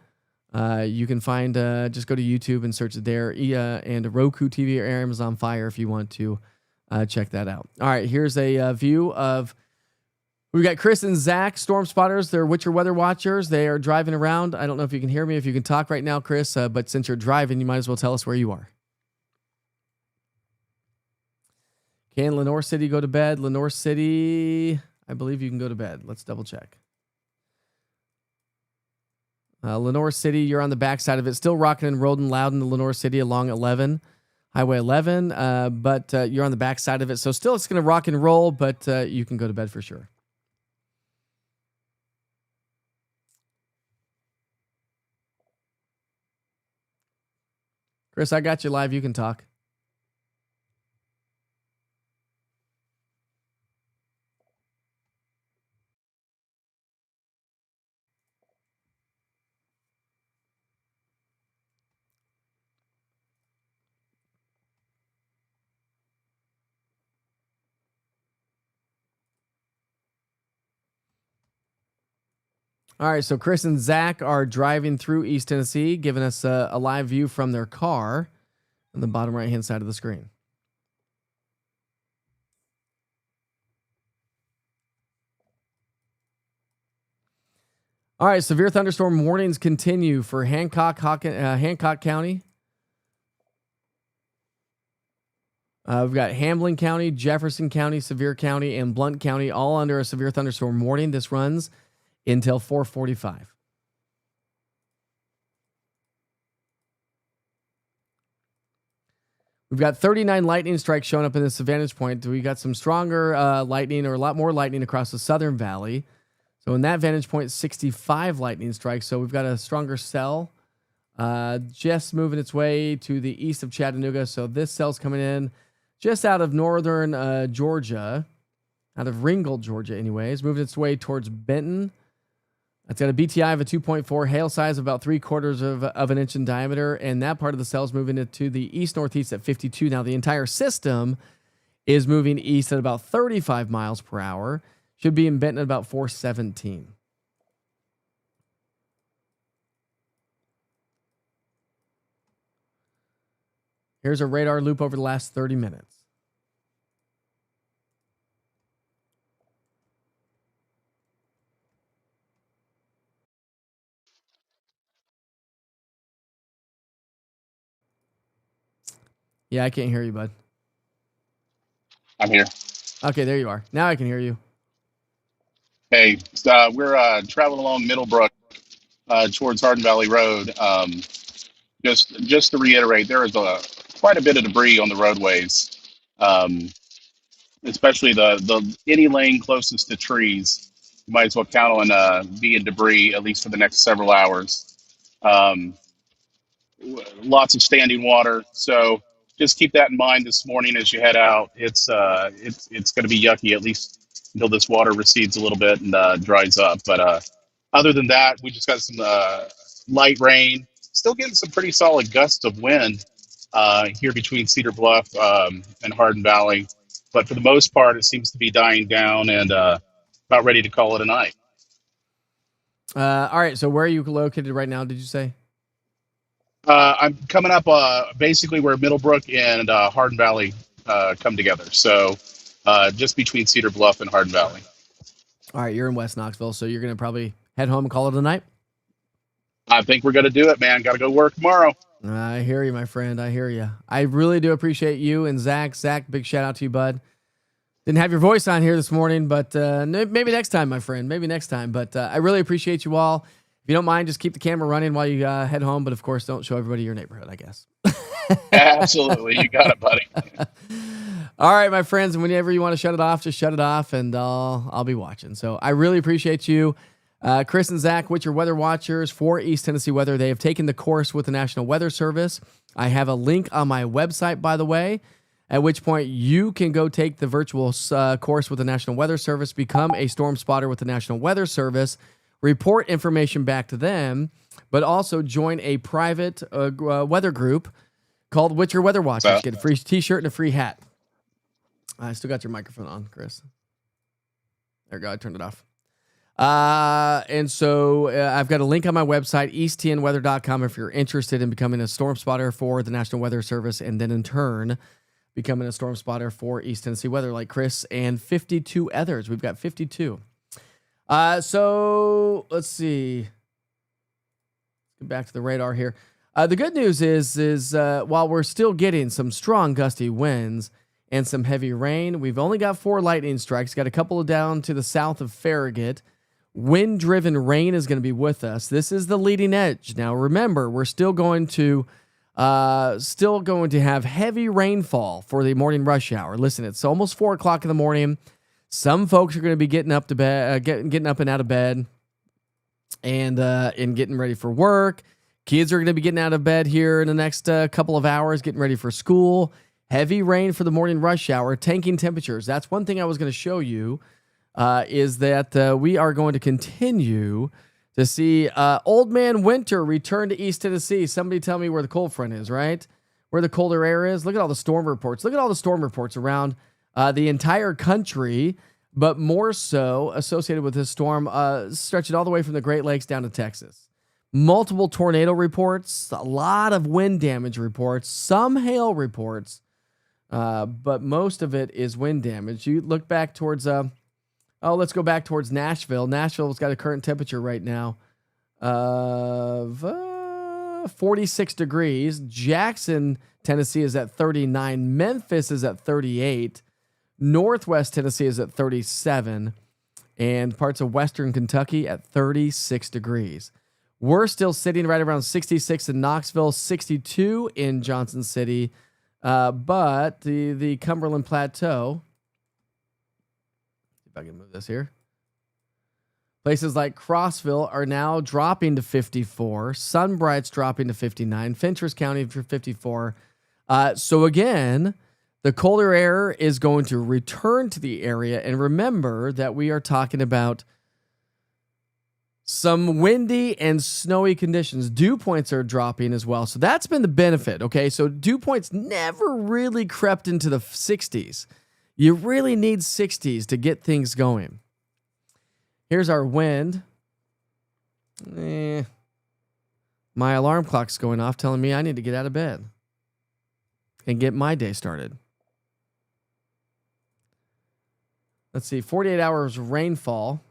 You can find, just go to YouTube and search it there. And Roku TV or Amazon Fire if you want to check that out. All right, here's a view of... We've got Chris and Zach, storm spotters. They're Witcher weather watchers. They are driving around. I don't know if you can hear me, if you can talk right now, Chris, but since you're driving, you might as well tell us where you are. Can Lenore City go to bed? Lenore City, I believe you can go to bed. Let's double check. Lenore City, you're on the backside of it. Still rocking and rolling loud in the Lenore City along 11. Highway 11, but you're on the backside of it. So still it's going to rock and roll, but you can go to bed for sure. Chris, I got you live. You can talk. All right, so Chris and Zach are driving through East Tennessee, giving us a live view from their car on the bottom right-hand side of the screen. All right, severe thunderstorm warnings continue for Hancock County. We've got Hamlin County, Jefferson County, Sevier County, and Blount County all under a severe thunderstorm warning. This runs until 4:45. We've got 39 lightning strikes showing up in this vantage point. We got some stronger lightning, or a lot more lightning across the Southern Valley. So in that vantage point, 65 lightning strikes. So we've got a stronger cell just moving its way to the east of Chattanooga. So this cell's coming in just out of northern Georgia, out of Ringgold, Georgia anyways, moving its way towards Benton. It's got a BTI of a 2.4, hail size of about 3/4 of an inch in diameter, and that part of the cell is moving it to the east-northeast at 52. Now, the entire system is moving east at about 35 miles per hour. Should be in Benton at about 417. Here's a radar loop over the last 30 minutes. Yeah, I can't hear you, bud. I'm here. Okay, there you are. Now I can hear you. Hey, we're traveling along Middlebrook towards Hardin Valley Road. Just to reiterate, there is quite a bit of debris on the roadways, especially the any lane closest to trees. You might as well count on being debris at least for the next several hours. Um, Lots of standing water. So just keep that in mind this morning as you head out. It's going to be yucky at least until this water recedes a little bit and dries up. But other than that, we just got some light rain. Still getting some pretty solid gusts of wind here between Cedar Bluff and Hardin Valley. But for the most part, it seems to be dying down and about ready to call it a night. All right, so where are you located right now, did you say? I'm coming up basically where Middlebrook and Hardin Valley come together. So just between Cedar Bluff and Hardin Valley. All right, you're in West Knoxville, so you're going to probably head home and call it a night? I think we're going to do it, man. Got to go work tomorrow. I hear you, my friend. I hear you. I really do appreciate you and Zach. Zach, big shout out to you, bud. Didn't have your voice on here this morning, but maybe next time, my friend. Maybe next time. But I really appreciate you all. If you don't mind, just keep the camera running while you head home. But of course, don't show everybody your neighborhood, I guess. Absolutely. You got it, buddy. All right, my friends. And whenever you want to shut it off, just shut it off and I'll be watching. So I really appreciate you. Chris and Zach, with your weather watchers for East Tennessee weather. They have taken the course with the National Weather Service. I have a link on my website, by the way, at which point you can go take the virtual course with the National Weather Service, become a storm spotter with the National Weather Service, report information back to them, but also join a private weather group called With Your Weather Watchers. Get a free t-shirt and a free hat. I still got your microphone on, Chris. There we go. I turned it off. And so I've got a link on my website, easttnweather.com, if you're interested in becoming a storm spotter for the National Weather Service, and then in turn becoming a storm spotter for East Tennessee weather like Chris and 52 others. We've got 52. So let's see. Let's get back to the radar here. The good news is while we're still getting some strong gusty winds and some heavy rain, we've only got 4 lightning strikes. Got a couple down to the south of Farragut. Wind-driven rain is going to be with us. This is the leading edge. Now, remember, we're still going to have heavy rainfall for the morning rush hour. Listen, it's almost 4 o'clock in the morning. Some folks are going to be getting up to bed, getting up and out of bed, and getting ready for work. Kids are going to be getting out of bed here in the next couple of hours, getting ready for school. Heavy rain for the morning rush hour. Tanking temperatures. That's one thing I was going to show you. Is that we are going to continue to see Old Man Winter return to East Tennessee. Somebody tell me where the cold front is, right? Where the colder air is. Look at all the storm reports. Look at all the storm reports around the entire country, but more so associated with this storm, stretching all the way from the Great Lakes down to Texas. Multiple tornado reports, a lot of wind damage reports, some hail reports, but most of it is wind damage. You look back towards... let's go back towards Nashville. Nashville's got a current temperature right now of 46 degrees. Jackson, Tennessee is at 39. Memphis is at 38. Northwest Tennessee is at 37. And parts of Western Kentucky at 36 degrees. We're still sitting right around 66 in Knoxville, 62 in Johnson City. But the Cumberland Plateau... if I can move this here. Places like Crossville are now dropping to 54. Sunbright's dropping to 59. Fentress County for 54. So again, the colder air is going to return to the area. And remember that we are talking about some windy and snowy conditions. Dew points are dropping as well. So that's been the benefit. Okay, so dew points never really crept into the 60s. You really need 60s to get things going. Here's our wind. My alarm clock's going off telling me I need to get out of bed and get my day started. Let's see, 48 hours rainfall.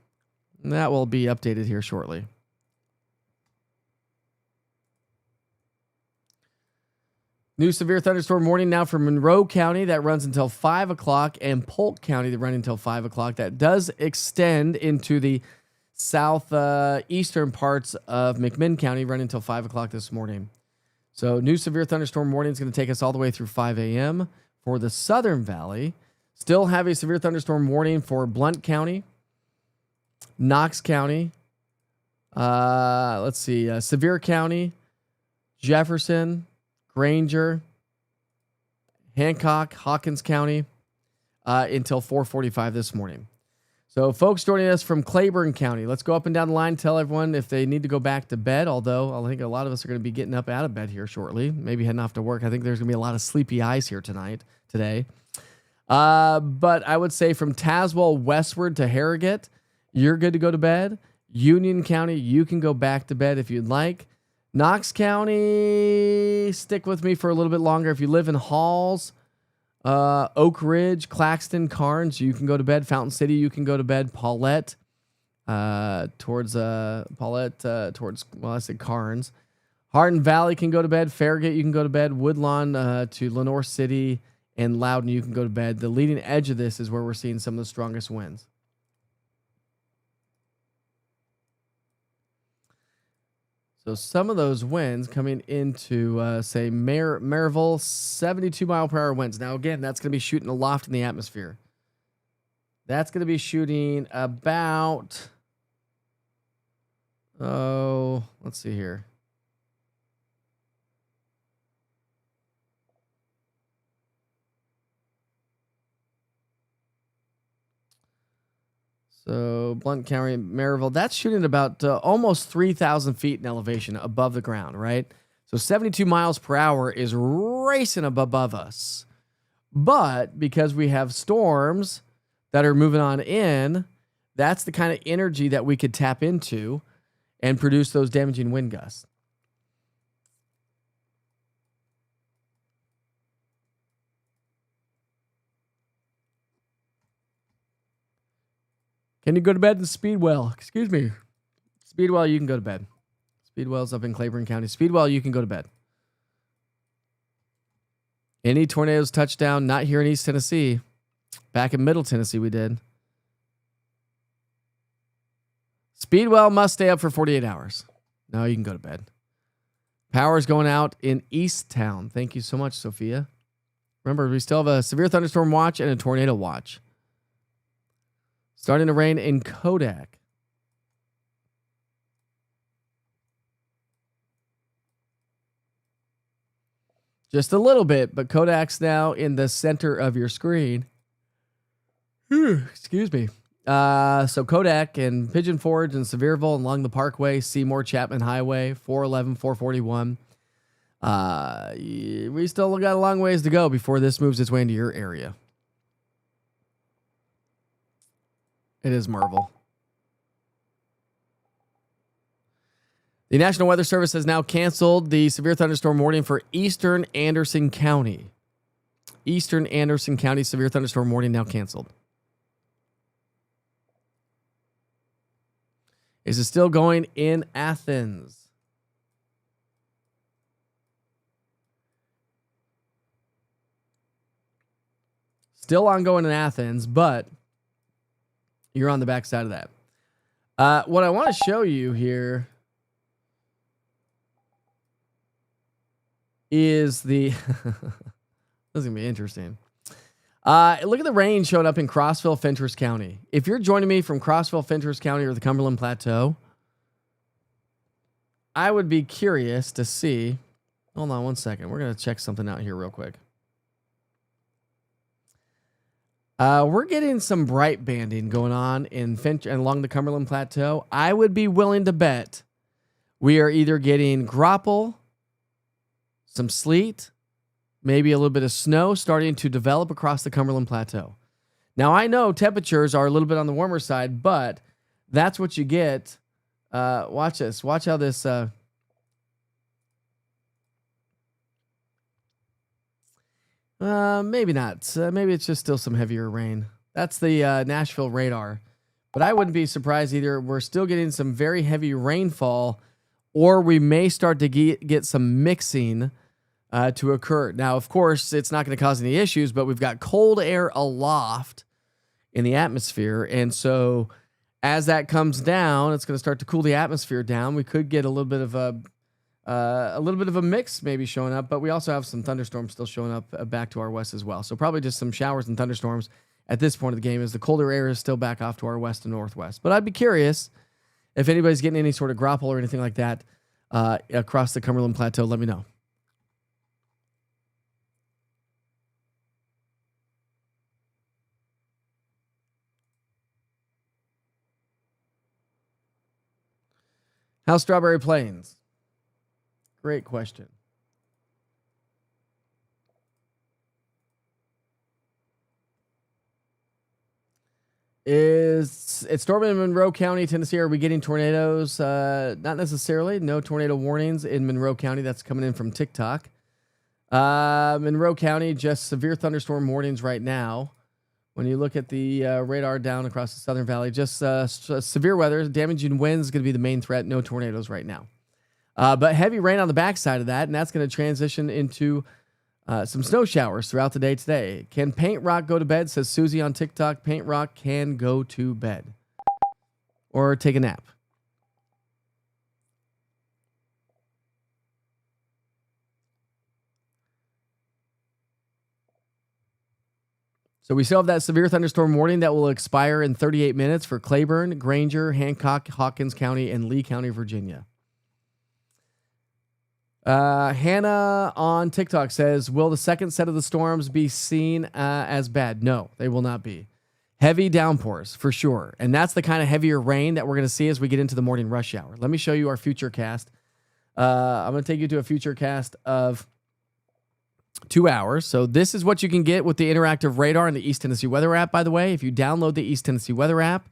That will be updated here shortly. New severe thunderstorm warning now for Monroe County. That runs until 5 o'clock. And Polk County, that run until 5 o'clock. That does extend into the southeastern parts of McMinn County, running until 5 o'clock this morning. So new severe thunderstorm warning is going to take us all the way through 5 a.m. For the Southern Valley, still have a severe thunderstorm warning for Blount County, Knox County, Sevier County, Jefferson, Granger, Hancock, Hawkins County, until 4:45 this morning. So folks joining us from Claiborne County, let's go up and down the line, tell everyone if they need to go back to bed, although I think a lot of us are going to be getting up out of bed here shortly, maybe heading off to work. I think there's going to be a lot of sleepy eyes here today. But I would say from Tazewell westward to Harrogate, you're good to go to bed. Union County, you can go back to bed if you'd like. Knox County, stick with me for a little bit longer. If you live in Halls, Oak Ridge, Claxton, Carnes, you can go to bed. Fountain City, you can go to bed. Paulette, towards Carnes. Hardin Valley can go to bed. Farragut, you can go to bed. Woodlawn to Lenore City and Loudon, you can go to bed. The leading edge of this is where we're seeing some of the strongest winds. So some of those winds coming into, Maryville, 72 mile per hour winds. Now, again, that's going to be shooting aloft in the atmosphere. That's going to be shooting about, let's see here. So Blount County, Maryville, that's shooting about almost 3,000 feet in elevation above the ground, right? So 72 miles per hour is racing above us. But because we have storms that are moving on in, that's the kind of energy that we could tap into and produce those damaging wind gusts. Can you go to bed in Speedwell? Excuse me. Speedwell, you can go to bed. Speedwell's up in Claiborne County. Speedwell, you can go to bed. Any tornadoes touchdown? Not here in East Tennessee. Back in Middle Tennessee, we did. Speedwell must stay up for 48 hours. No, you can go to bed. Power's going out in East Town. Thank you so much, Sophia. Remember, we still have a severe thunderstorm watch and a tornado watch. Starting to rain in Kodak. Just a little bit, but Kodak's now in the center of your screen. Excuse me. So Kodak and Pigeon Forge and Sevierville and along the Parkway, Seymour, Chapman Highway, 411, 441. We still got a long ways to go before this moves its way into your area. It is Marvel. The National Weather Service has now canceled the severe thunderstorm warning for eastern Anderson County. Eastern Anderson County severe thunderstorm warning now canceled. Is it still going in Athens? Still ongoing in Athens, but you're on the backside of that. What I want to show you here is the... This is going to be interesting. Look at the rain showing up in Crossville, Fentress County. If you're joining me from Crossville, Fentress County or the Cumberland Plateau, I would be curious to see... Hold on one second. We're going to check something out here real quick. We're getting some bright banding going on in Finch and along the Cumberland Plateau. I would be willing to bet we are either getting graupel, some sleet, maybe a little bit of snow starting to develop across the Cumberland Plateau. Now, I know temperatures are a little bit on the warmer side, but that's what you get. Watch this. Watch how this... maybe not. Maybe it's just still some heavier rain. That's the Nashville radar. But I wouldn't be surprised either. We're still getting some very heavy rainfall, or we may start to get some mixing to occur. Now, of course, it's not going to cause any issues, but we've got cold air aloft in the atmosphere. And so as that comes down, it's going to start to cool the atmosphere down. We could get a little bit of a mix maybe showing up, but we also have some thunderstorms still showing up back to our west as well. So probably just some showers and thunderstorms at this point of the game as the colder air is still back off to our west and northwest. But I'd be curious if anybody's getting any sort of grapple or anything like that across the Cumberland Plateau. Let me know. How's Strawberry Plains? Great question. It's storming in Monroe County, Tennessee. Are we getting tornadoes? Not necessarily. No tornado warnings in Monroe County. That's coming in from TikTok. Monroe County, just severe thunderstorm warnings right now. When you look at the radar down across the Southern Valley, just severe weather, damaging winds is going to be the main threat. No tornadoes right now. But heavy rain on the backside of that, and that's going to transition into some snow showers throughout the day today. Can Paint Rock go to bed? Says Susie on TikTok. Paint Rock can go to bed or take a nap. So we still have that severe thunderstorm warning that will expire in 38 minutes for Claiborne, Granger, Hancock, Hawkins County, and Lee County, Virginia. Hannah on TikTok says, will the second set of the storms be seen as bad? No, they will not be. Heavy downpours for sure. And that's the kind of heavier rain that we're going to see as we get into the morning rush hour. Let me show you our future cast. I'm going to take you to a future cast of 2 hours. So this is what you can get with the interactive radar and the East Tennessee Weather app, by the way. If you download the East Tennessee Weather app,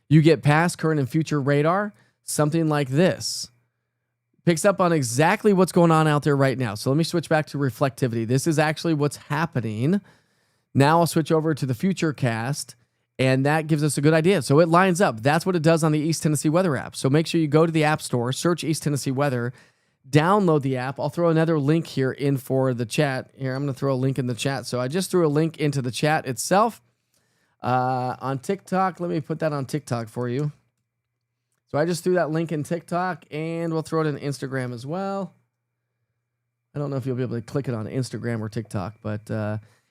you get past, current, and future radar, something like this. Picks up on exactly what's going on out there right now. So let me switch back to reflectivity. This is actually what's happening. Now I'll switch over to the future cast, and that gives us a good idea. So it lines up. That's what it does on the East Tennessee Weather app. So make sure you go to the App Store, search East Tennessee Weather, download the app. I'll throw another link here in for the chat. Here, I'm going to throw a link in the chat. So I just threw a link into the chat itself on TikTok. Let me put that on TikTok for you. So I just threw that link in TikTok, and we'll throw it in Instagram as well. I don't know if you'll be able to click it on Instagram or TikTok, but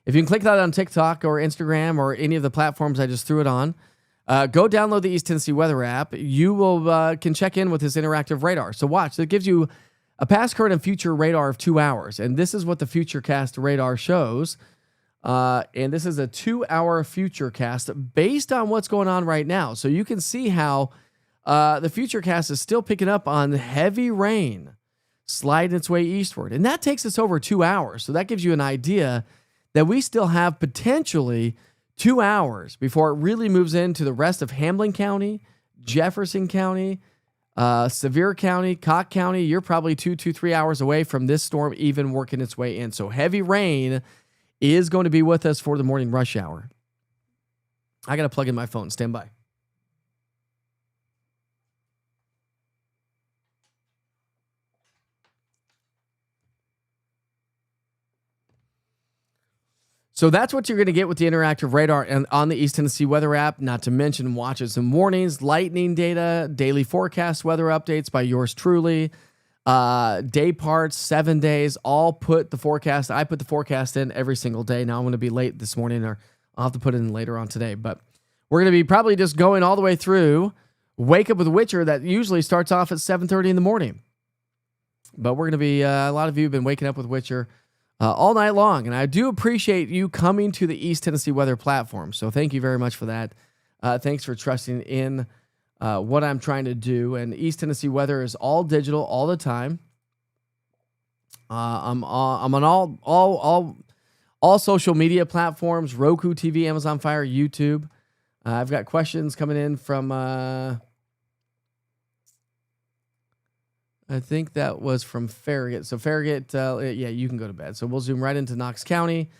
if you can click that on TikTok or Instagram or any of the platforms I just threw it on, go download the East Tennessee Weather app. You will can check in with this interactive radar. So watch. It gives you a past, current, and future radar of 2 hours, and this is what the Futurecast radar shows. And this is a 2-hour Futurecast based on what's going on right now. So you can see how the Futurecast is still picking up on heavy rain sliding its way eastward. And that takes us over 2 hours. So that gives you an idea that we still have potentially 2 hours before it really moves into the rest of Hamlin County, Jefferson County, Sevier County, Cocke County. You're probably 3 hours away from this storm even working its way in. So heavy rain is going to be with us for the morning rush hour. I got to plug in my phone. Stand by. So that's what you're going to get with the interactive radar and on the East Tennessee Weather app, not to mention watches and warnings, lightning data, daily forecast weather updates by yours truly, day parts, 7 days, all put the forecast. I put the forecast in every single day. Now I'm going to be late this morning, or I'll have to put it in later on today. But we're going to be probably just going all the way through Wake Up with Witcher that usually starts off at 7:30 in the morning. But we're going to be, a lot of you have been waking up with Witcher all night long. And I do appreciate you coming to the East Tennessee Weather platform. So thank you very much for that. Thanks for trusting in what I'm trying to do. And East Tennessee Weather is all digital all the time. I'm on all all social media platforms, Roku TV, Amazon Fire, YouTube. I've got questions coming in from, I think that was from Farragut. So Farragut, yeah, you can go to bed. So we'll zoom right into Knox County.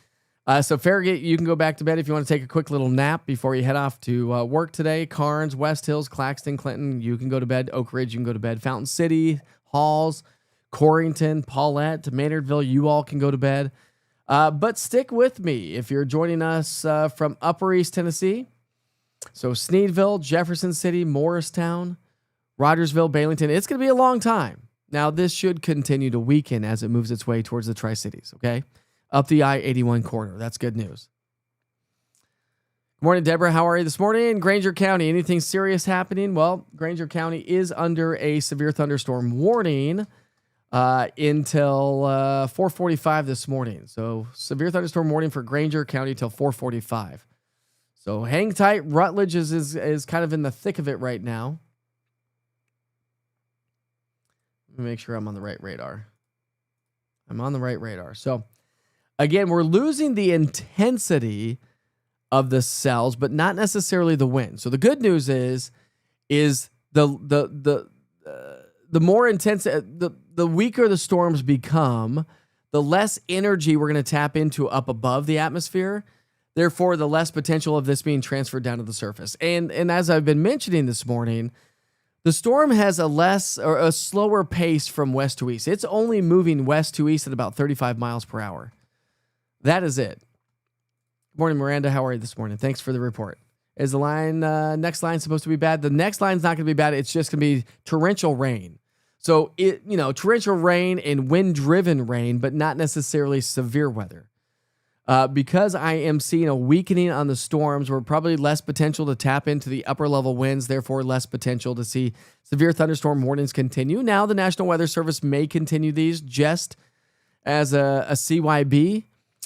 So Farragut, you can go back to bed if you want to take a quick little nap before you head off to work today. Carnes, West Hills, Claxton, Clinton, you can go to bed. Oak Ridge, you can go to bed. Fountain City, Halls, Corrington, Paulette, Maynardville, you all can go to bed. But stick with me if you're joining us from Upper East Tennessee. So Sneedville, Jefferson City, Morristown, Rogersville, Baileyton. It's going to be a long time. Now, this should continue to weaken as it moves its way towards the Tri-Cities, okay? Up the I-81 corridor. That's good news. Good morning, Deborah. How are you this morning? Granger County, anything serious happening? Well, Granger County is under a severe thunderstorm warning until 4:45 this morning. So severe thunderstorm warning for Granger County till 4:45. So hang tight. Rutledge is kind of in the thick of it right now. Let me make sure I'm on the right radar. I'm on the right radar. So again, we're losing the intensity of the cells, but not necessarily the wind. So the good news is the more intense, the weaker the storms become, the less energy we're going to tap into up above the atmosphere. Therefore, the less potential of this being transferred down to the surface. And as I've been mentioning this morning, the storm has a slower pace from west to east. It's only moving west to east at about 35 miles per hour. That is it. Good morning, Miranda. How are you this morning? Thanks for the report. Is the next line supposed to be bad? The next line's not going to be bad. It's just going to be torrential rain. So torrential rain and wind-driven rain, but not necessarily severe weather. Because I am seeing a weakening on the storms, we're probably less potential to tap into the upper level winds, therefore less potential to see severe thunderstorm warnings continue. Now, the National Weather Service may continue these just as a CYB,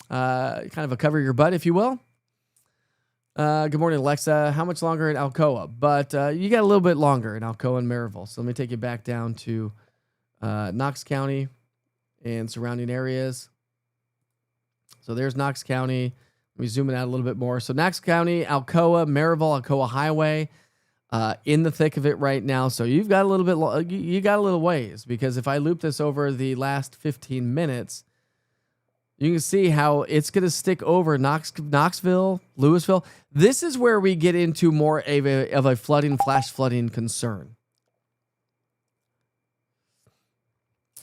kind of a cover your butt, if you will. Good morning, Alexa. How much longer in Alcoa? But you got a little bit longer in Alcoa and Maryville. So let me take you back down to Knox County and surrounding areas. So there's Knox County. Let me zoom it out a little bit more. So Knox County, Alcoa, Maryville, Alcoa Highway, in the thick of it right now. So you've got a little bit, you got a little ways, because if I loop this over the last 15 minutes, you can see how it's going to stick over Knoxville, Louisville. This is where we get into more of a flash flooding concern.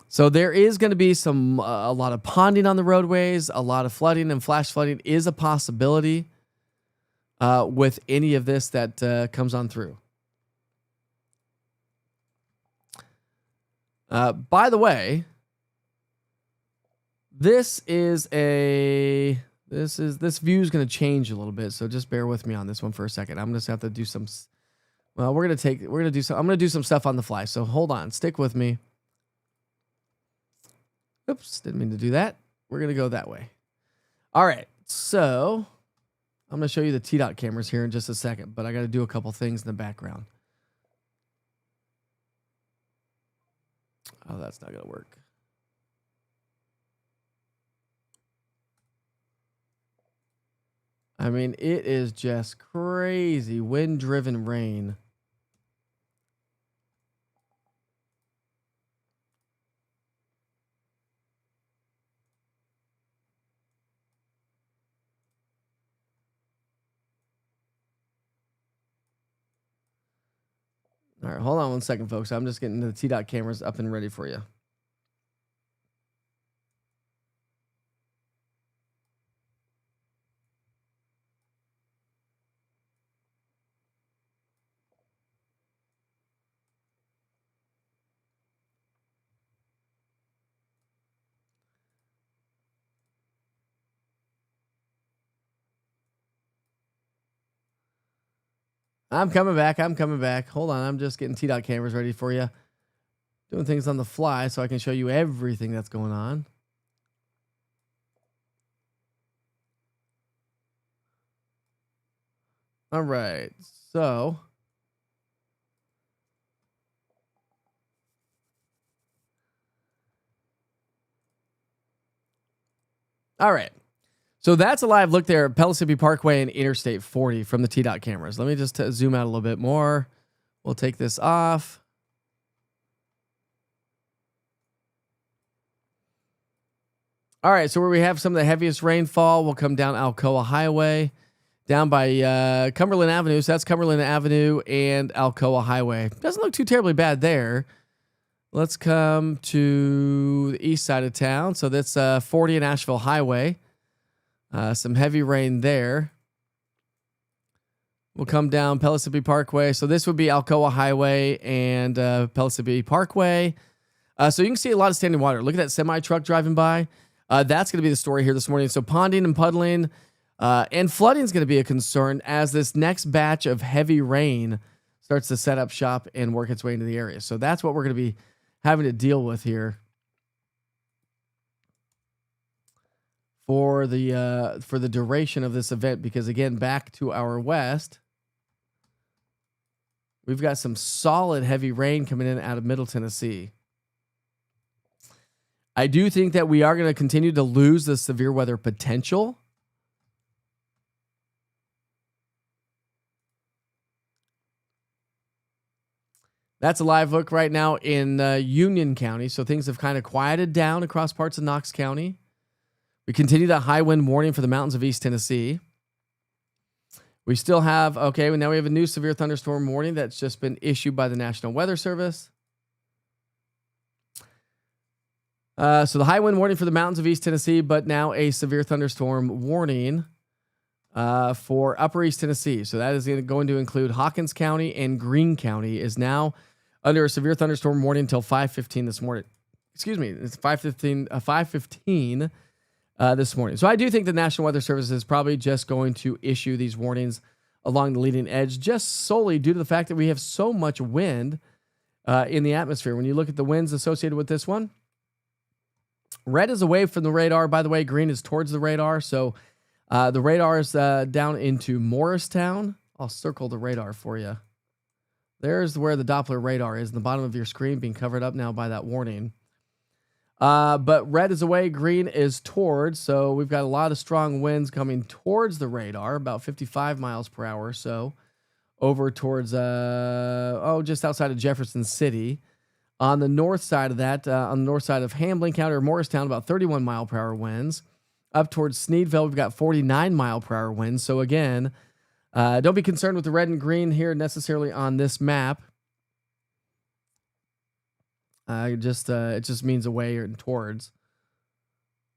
So there is going to be a lot of ponding on the roadways, a lot of flooding, and flash flooding is a possibility with any of this that comes on through. By the way, this view is going to change a little bit, so just bear with me on this one for a second. I'm just have to do some. Well, I'm going to do some stuff on the fly. So hold on, stick with me. Oops, didn't mean to do that. We're going to go that way. All right, so I'm going to show you the TDOT cameras here in just a second, but I got to do a couple things in the background. Oh, that's not going to work. I mean, it is just crazy wind-driven rain. All right, hold on one second, folks. I'm just getting the TDOT cameras up and ready for you. I'm coming back. Hold on. I'm just getting TDOT cameras ready for you. Doing things on the fly so I can show you everything that's going on. All right. So So that's a live look there at Pellissippi Parkway and Interstate 40 from the T-Dot cameras. Let me just zoom out a little bit more. We'll take this off. All right, so where we have some of the heaviest rainfall, we'll come down Alcoa Highway, down by Cumberland Avenue. So that's Cumberland Avenue and Alcoa Highway. Doesn't look too terribly bad there. Let's come to the east side of town. So that's 40 and Asheville Highway. Some heavy rain there. We'll come down Pellissippi Parkway. So this would be Alcoa Highway and Pellissippi Parkway. So you can see a lot of standing water. Look at that semi truck driving by. That's going to be the story here this morning. So ponding and puddling and flooding is going to be a concern as this next batch of heavy rain starts to set up shop and work its way into the area. So that's what we're going to be having to deal with here for the duration of this event. Because again, back to our west, we've got some solid heavy rain coming in out of Middle Tennessee. I do think that we are going to continue to lose the severe weather potential. That's a live look right now in Union County. So things have kind of quieted down across parts of Knox County. We continue that high wind warning for the mountains of East Tennessee. We still have, now we have a new severe thunderstorm warning that's just been issued by the National Weather Service. So the high wind warning for the mountains of East Tennessee, but now a severe thunderstorm warning for upper East Tennessee. So that is going to include Hawkins County and Greene County is now under a severe thunderstorm warning until 5:15 this morning. Excuse me, it's 5:15 this morning. So I do think the National Weather Service is probably just going to issue these warnings along the leading edge, just solely due to the fact that we have so much wind in the atmosphere. When you look at the winds associated with this one, red is away from the radar. By the way, green is towards the radar. So the radar is down into Morristown. I'll circle the radar for you. There's where the Doppler radar is in the bottom of your screen, being covered up now by that warning. But red is away, green is towards. So we've got a lot of strong winds coming towards the radar, about 55 miles per hour. So over towards, just outside of Jefferson City. On the north side of that, on the north side of Hamblin County or Morristown, about 31 mile per hour winds. Up towards Sneedville, we've got 49 mile per hour winds. So again, don't be concerned with the red and green here necessarily on this map. It just means away or towards.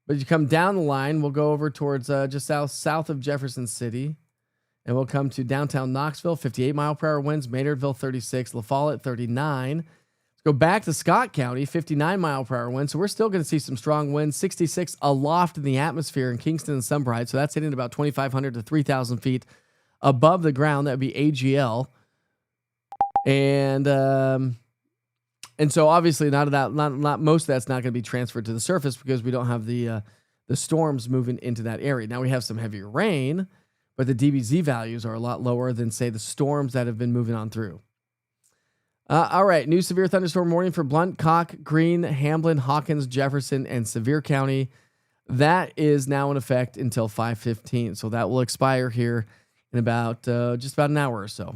But you come down the line, we'll go over towards just south of Jefferson City. And we'll come to downtown Knoxville, 58 mile per hour winds. Maynardville, 36. La Follette, 39. Go back to Scott County, 59 mile per hour wind. So we're still going to see some strong winds, 66 aloft in the atmosphere in Kingston and Sunbride. So that's hitting about 2,500 to 3,000 feet above the ground. That would be AGL. And so obviously not most of that's not going to be transferred to the surface because we don't have the storms moving into that area. Now we have some heavier rain, but the DBZ values are a lot lower than say the storms that have been moving on through. All right, new severe thunderstorm warning for Blount, Cock, Greene, Hamblin, Hawkins, Jefferson, and Sevier County. That is now in effect until 5:15. So that will expire here in about just about an hour or so.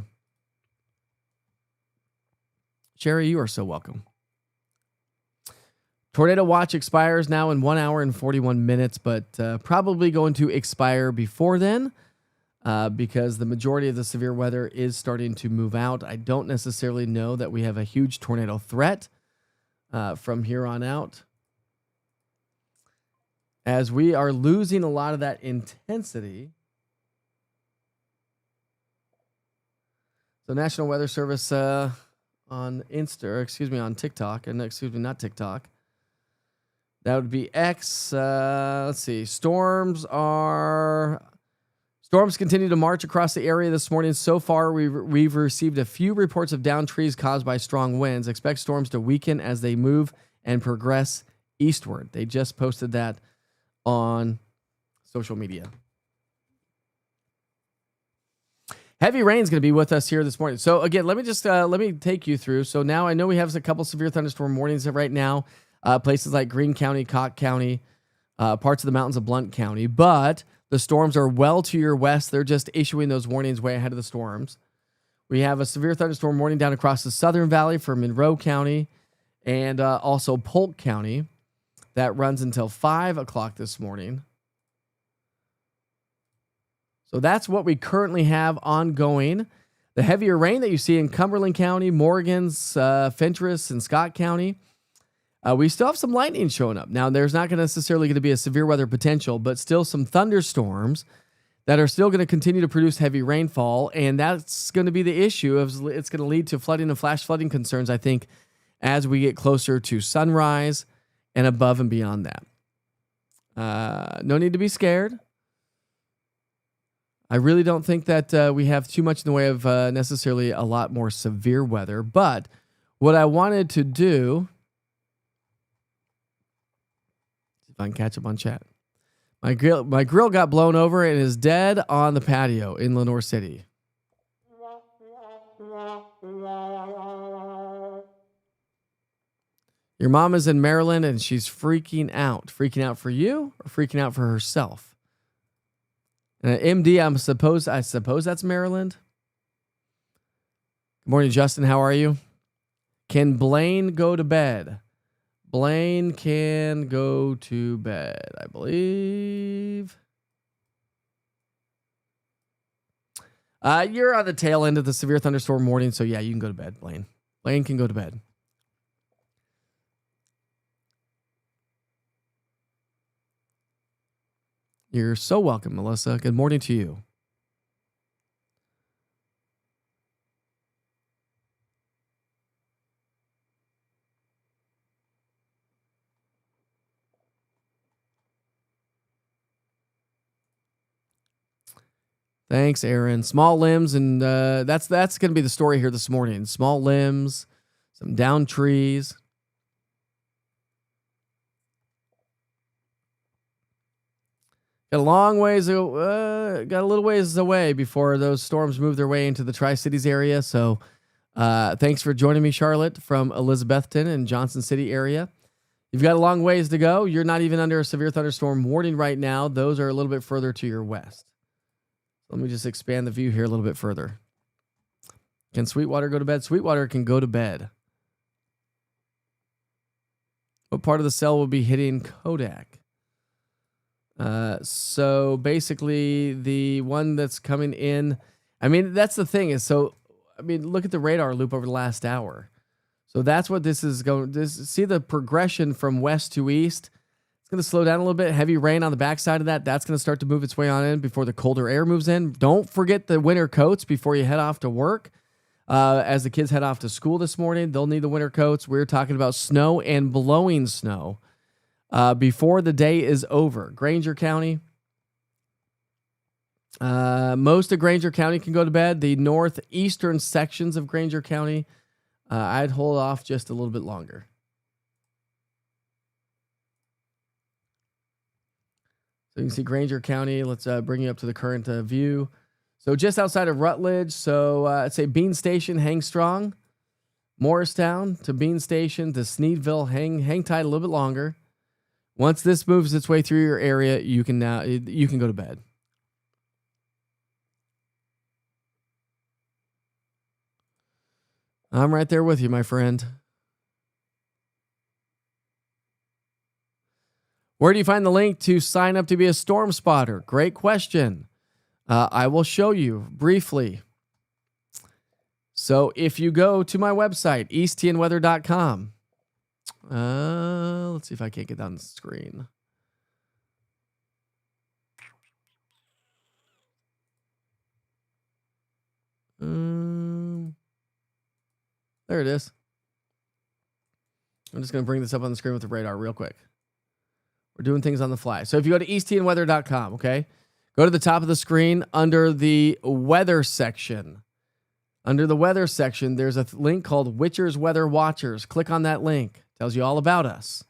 Sherry, you are so welcome. Tornado watch expires now in 1 hour and 41 minutes, but probably going to expire before then. Because the majority of the severe weather is starting to move out. I don't necessarily know that we have a huge tornado threat from here on out, as we are losing a lot of that intensity. So National Weather Service on TikTok, and not TikTok. That would be X. Let's see. Storms continue to march across the area this morning. So far, we've received a few reports of downed trees caused by strong winds. Expect storms to weaken as they move and progress eastward. They just posted that on social media. Heavy rain is going to be with us here this morning. So again, let me take you through. So now I know we have a couple severe thunderstorm warnings right now. Places like Greene County, Cock County, parts of the mountains of Blount County, but The storms are well to your west. They're just issuing those warnings way ahead of the storms. We have a severe thunderstorm warning down across the Southern Valley for Monroe County and also Polk County. That runs until 5 o'clock this morning. So that's what we currently have ongoing. The heavier rain that you see in Cumberland County, Morgan's, Fentress, and Scott County. We still have some lightning showing up. Now, there's not necessarily going to be a severe weather potential, but still some thunderstorms that are still going to continue to produce heavy rainfall. And that's going to be the issue. It's going to lead to flooding and flash flooding concerns, I think, as we get closer to sunrise and above and beyond that. No need to be scared. I really don't think that we have too much in the way of necessarily a lot more severe weather. But what I wanted to do, see if I can catch up on chat. My grill got blown over and is dead on the patio in Lenore City. Your mom is in Maryland and she's freaking out. Freaking out for you or freaking out for herself? MD, I suppose that's Maryland. Good morning, Justin. How are you? Can Blaine go to bed? Blaine can go to bed, I believe. You're on the tail end of the severe thunderstorm warning, so yeah, you can go to bed, Blaine. Blaine can go to bed. You're so welcome, Melissa. Good morning to you. Thanks, Aaron. Small limbs, and that's going to be the story here this morning. Small limbs, some downed trees. Got a little ways away before those storms move their way into the Tri-Cities area. So thanks for joining me, Charlotte, from Elizabethton and Johnson City area. You've got a long ways to go. You're not even under a severe thunderstorm warning right now. Those are a little bit further to your west. Let me just expand the view here a little bit further. Can Sweetwater go to bed? Sweetwater can go to bed. What part of the cell will be hitting Kodak? So basically the one that's coming in, I mean, that's the thing is, look at the radar loop over the last hour. So that's what this is going, see the progression from west to east. It's going to slow down a little bit. Heavy rain on the backside of that. That's going to start to move its way on in before the colder air moves in. Don't forget the winter coats before you head off to work. As the kids head off to school this morning, they'll need the winter coats. We're talking about snow and blowing snow. Before the day is over. Granger County. Most of Granger County can go to bed. The northeastern sections of Granger County, I'd hold off just a little bit longer. So you can see Granger County. Let's bring you up to the current view. So just outside of Rutledge. So I'd say Bean Station, hang strong. Morristown to Bean Station to Sneedville, hang tight a little bit longer. Once this moves its way through your area, you can go to bed. I'm right there with you, my friend. Where do you find the link to sign up to be a storm spotter? Great question. I will show you briefly. So if you go to my website, easttnweather.com, let's see if I can't get that on the screen. There it is. I'm just going to bring this up on the screen with the radar real quick. We're doing things on the fly. So if you go to easttnweather.com, okay, go to the top of the screen under the weather section. Under the weather section, there's a link called Witcher's Weather Watchers. Click on that link. Tells you all about us.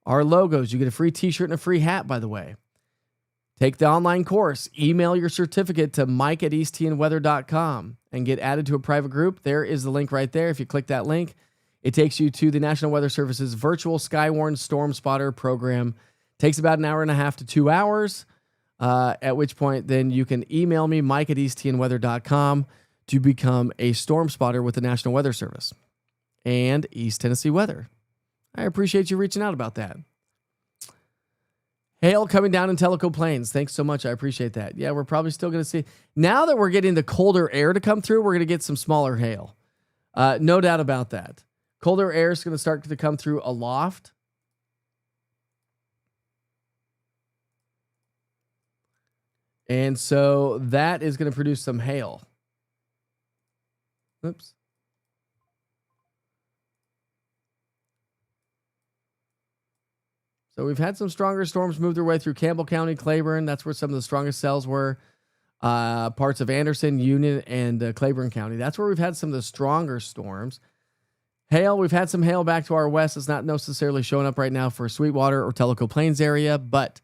Our logos. You get a free t-shirt and a free hat, by the way. Take the online course. Email your certificate to mike@easttnweather.com and get added to a private group. There is the link right there. If you click that link, it takes you to the National Weather Service's virtual Skywarn Storm Spotter program. Takes about an hour and a half to 2 hours. At which point, then you can email me, mike@easttnweather.com, to become a storm spotter with the National Weather Service and East Tennessee Weather. I appreciate you reaching out about that. Hail coming down in Tellico Plains. Thanks so much. I appreciate that. Yeah, we're probably still going to see. Now that we're getting the colder air to come through, we're going to get some smaller hail. No doubt about that. Colder air is going to start to come through aloft. And so that is going to produce some hail. Oops. So we've had some stronger storms move their way through Campbell County, Claiborne. That's where some of the strongest cells were. Parts of Anderson, Union, and Claiborne County. That's where we've had some of the stronger storms. Hail, we've had some hail back to our west. It's not necessarily showing up right now for Sweetwater or Tellico Plains area, but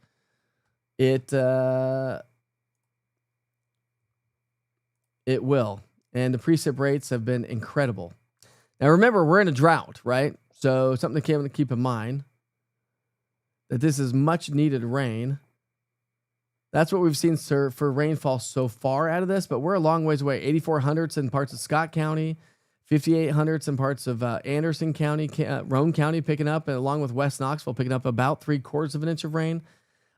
it will. And the precip rates have been incredible. Now remember, we're in a drought, right? So something to keep in mind, that this is much needed rain. That's what we've seen, sir, for rainfall so far out of this, but we're a long ways away. 8,400s in parts of Scott County, 5,800s in parts of Anderson County, Roane County picking up, and along with West Knoxville picking up about 3/4 of an inch of rain.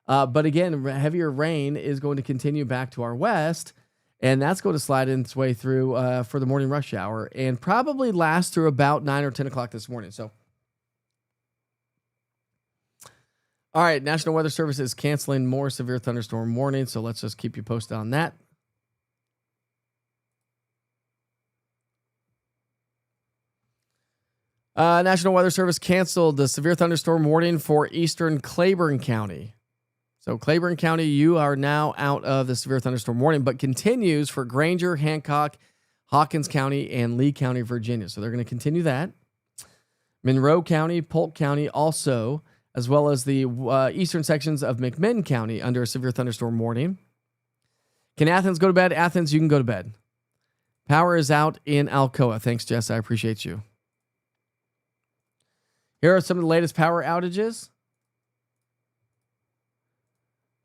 But again, heavier rain is going to continue back to our west, and that's going to slide its way through for the morning rush hour and probably last through about 9 or 10 o'clock this morning. So, all right, National Weather Service is canceling more severe thunderstorm warnings, so let's just keep you posted on that. National Weather Service canceled the severe thunderstorm warning for eastern Claiborne County. So Claiborne County, you are now out of the severe thunderstorm warning, but continues for Granger, Hancock, Hawkins County, and Lee County, Virginia. So they're going to continue that. Monroe County, Polk County also, as well as the eastern sections of McMinn County under a severe thunderstorm warning. Can Athens go to bed? Athens, you can go to bed. Power is out in Alcoa. Thanks, Jess. I appreciate you. Here are some of the latest power outages.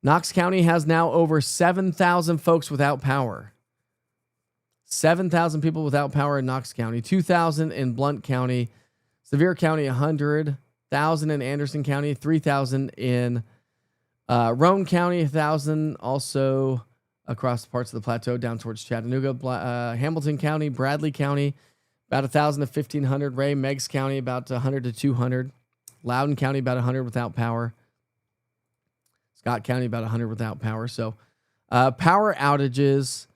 Knox County has now over 7,000 folks without power. 7,000 people without power in Knox County. 2,000 in Blount County. Sevier County, 100,000 in Anderson County. 3,000 in Roane County. 1,000 also across parts of the plateau down towards Chattanooga. Hamilton County, Bradley County, about 1,000 to 1,500. Ray, Meigs County, about 100 to 200. Loudoun County, about 100 without power. Scott County, about 100 without power. So power outages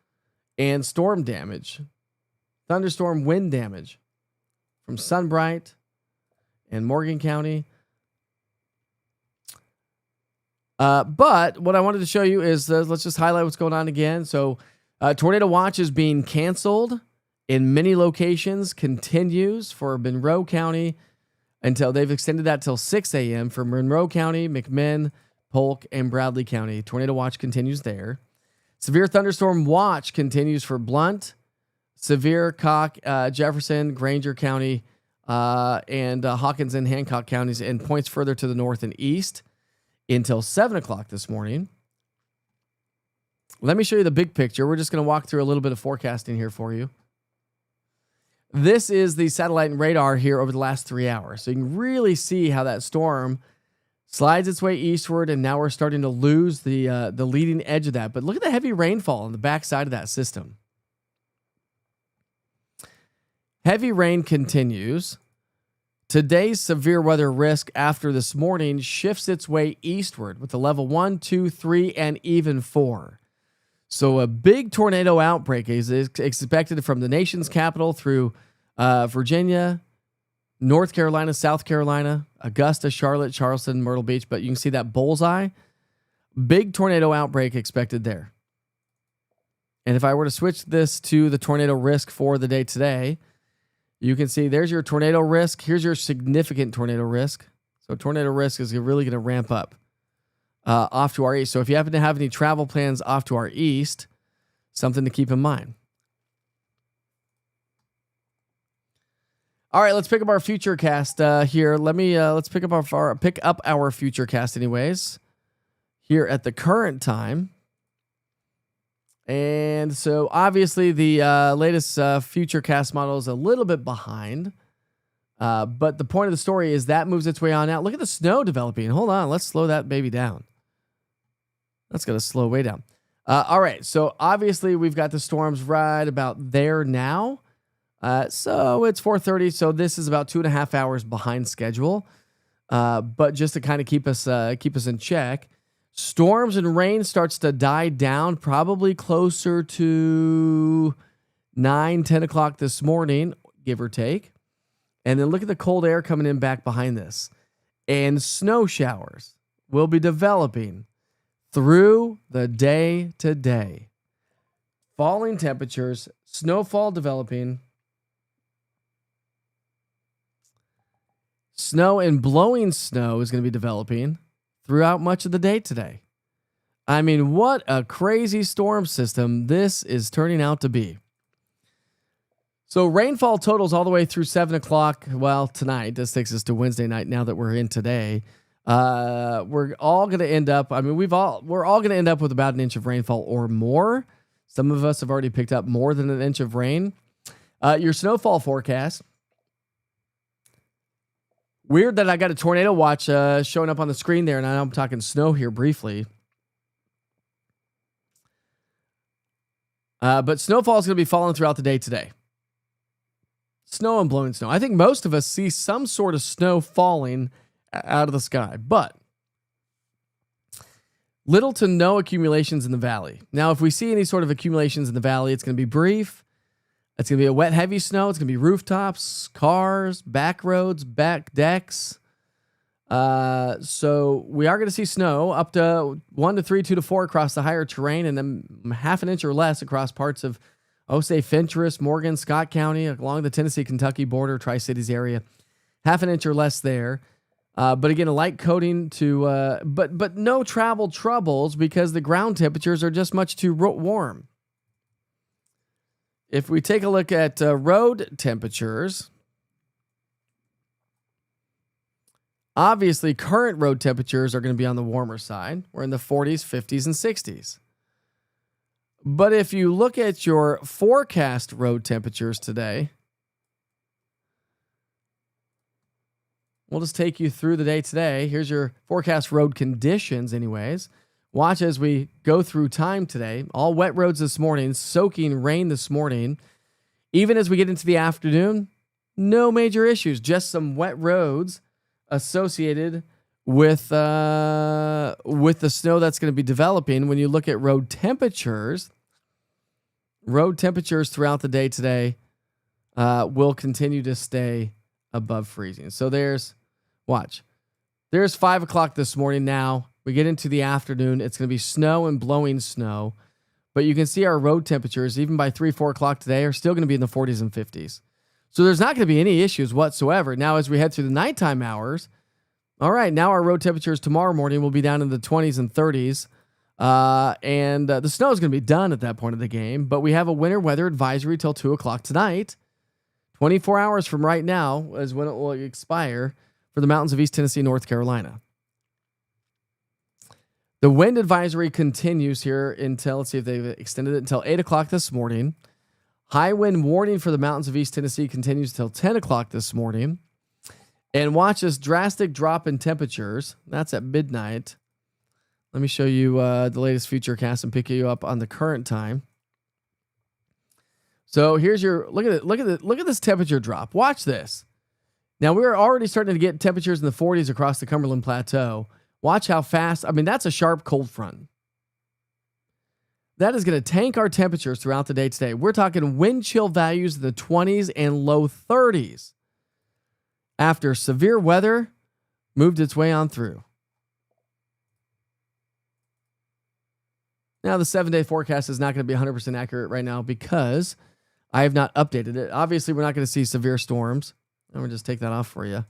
and storm damage, thunderstorm wind damage from Sunbright and Morgan County. But what I wanted to show you is, let's just highlight what's going on again. So tornado watch is being canceled in many locations, continues for Monroe County until they've extended that till 6 a.m. for Monroe County, McMinn, Polk, and Bradley County. Tornado watch continues there. Severe thunderstorm watch continues for Blount, Sevier, Jefferson, Granger County, and Hawkins and Hancock counties, and points further to the north and east until 7 o'clock this morning. Let me show you the big picture. We're just going to walk through a little bit of forecasting here for you. This is the satellite and radar here over the last 3 hours. So you can really see how that storm slides its way eastward, and now we're starting to lose the leading edge of that. But look at the heavy rainfall on the backside of that system. Heavy rain continues. Today's severe weather risk after this morning shifts its way eastward with the level 1, 2, 3, and even 4. So a big tornado outbreak is expected from the nation's capital through Virginia, North Carolina, South Carolina, Augusta, Charlotte, Charleston, Myrtle Beach. But you can see that bullseye. Big tornado outbreak expected there. And if I were to switch this to the tornado risk for the day today, you can see there's your tornado risk. Here's your significant tornado risk. So tornado risk is really going to ramp up off to our east. So if you happen to have any travel plans off to our east, something to keep in mind. All right, let's pick up our future cast here. Let's pick up our future cast anyways here at the current time. And so obviously the latest Futurecast model is a little bit behind. But the point of the story is that moves its way on out. Look at the snow developing. Hold on. Let's slow that baby down. That's going to slow way down. All right. So obviously we've got the storms right about there now. So it's 4:30. So this is about 2.5 hours behind schedule. But just to kind of keep us in check, storms and rain starts to die down probably closer to 9-10 o'clock this morning, give or take. And then look at the cold air coming in back behind this. And snow showers will be developing through the day today. Falling temperatures, snowfall developing, snow and blowing snow is going to be developing throughout much of the day today. I mean, what a crazy storm system this is turning out to be. So rainfall totals all the way through 7 o'clock. Well, tonight, this takes us to Wednesday night now that we're in today. We're all going to end up, we're all going to end up with about an inch of rainfall or more. Some of us have already picked up more than an inch of rain. Your snowfall forecast. Weird that I got a tornado watch showing up on the screen there, and I know I'm talking snow here briefly. But snowfall is going to be falling throughout the day today. Snow and blowing snow. I think most of us see some sort of snow falling out of the sky, but little to no accumulations in the valley. Now, if we see any sort of accumulations in the valley, it's going to be brief. It's going to be a wet, heavy snow. It's going to be rooftops, cars, back roads, back decks. So we are going to see snow up to 1 to 3, 2 to 4 across the higher terrain, and then half an inch or less across parts of Fentress, Morgan, Scott County, along the Tennessee-Kentucky border, Tri-Cities area. Half an inch or less there. But again, a light coating to, but no travel troubles because the ground temperatures are just much too warm. If we take a look at road temperatures, obviously current road temperatures are going to be on the warmer side. We're in the 40s, 50s, and 60s. But if you look at your forecast road temperatures today, we'll just take you through the day today. Here's your forecast road conditions anyways. Watch as we go through time today. All wet roads this morning, soaking rain this morning. Even as we get into the afternoon, no major issues, just some wet roads associated with the snow that's going to be developing. When you look at road temperatures throughout the day today will continue to stay above freezing. So there's 5 o'clock this morning. Now we get into the afternoon. It's going to be snow and blowing snow, but you can see our road temperatures, even by 3, 4 o'clock today, are still going to be in the 40s and 50s. So there's not going to be any issues whatsoever. Now, as we head through the nighttime hours, all right, now our road temperatures tomorrow morning will be down in the 20s and 30s. And the snow is going to be done at that point of the game, but we have a winter weather advisory till 2 o'clock tonight. 24 hours from right now is when it will expire for the mountains of East Tennessee, North Carolina. The wind advisory continues here until, let's see if they've extended it until 8 o'clock this morning. High wind warning for the mountains of East Tennessee continues till 10 o'clock this morning. And watch this drastic drop in temperatures. That's at midnight. Let me show you the latest Futurecast and pick you up on the current time. So here's your look at this temperature drop. Watch this. Now we're already starting to get temperatures in the 40s across the Cumberland Plateau. Watch how fast. That's a sharp cold front. That is going to tank our temperatures throughout the day today. We're talking wind chill values in the 20s and low 30s. After severe weather moved its way on through. Now, the 7-day forecast is not going to be 100% accurate right now because I have not updated it. Obviously, we're not going to see severe storms. I'm going to just take that off for you.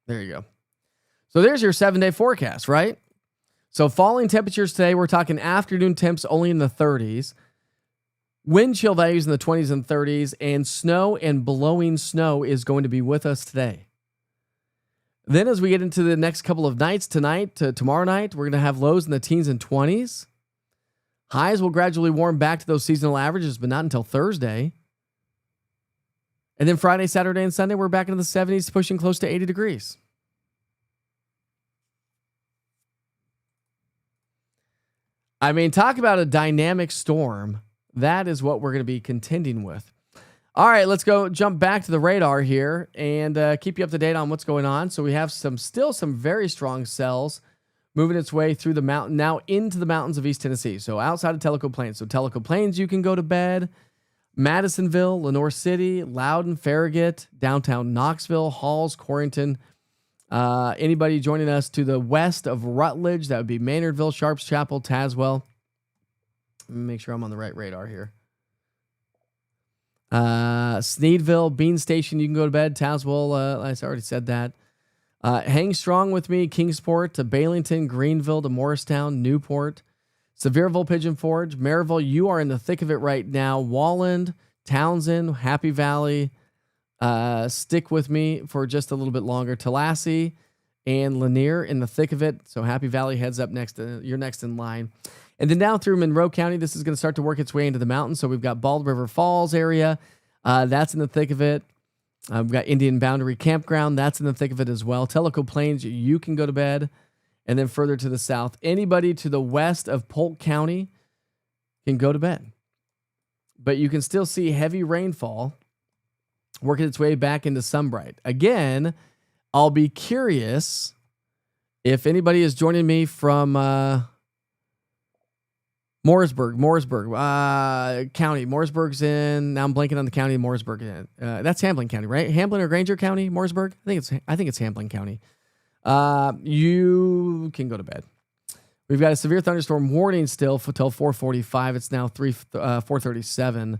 There you go. So there's your 7-day forecast, right? So falling temperatures today, we're talking afternoon temps only in the 30s. Wind chill values in the 20s and 30s, and snow and blowing snow is going to be with us today. Then as we get into the next couple of nights, tonight to tomorrow night, we're going to have lows in the teens and 20s. Highs will gradually warm back to those seasonal averages, but not until Thursday. And then Friday, Saturday, and Sunday, we're back into the 70s, pushing close to 80 degrees. I mean, talk about a dynamic storm. That is what we're going to be contending with. All right, let's go jump back to the radar here and keep you up to date on what's going on. So we have still some very strong cells moving its way through the mountain, now into the mountains of East Tennessee. So outside of Tellico Plains. So Tellico Plains, you can go to bed. Madisonville, Lenore City, Loudon, Farragut, downtown Knoxville, Halls, Corrington. Anybody joining us to the west of Rutledge, that would be Maynardville, Sharps Chapel, Tazewell. Let me make sure I'm on the right radar here. Sneedville, Bean Station, you can go to bed. Tazewell, I already said that. Hang strong with me, Kingsport to Bailington, Greenville to Morristown, Newport. Sevierville, Pigeon Forge, Maryville, you are in the thick of it right now. Walland, Townsend, Happy Valley, stick with me for just a little bit longer. Tallahassee and Lanier in the thick of it. So Happy Valley heads up next. You're next in line. And then down through Monroe County, this is going to start to work its way into the mountains. So we've got Bald River Falls area. That's in the thick of it. We've got Indian Boundary Campground. That's in the thick of it as well. Tellico Plains, you can go to bed. And then further to the south, anybody to the west of Polk County can go to bed. But you can still see heavy rainfall working its way back into Sunbright. Again, I'll be curious if anybody is joining me from Mooresburg County. Mooresburg's in, now I'm blanking on the county Mooresburg in. That's Hamblin County, right? Hamblin or Granger County, Mooresburg? I think it's Hamblin County. You can go to bed. We've got a severe thunderstorm warning still until 4:45. It's now 4:37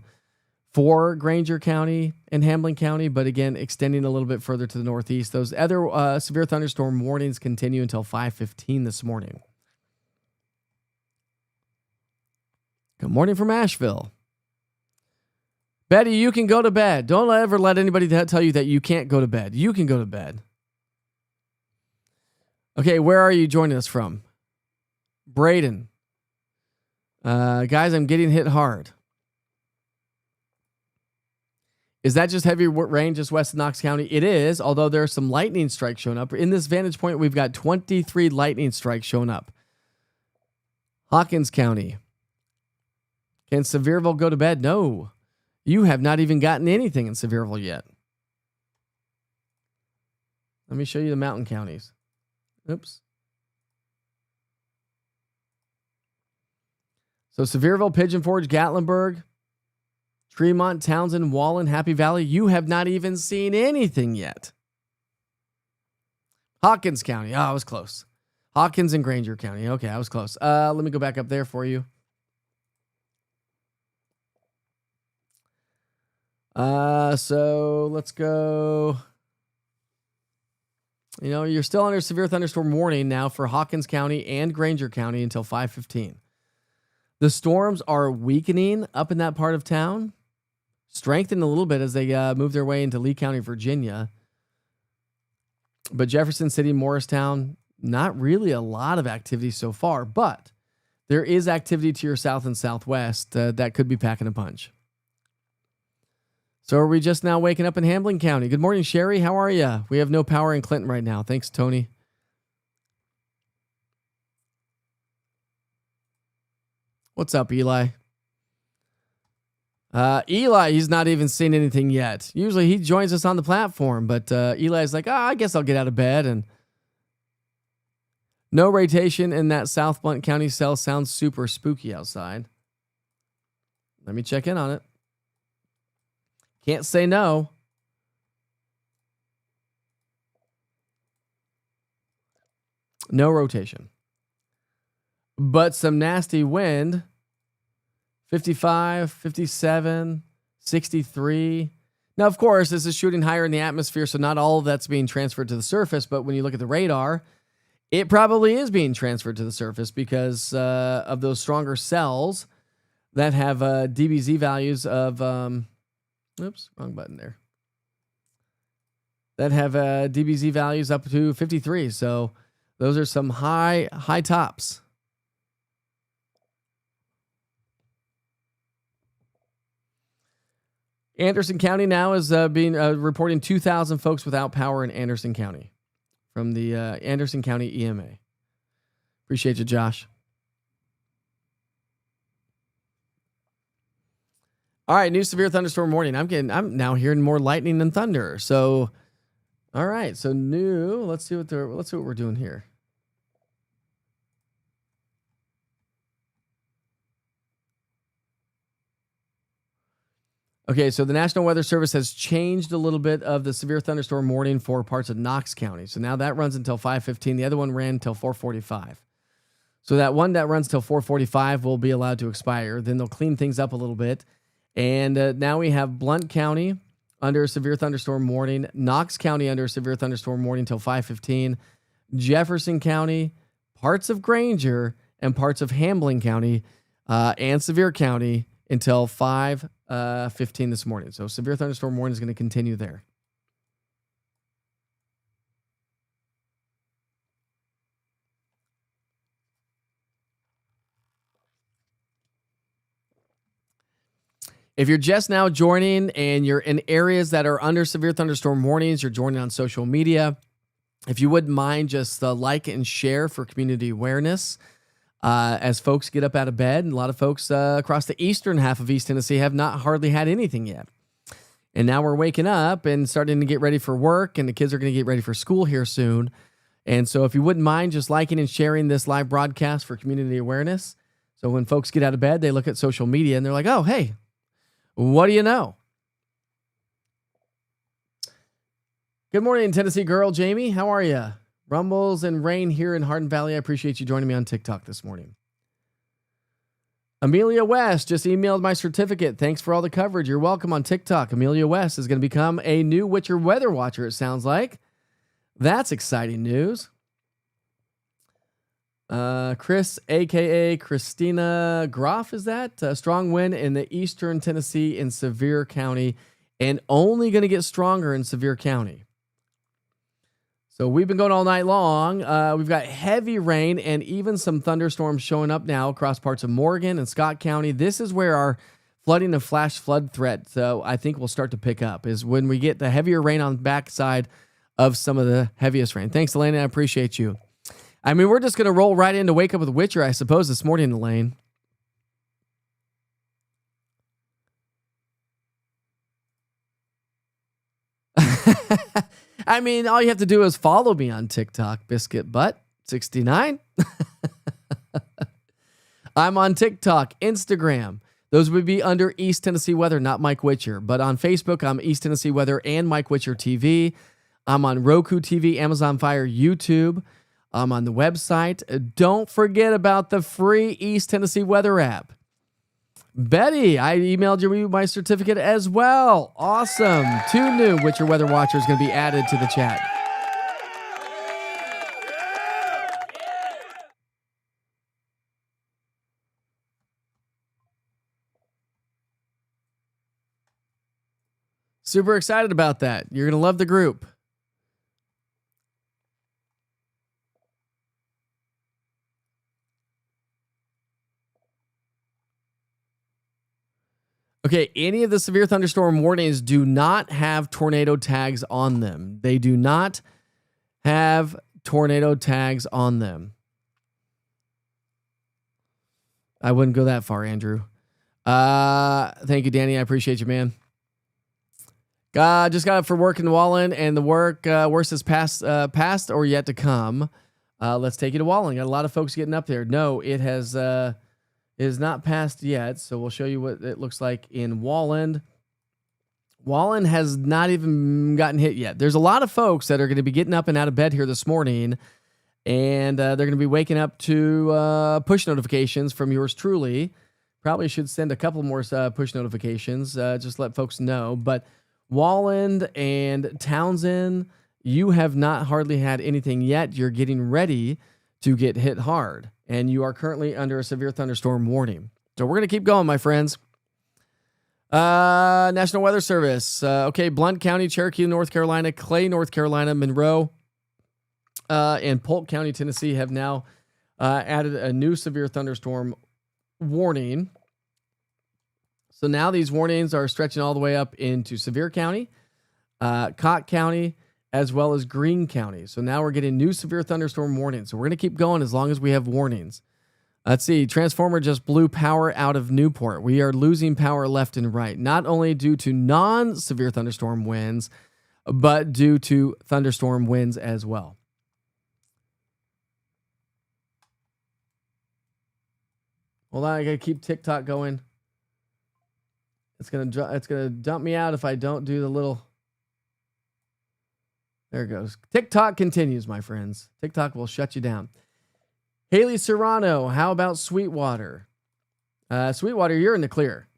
for Granger County and Hamblin County, but again, extending a little bit further to the northeast. Those other severe thunderstorm warnings continue until 5:15 this morning. Good morning from Asheville. Betty, you can go to bed. Don't ever let anybody tell you that you can't go to bed. You can go to bed. Okay, where are you joining us from? Braden. Guys, I'm getting hit hard. Is that just heavy rain just west of Knox County? It is, although there are some lightning strikes showing up. In this vantage point, we've got 23 lightning strikes showing up. Hawkins County. Can Sevierville go to bed? No. You have not even gotten anything in Sevierville yet. Let me show you the mountain counties. Oops. So Sevierville, Pigeon Forge, Gatlinburg, Tremont, Townsend, Wallen, Happy Valley. You have not even seen anything yet. Hawkins County. Oh, I was close. Hawkins and Granger County. Okay, I was close. Let me go back up there for you. So let's go. You know, you're still under severe thunderstorm warning now for Hawkins County and Granger County until 5:15. The storms are weakening up in that part of town, strengthened a little bit as they move their way into Lee County, Virginia. But Jefferson City, Morristown, not really a lot of activity so far, but there is activity to your south and southwest that could be packing a punch. So are we just now waking up in Hamblin County? Good morning, Sherry. How are you? We have no power in Clinton right now. Thanks, Tony. What's up, Eli? Eli, he's not even seen anything yet. Usually he joins us on the platform, but Eli's like, I guess I'll get out of bed. And no rotation in that South Blount County cell. Sounds super spooky outside. Let me check in on it. Can't say no. No rotation. But some nasty wind. 55, 57, 63. Now, of course, this is shooting higher in the atmosphere, so not all of that's being transferred to the surface. But when you look at the radar, It probably is being transferred to the surface because of those stronger cells that have DBZ values of, oops, wrong button there. That have DBZ values up to 53. So those are some high tops. Anderson County now is reporting 2,000 folks without power in Anderson County from the Anderson County EMA. Appreciate you, Josh. All right, new severe thunderstorm warning. I'm now hearing more lightning and thunder. So, all right, so new. Let's see what we're doing here. Okay, so the National Weather Service has changed a little bit of the severe thunderstorm warning for parts of Knox County. So now that runs until 5:15. The other one ran until 4:45. So that one that runs till 4:45 will be allowed to expire. Then they'll clean things up a little bit. And now we have Blount County under a severe thunderstorm warning, Knox County under a severe thunderstorm warning until 5:15, Jefferson County, parts of Granger, and parts of Hambling County and Sevier County until 5:15 this morning. So severe thunderstorm warning is going to continue there. If you're just now joining and you're in areas that are under severe thunderstorm warnings, you're joining on social media, if you wouldn't mind just like and share for community awareness as folks get up out of bed. And a lot of folks across the eastern half of East Tennessee have not hardly had anything yet. And now we're waking up and starting to get ready for work, and the kids are going to get ready for school here soon. And so if you wouldn't mind just liking and sharing this live broadcast for community awareness. So when folks get out of bed, they look at social media and they're like, oh, hey, what do you know? Good morning, Tennessee girl, Jamie. How are you? Rumbles and rain here in Hardin Valley. I appreciate you joining me on TikTok this morning. Amelia West just emailed my certificate. Thanks for all the coverage. You're welcome on TikTok. Amelia West is going to become a new Witcher weather watcher, it sounds like. That's exciting news. Chris, a.k.a. Christina Groff, is that? Strong wind in the eastern Tennessee in Sevier County, and only going to get stronger in Sevier County. So we've been going all night long. We've got heavy rain and even some thunderstorms showing up now across parts of Morgan and Scott County. This is where our flooding and flash flood threat, so I think will start to pick up, is when we get the heavier rain on the backside of some of the heaviest rain. Thanks, Elaine. I appreciate you. I mean, we're just going to roll right into Wake Up with Witcher, I suppose, this morning, Elaine. I mean, all you have to do is follow me on TikTok, Biscuit Butt 69. I'm on TikTok, Instagram. Those would be under East Tennessee Weather, not Mike Witcher. But on Facebook, I'm East Tennessee Weather and Mike Witcher TV. I'm on Roku TV, Amazon Fire, YouTube. I'm on the website. Don't forget about the free East Tennessee Weather app. Betty, I emailed you my certificate as well. Awesome. 2 new Witcher Weather Watchers going to be added to the chat. Super excited about that. You're going to love the group. Okay, any of the severe thunderstorm warnings do not have tornado tags on them. They do not have tornado tags on them. I wouldn't go that far, Andrew. Thank you, Danny. I appreciate you, man. Just got up for work in Wallen, and the worst is past or yet to come. Let's take you to Wallen. Got a lot of folks getting up there. No, it has... is not passed yet, so we'll show you what it looks like in Wallen. Wallen has not even gotten hit yet. There's a lot of folks that are going to be getting up and out of bed here this morning, and they're going to be waking up to push notifications from yours truly. Probably should send a couple more push notifications, just let folks know. But Wallen and Townsend, you have not hardly had anything yet. You're getting ready to get hit hard, and you are currently under a severe thunderstorm warning. So we're going to keep going, my friends. National Weather Service. Okay, Blount County, Cherokee, North Carolina, Clay, North Carolina, Monroe, and Polk County, Tennessee have now added a new severe thunderstorm warning. So now these warnings are stretching all the way up into Sevier County, Cott County, as well as Greene County. So now we're getting new severe thunderstorm warnings. So we're going to keep going as long as we have warnings. Let's see. Transformer just blew power out of Newport. We are losing power left and right, not only due to non-severe thunderstorm winds, but due to thunderstorm winds as well. Hold on, I gotta keep TikTok going. It's gonna dump me out if I don't do the little. There it goes. TikTok continues, my friends. TikTok will shut you down. Haley Serrano, how about Sweetwater? Sweetwater, you're in the clear.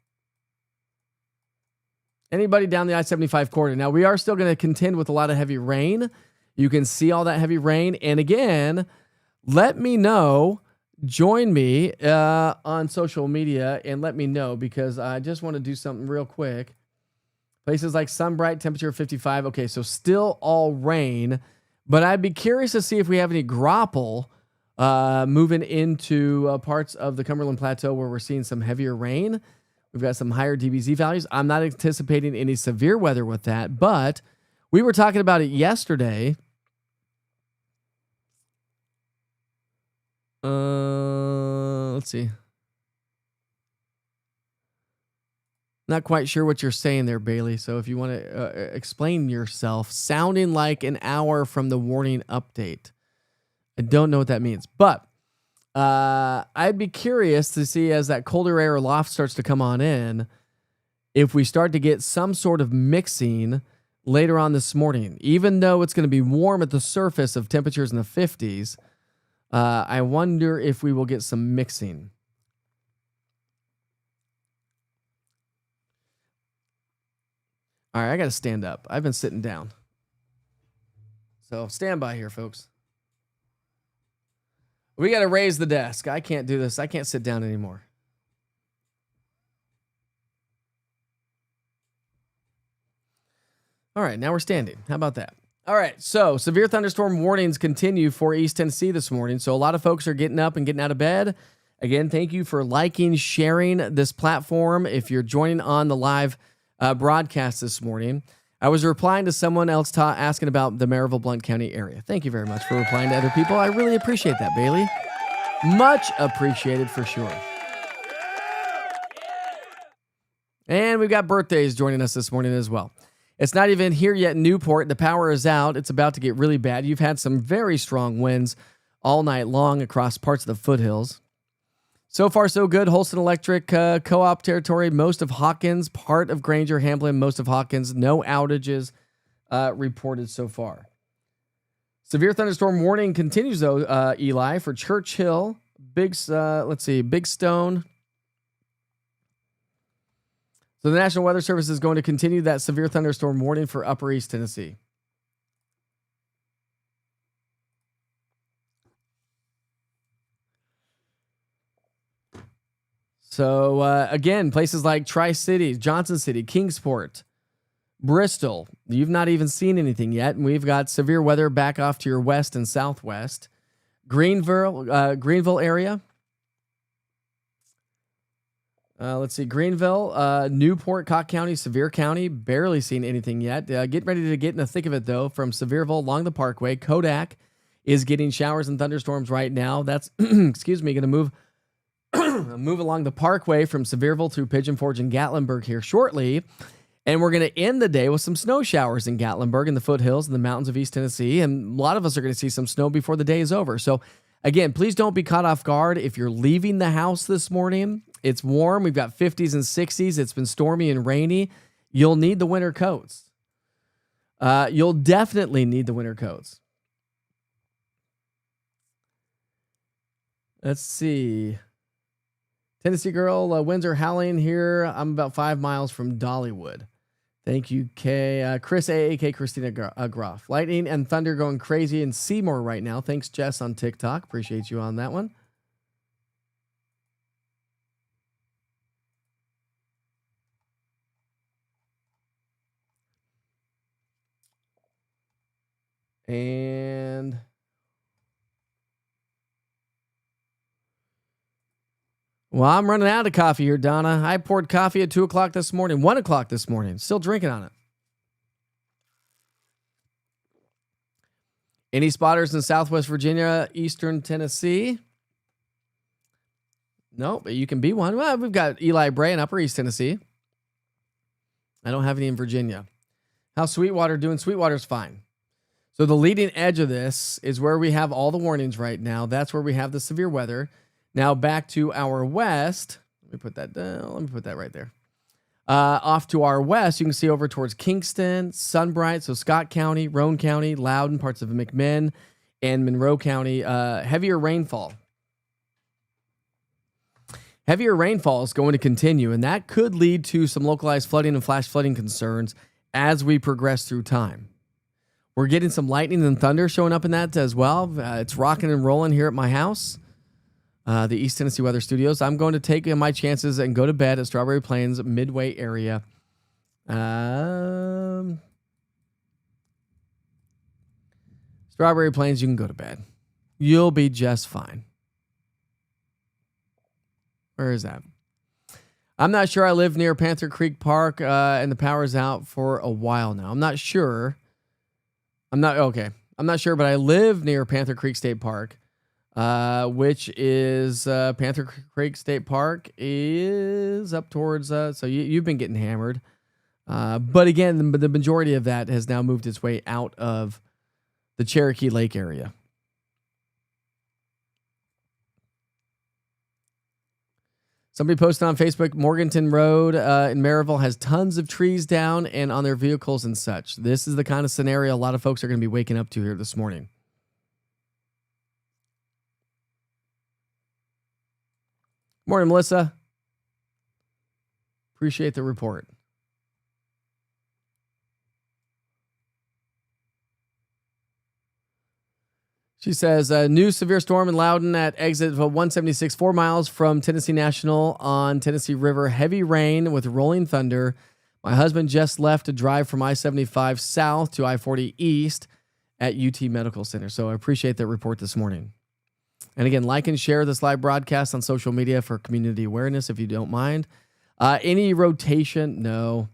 Anybody down the I-75 corridor? Now, we are still going to contend with a lot of heavy rain. You can see all that heavy rain. And again, let me know. Join me on social media and let me know, because I just want to do something real quick. Places like Sunbright, temperature 55. Okay, so still all rain, but I'd be curious to see if we have any graupel moving into parts of the Cumberland Plateau where we're seeing some heavier rain. We've got some higher DBZ values. I'm not anticipating any severe weather with that, but we were talking about it yesterday. Let's see. Not quite sure what you're saying there, Bailey. So if you want to explain yourself, sounding like an hour from the warning update. I don't know what that means, but I'd be curious to see, as that colder air loft starts to come on in, if we start to get some sort of mixing later on this morning. Even though it's going to be warm at the surface of temperatures in the 50s, I wonder if we will get some mixing. All right, I got to stand up. I've been sitting down. So stand by here, folks. We got to raise the desk. I can't do this. I can't sit down anymore. All right, now we're standing. How about that? All right, so severe thunderstorm warnings continue for East Tennessee this morning. So a lot of folks are getting up and getting out of bed. Again, thank you for liking, sharing this platform. If you're joining on the live broadcast this morning, I was replying to someone else asking about the Maryville, Blount County area. Thank you very much for replying to other people. I really appreciate that, Bailey. Much appreciated for sure. And we've got birthdays joining us this morning as well. It's not even here yet in Newport. The power is out. It's about to get really bad. You've had some very strong winds all night long across parts of the foothills. So far, so good. Holston Electric, co-op territory, most of Hawkins, part of Granger, Hamblin, most of Hawkins. No outages reported so far. Severe thunderstorm warning continues, though, Eli, for Churchill, Big Stone. So the National Weather Service is going to continue that severe thunderstorm warning for Upper East Tennessee. So, again, places like Tri-Cities, Johnson City, Kingsport, Bristol, you've not even seen anything yet. And we've got severe weather back off to your west and southwest. Greenville area. Let's see, Greenville, Newport, Cott County, Sevier County, barely seen anything yet. Get ready to get in the thick of it, though, from Sevierville along the Parkway. Kodak is getting showers and thunderstorms right now. That's, going to move along the Parkway from Sevierville through Pigeon Forge and Gatlinburg here shortly. And we're going to end the day with some snow showers in Gatlinburg in the foothills and the mountains of East Tennessee. And a lot of us are going to see some snow before the day is over. So, again, please don't be caught off guard if you're leaving the house this morning. It's warm. We've got 50s and 60s. It's been stormy and rainy. You'll need the winter coats. You'll definitely need the winter coats. Let's see. Tennessee girl, winds are howling here. I'm about 5 miles from Dollywood. Thank you, Kay. Chris AAK Christina Groff. Lightning and thunder going crazy in Seymour right now. Thanks, Jess, on TikTok. Appreciate you on that one. And well, I'm running out of coffee here, Donna. I poured coffee at 2 o'clock this morning, 1 o'clock this morning. Still drinking on it. Any spotters in Southwest Virginia, Eastern Tennessee? No, but you can be one. Well, we've got Eli Bray in Upper East Tennessee. I don't have any in Virginia. How's Sweetwater doing? Sweetwater's fine. So the leading edge of this is where we have all the warnings right now. That's where we have the severe weather. Now back to our west. Let me put that down. Let me put that right there. Off to our west, you can see over towards Kingston, Sunbright, so Scott County, Roane County, Loudoun, parts of McMinn, and Monroe County. Heavier rainfall. Heavier rainfall is going to continue, and that could lead to some localized flooding and flash flooding concerns as we progress through time. We're getting some lightning and thunder showing up in that as well. It's rocking and rolling here at my house, the East Tennessee Weather Studios. I'm going to take my chances and go to bed at Strawberry Plains Midway area. Strawberry Plains, you can go to bed. You'll be just fine. Where is that? I'm not sure. I live near Panther Creek Park, and the power's out for a while now. I'm not sure. I'm not sure, but I live near Panther Creek State Park, which is Panther Creek State Park is up towards. So you've been getting hammered, but again, the majority of that has now moved its way out of the Cherokee Lake area. Somebody posted on Facebook, Morganton Road in Maryville has tons of trees down and on their vehicles and such. This is the kind of scenario a lot of folks are going to be waking up to here this morning. Morning, Melissa. Appreciate the report. She says, new severe storm in Loudoun at exit 176, 4 miles from Tennessee National on Tennessee River. Heavy rain with rolling thunder. My husband just left to drive from I-75 south to I-40 east at UT Medical Center. So I appreciate that report this morning. And again, like and share this live broadcast on social media for community awareness, if you don't mind. Any rotation? No,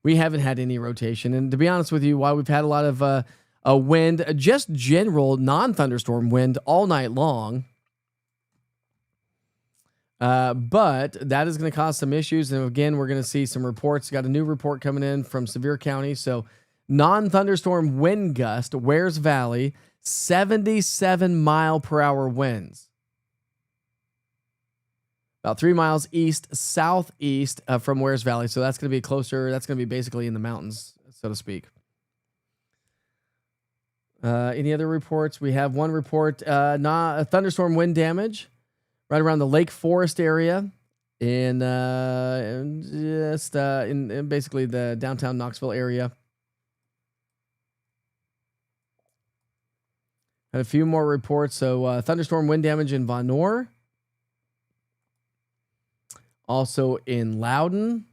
we haven't had any rotation. And to be honest with you, while we've had a lot of a wind, just general non-thunderstorm wind all night long. But that is going to cause some issues. And again, we're going to see some reports. Got a new report coming in from Sevier County. So non-thunderstorm wind gust, Wares Valley, 77 mile per hour winds. About 3 miles southeast from Wares Valley. So that's going to be closer. That's going to be basically in the mountains, so to speak. Any other reports? We have one report, a thunderstorm wind damage right around the Lake Forest area in basically the downtown Knoxville area. Had a few more reports. So thunderstorm wind damage in Von Noor. Also in Loudoun,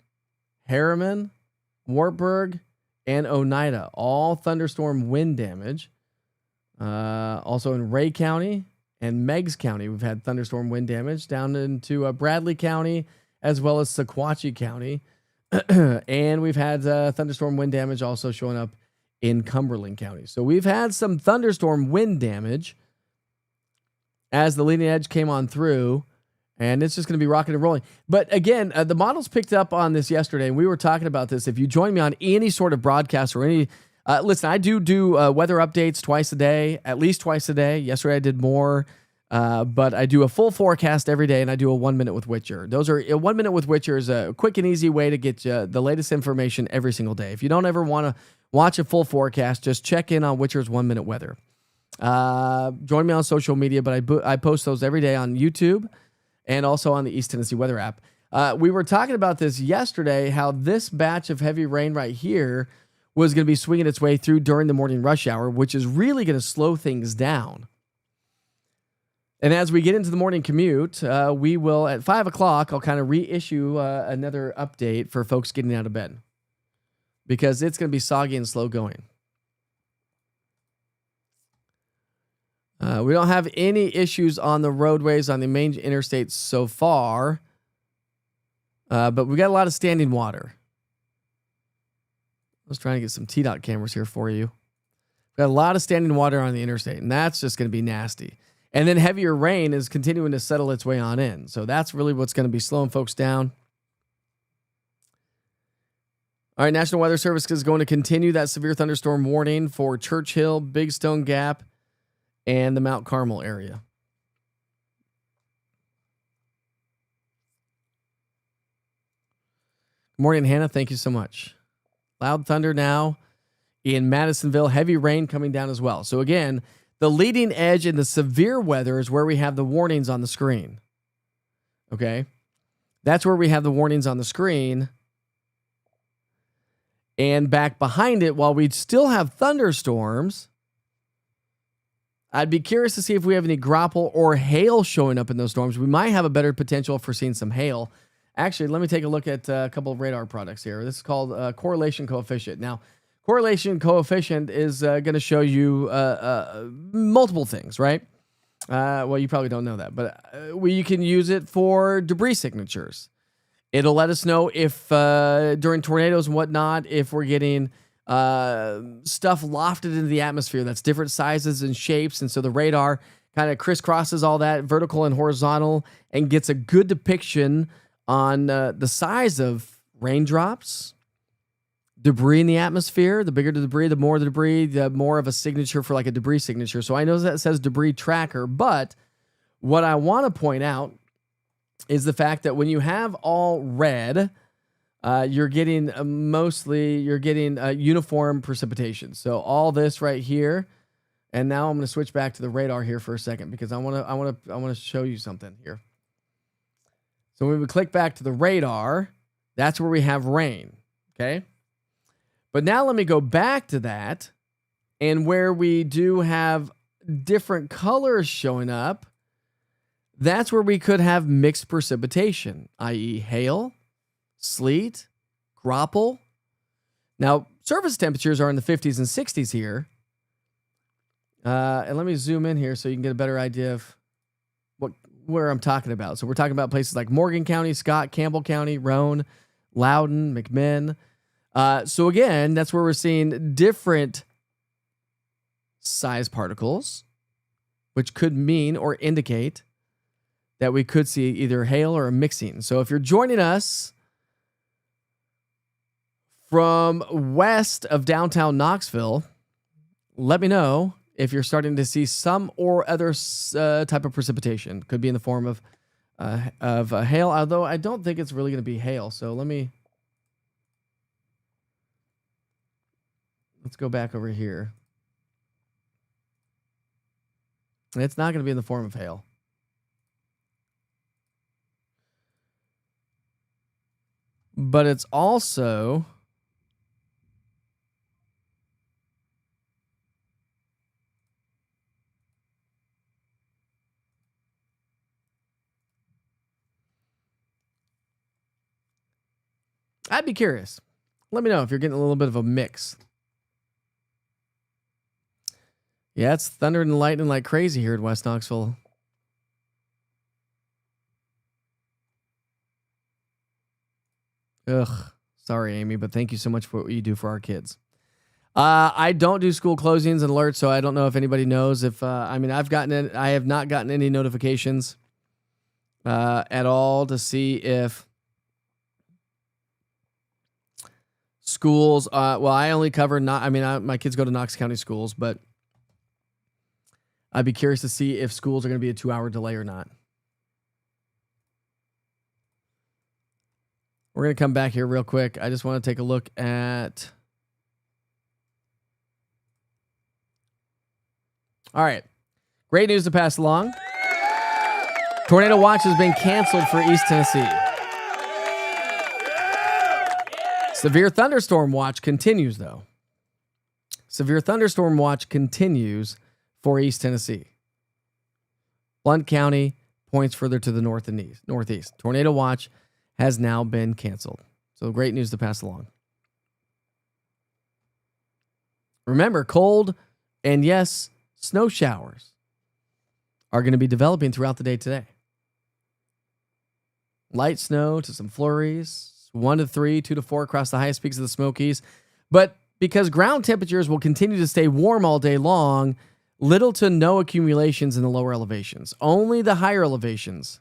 Harriman, Wartburg, and Oneida. All thunderstorm wind damage. Also in Ray County and Meigs County, we've had thunderstorm wind damage down into Bradley County as well as Sequatchie County. And we've had thunderstorm wind damage also showing up in Cumberland County. So we've had some thunderstorm wind damage as the leading edge came on through, and it's just going to be rocking and rolling. But again, the models picked up on this yesterday, and we were talking about this. If you join me on any sort of broadcast or any listen, I do weather updates twice a day, at least twice a day. Yesterday I did more, but I do a full forecast every day, and I do a 1 minute with Witcher. Those are 1 minute with Witcher is a quick and easy way to get the latest information every single day. If you don't ever want to watch a full forecast, just check in on Witcher's 1 minute weather. Join me on social media, but I post those every day on YouTube and also on the East Tennessee Weather app. We were talking about this yesterday, how this batch of heavy rain right here was going to be swinging its way through during the morning rush hour, which is really going to slow things down. And as we get into the morning commute, we will, at 5 o'clock, I'll kind of reissue another update for folks getting out of bed, because it's going to be soggy and slow going. We don't have any issues on the roadways on the main interstates so far, but we got a lot of standing water. I was trying to get some TDOT cameras here for you. We've got a lot of standing water on the interstate, and that's just going to be nasty. And then heavier rain is continuing to settle its way on in. So that's really what's going to be slowing folks down. All right, National Weather Service is going to continue that severe thunderstorm warning for Churchill, Big Stone Gap, and the Mount Carmel area. Good morning, Hannah. Thank you so much. Loud thunder now in Madisonville. Heavy rain coming down as well. So again, the leading edge in the severe weather is where we have the warnings on the screen. Okay? That's where we have the warnings on the screen. And back behind it, while we'd still have thunderstorms, I'd be curious to see if we have any grapple or hail showing up in those storms. We might have a better potential for seeing some hail. Actually, let me take a look at a couple of radar products here. This is called correlation coefficient. Now, correlation coefficient is going to show you multiple things, right? Well, you probably don't know that, but you can use it for debris signatures. It'll let us know if during tornadoes and whatnot, if we're getting stuff lofted into the atmosphere that's different sizes and shapes. And so the radar kind of crisscrosses all that vertical and horizontal and gets a good depiction on the size of raindrops, debris in the atmosphere. The bigger the debris, the more of a signature for like a debris signature. So I know that it says debris tracker, but what I want to point out is the fact that when you have all red, you're getting uniform precipitation. So all this right here, and now I'm going to switch back to the radar here for a second, because I want to show you something here. So when we click back to the radar, that's where we have rain, okay? But now let me go back to that, and where we do have different colors showing up, that's where we could have mixed precipitation, i.e. hail, sleet, grapple. Now, surface temperatures are in the 50s and 60s here. And let me zoom in here so you can get a better idea of where I'm talking about. So we're talking about places like Morgan County, Scott, Campbell County, Roane, Loudoun, McMinn. So again, that's where we're seeing different size particles, which could mean or indicate that we could see either hail or a mixing. So if you're joining us from west of downtown Knoxville, let me know if you're starting to see some or other type of precipitation. Could be in the form of hail, although I don't think it's really going to be hail. So let's go back over here. It's not going to be in the form of hail. But it's also I'd be curious. Let me know if you're getting a little bit of a mix. Yeah, it's thundering and lightning like crazy here in West Knoxville. Ugh. Sorry, Amy, but thank you so much for what you do for our kids. I don't do school closings and alerts, so I don't know if anybody knows if I have not gotten any notifications at all to see if schools. I only cover my kids go to Knox County schools, but I'd be curious to see if schools are going to be a 2-hour delay or not. We're going to come back here real quick. I just want to take a look at. All right. Great news to pass along. Tornado watch has been canceled for East Tennessee. Severe thunderstorm watch continues, though. Severe thunderstorm watch continues for East Tennessee. Blount County points further to the north and northeast. Tornado watch has now been canceled. So great news to pass along. Remember, cold and yes, snow showers are going to be developing throughout the day today. Light snow to some flurries, 1 to 3, 2 to 4 across the highest peaks of the Smokies. But because ground temperatures will continue to stay warm all day long, little to no accumulations in the lower elevations. Only the higher elevations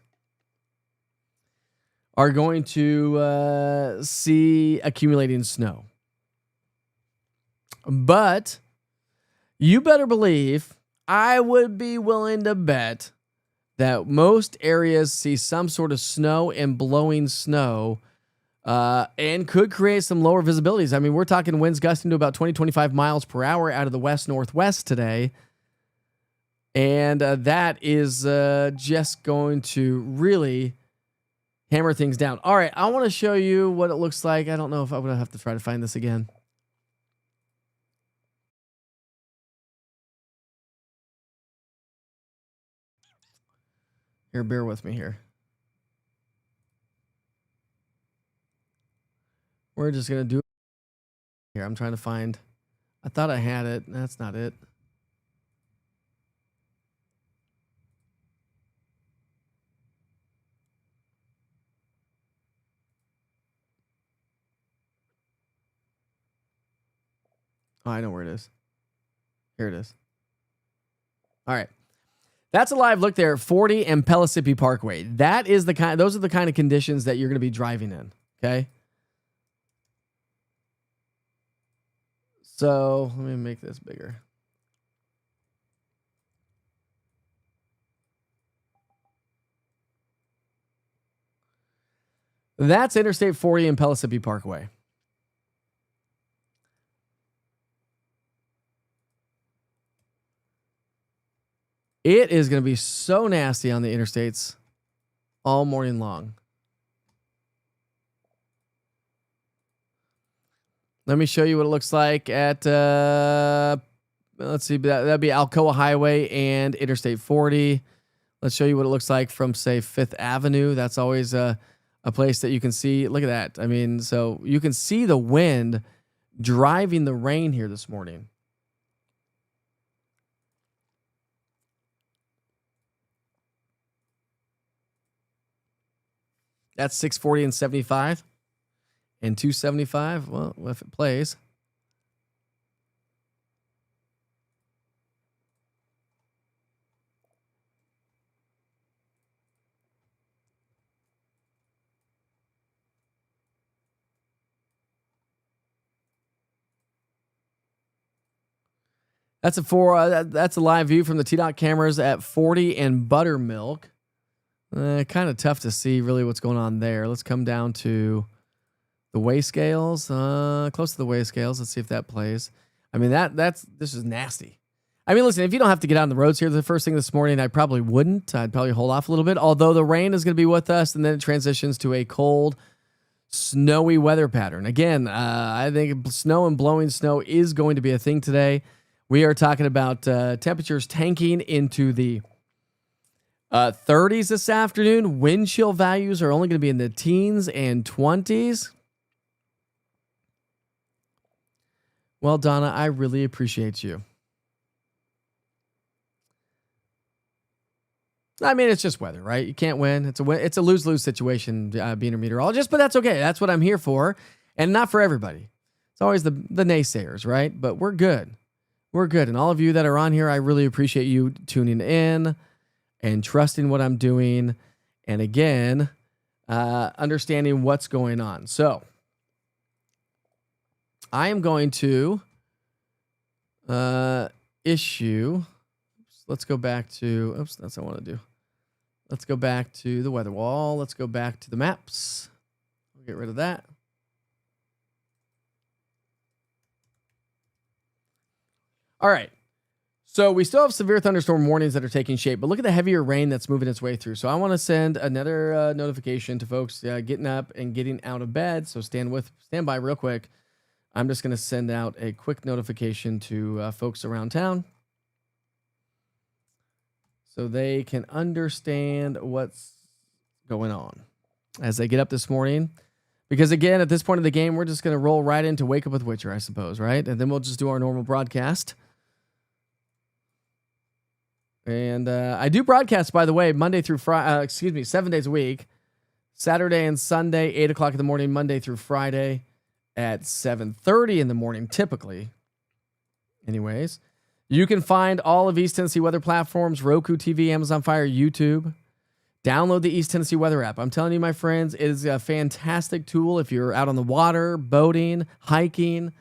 are going to see accumulating snow. But you better believe I would be willing to bet that most areas see some sort of snow and blowing snow and could create some lower visibilities. I mean, we're talking winds gusting to about 20, 25 miles per hour out of the west-northwest today. And that is just going to really hammer things down. All right, I want to show you what it looks like. I don't know if I'm going to have to try to find this again. Here, bear with me here. We're just going to do it here. I'm trying to find. I thought I had it. That's not it. Oh, I know where it is. Here it is. All right. That's a live look there at 40 and Pellissippi Parkway. That is those are the kind of conditions that you're going to be driving in. Okay. So let me make this bigger. That's Interstate 40 and Pellissippi Parkway. It is going to be so nasty on the interstates all morning long. Let me show you what it looks like at, let's see, that'd be Alcoa Highway and Interstate 40. Let's show you what it looks like from, say, 5th Avenue. That's always a place that you can see. Look at that. I mean, so you can see the wind driving the rain here this morning. That's 640 and 75 and 275. Well, if it plays. That's a live view from the TDOT cameras at 40 and Buttermilk. Kind of tough to see really what's going on there. Let's come down to the weigh scales. Close to the weigh scales. Let's see if that plays. I mean, this is nasty. I mean, listen, if you don't have to get out on the roads here the first thing this morning, I probably wouldn't. I'd probably hold off a little bit. Although the rain is going to be with us, and then it transitions to a cold, snowy weather pattern. Again, I think snow and blowing snow is going to be a thing today. We are talking about temperatures tanking into the 30s this afternoon. Wind chill values are only going to be in the teens and 20s. Well, Donna, I really appreciate you. I mean, it's just weather, right? You can't win. It's a lose-lose situation being a meteorologist, but that's okay. That's what I'm here for, and not for everybody. It's always the naysayers, right? But we're good. We're good. And all of you that are on here, I really appreciate you tuning in and trusting what I'm doing. And again, understanding what's going on. So I am going to issue. Let's go back to, that's what I want to do. Let's go back to the weather wall. Let's go back to the maps. We'll get rid of that. All right. So we still have severe thunderstorm warnings that are taking shape, but look at the heavier rain that's moving its way through. So I want to send another notification to folks getting up and getting out of bed. So stand by real quick. I'm just going to send out a quick notification to folks around town so they can understand what's going on as they get up this morning. Because again, at this point of the game, we're just going to roll right into Wake Up with Witcher, I suppose, right? And then we'll just do our normal broadcast. And I do broadcast, by the way, Monday through Friday, 7 days a week, Saturday and Sunday, 8 o'clock in the morning, Monday through Friday at 7:30 in the morning, typically. Anyways, you can find all of East Tennessee weather platforms, Roku TV, Amazon Fire, YouTube. Download the East Tennessee weather app. I'm telling you, my friends, it is a fantastic tool if you're out on the water, boating, hiking.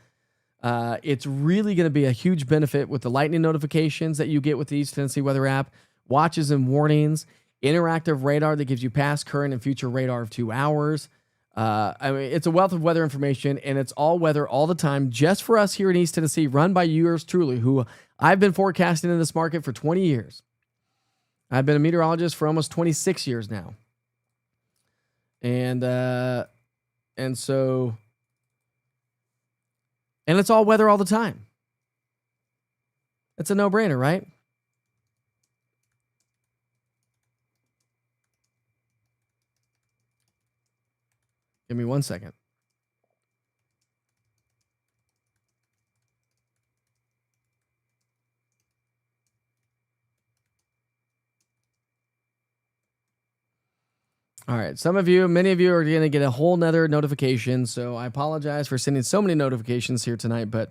It's really going to be a huge benefit with the lightning notifications that you get with the East Tennessee weather app, watches and warnings, interactive radar that gives you past, current, and future radar of 2 hours. I mean, it's a wealth of weather information, and it's all weather all the time just for us here in East Tennessee, run by yours truly, who I've been forecasting in this market for 20 years. I've been a meteorologist for almost 26 years now. And so, and it's all weather all the time. It's a no-brainer, right? Give me 1 second. All right. Many of you are going to get a whole nother notification. So I apologize for sending so many notifications here tonight. But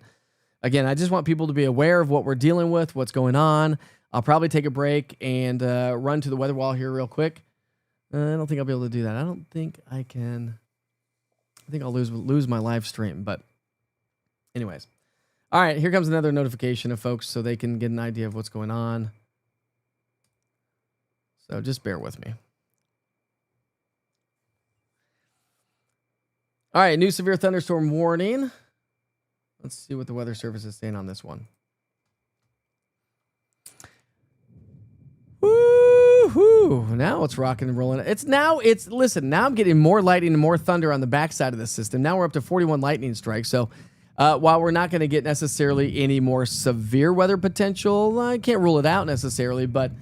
again, I just want people to be aware of what we're dealing with, what's going on. I'll probably take a break and run to the weather wall here real quick. I don't think I'll be able to do that. I don't think I can. I think I'll lose my live stream. But anyways. All right. Here comes another notification of folks so they can get an idea of what's going on. So just bear with me. All right, new severe thunderstorm warning. Let's see what the Weather Service is saying on this one. Woo-hoo. Now it's rocking and rolling. Listen, now I'm getting more lightning and more thunder on the backside of the system. Now we're up to 41 lightning strikes. So while we're not going to get necessarily any more severe weather potential, I can't rule it out necessarily, but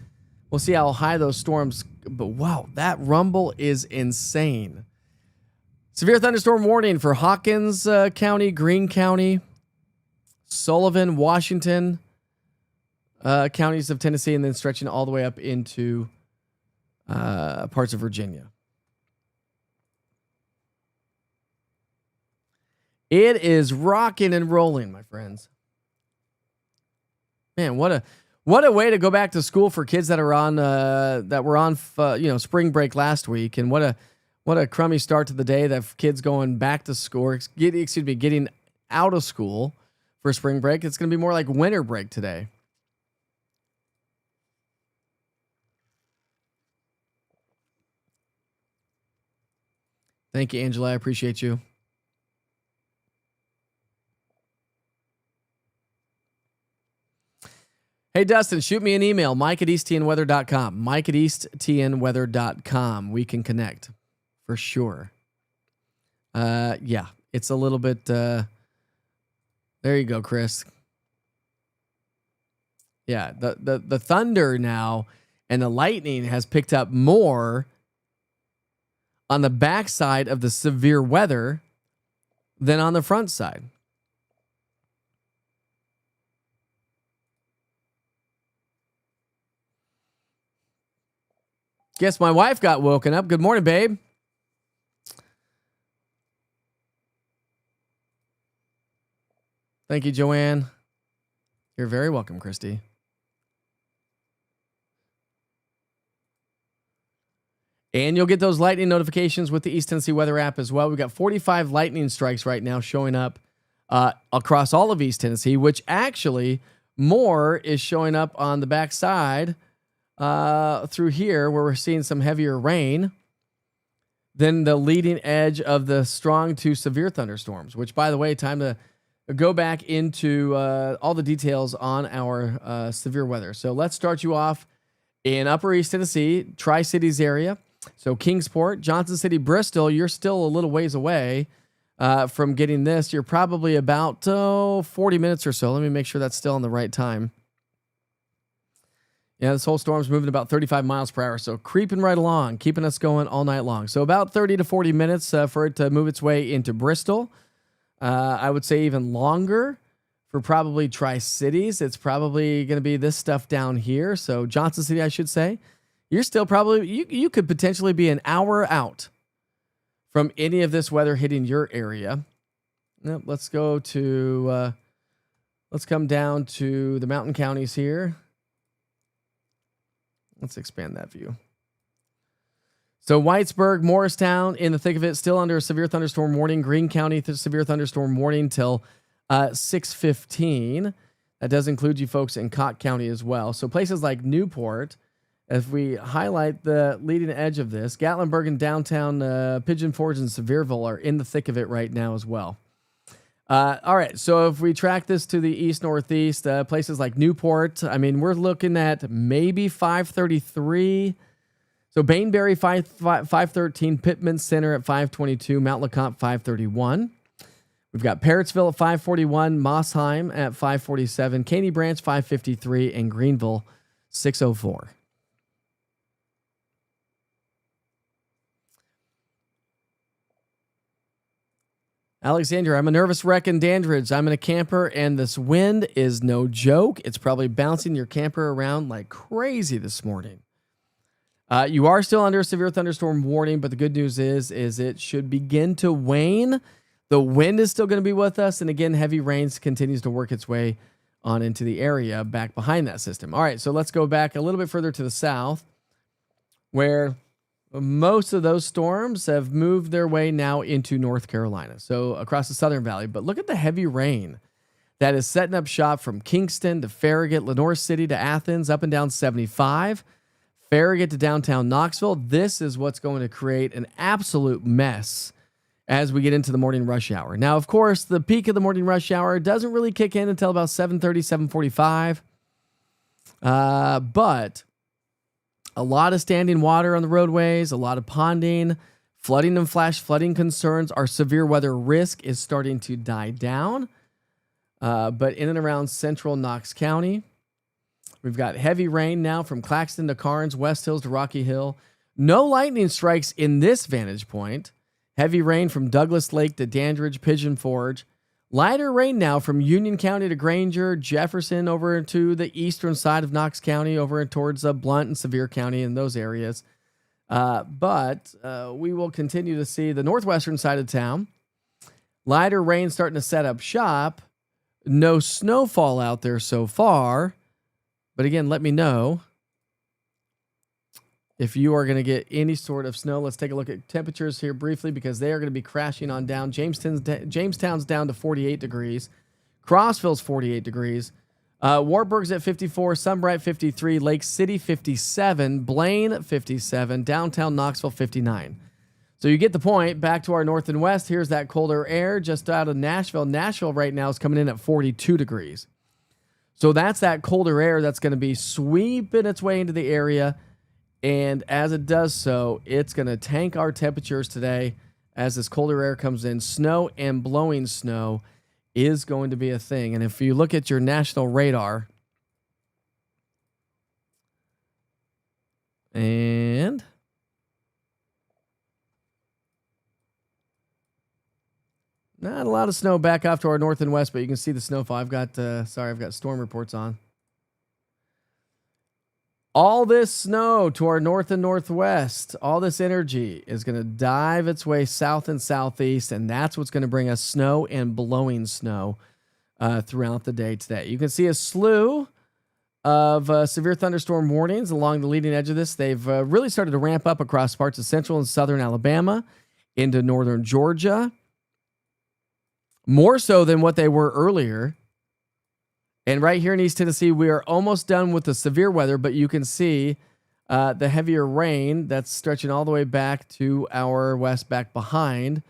we'll see how high those storms. But wow, that rumble is insane. Severe thunderstorm warning for Hawkins County, Greene County, Sullivan, Washington, counties of Tennessee, and then stretching all the way up into parts of Virginia. It is rocking and rolling, my friends. Man, what a way to go back to school for kids that are on spring break last week, and what a crummy start to the day that kids going back to school, getting out of school for spring break. It's going to be more like winter break today. Thank you, Angela. I appreciate you. Hey, Dustin, shoot me an email, mike@easttnweather.com. mike@easttnweather.com. We can connect. For sure. Yeah, it's a little bit. There you go, Chris. Yeah, the thunder now and the lightning has picked up more on the backside of the severe weather than on the front side. Guess my wife got woken up. Good morning, babe. Thank you, Joanne. You're very welcome, Christy. And you'll get those lightning notifications with the East Tennessee weather app as well. We've got 45 lightning strikes right now showing up across all of East Tennessee, which actually more is showing up on the backside through here where we're seeing some heavier rain than the leading edge of the strong to severe thunderstorms, which, by the way, time to go back into all the details on our severe weather. So let's start you off in Upper East Tennessee, Tri-Cities area. So Kingsport, Johnson City, Bristol, you're still a little ways away from getting this. You're probably about 40 minutes or so. Let me make sure that's still on the right time. Yeah, this whole storm's moving about 35 miles per hour, so creeping right along, keeping us going all night long. So about 30 to 40 minutes for it to move its way into Bristol. I would say even longer for probably Tri-Cities. It's probably going to be this stuff down here. So Johnson City, I should say. You're still probably, you could potentially be an hour out from any of this weather hitting your area. Yep, let's go to, let's come down to the mountain counties here. Let's expand that view. So Whitesburg, Morristown, in the thick of it, still under a severe thunderstorm warning. Greene County, severe thunderstorm warning till 6:15. That does include you folks in Knox County as well. So places like Newport, if we highlight the leading edge of this, Gatlinburg and downtown Pigeon Forge and Sevierville are in the thick of it right now as well. All right, so if we track this to the east-northeast, places like Newport, I mean, we're looking at maybe 533. So Bainbury, 513, Pittman Center at 522, Mount LeComte, 531. We've got Parrotsville at 541, Mossheim at 547, Caney Branch, 553, and Greenville, 604. Alexander, I'm a nervous wreck in Dandridge. I'm in a camper, and this wind is no joke. It's probably bouncing your camper around like crazy this morning. You are still under a severe thunderstorm warning, but the good news is it should begin to wane. The wind is still going to be with us, and again, heavy rains continues to work its way on into the area back behind that system. All right, so let's go back a little bit further to the south, where most of those storms have moved their way now into North Carolina, so across the Southern Valley. But look at the heavy rain that is setting up shop from Kingston to Farragut, Lenoir City to Athens, up and down 75, Farragut to downtown Knoxville. This is what's going to create an absolute mess as we get into the morning rush hour. Now, of course, the peak of the morning rush hour doesn't really kick in until about 7:30, 7:45. But a lot of standing water on the roadways, a lot of ponding, flooding and flash flooding concerns. Our severe weather risk is starting to die down. But in and around central Knox County, we've got heavy rain now from Claxton to Carnes, West Hills to Rocky Hill. No lightning strikes in this vantage point. Heavy rain from Douglas Lake to Dandridge, Pigeon Forge. Lighter rain now from Union County to Granger, Jefferson over to the eastern side of Knox County, over towards Blount and Sevier County in those areas. But we will continue to see the northwestern side of town. Lighter rain starting to set up shop. No snowfall out there so far. But again, let me know if you are going to get any sort of snow. Let's take a look at temperatures here briefly, because they are going to be crashing on down. Jamestown's down to 48 degrees. Crossville's 48 degrees. Wartburg's at 54. Sunbright 53. Lake City 57. Blaine 57. Downtown Knoxville 59. So you get the point. Back to our north and west. Here's that colder air just out of Nashville. Nashville right now is coming in at 42 degrees. So that's that colder air that's going to be sweeping its way into the area. And as it does so, it's going to tank our temperatures today as this colder air comes in. Snow and blowing snow is going to be a thing. And if you look at your national radar, and not a lot of snow back off to our north and west, but you can see the snowfall. I've got storm reports on. All this snow to our north and northwest, all this energy is going to dive its way south and southeast, and that's what's going to bring us snow and blowing snow throughout the day today. You can see a slew of severe thunderstorm warnings along the leading edge of this. They've really started to ramp up across parts of central and southern Alabama into northern Georgia, more so than what they were earlier. And right here in East Tennessee, we are almost done with the severe weather, but you can see the heavier rain that's stretching all the way back to our west, back behind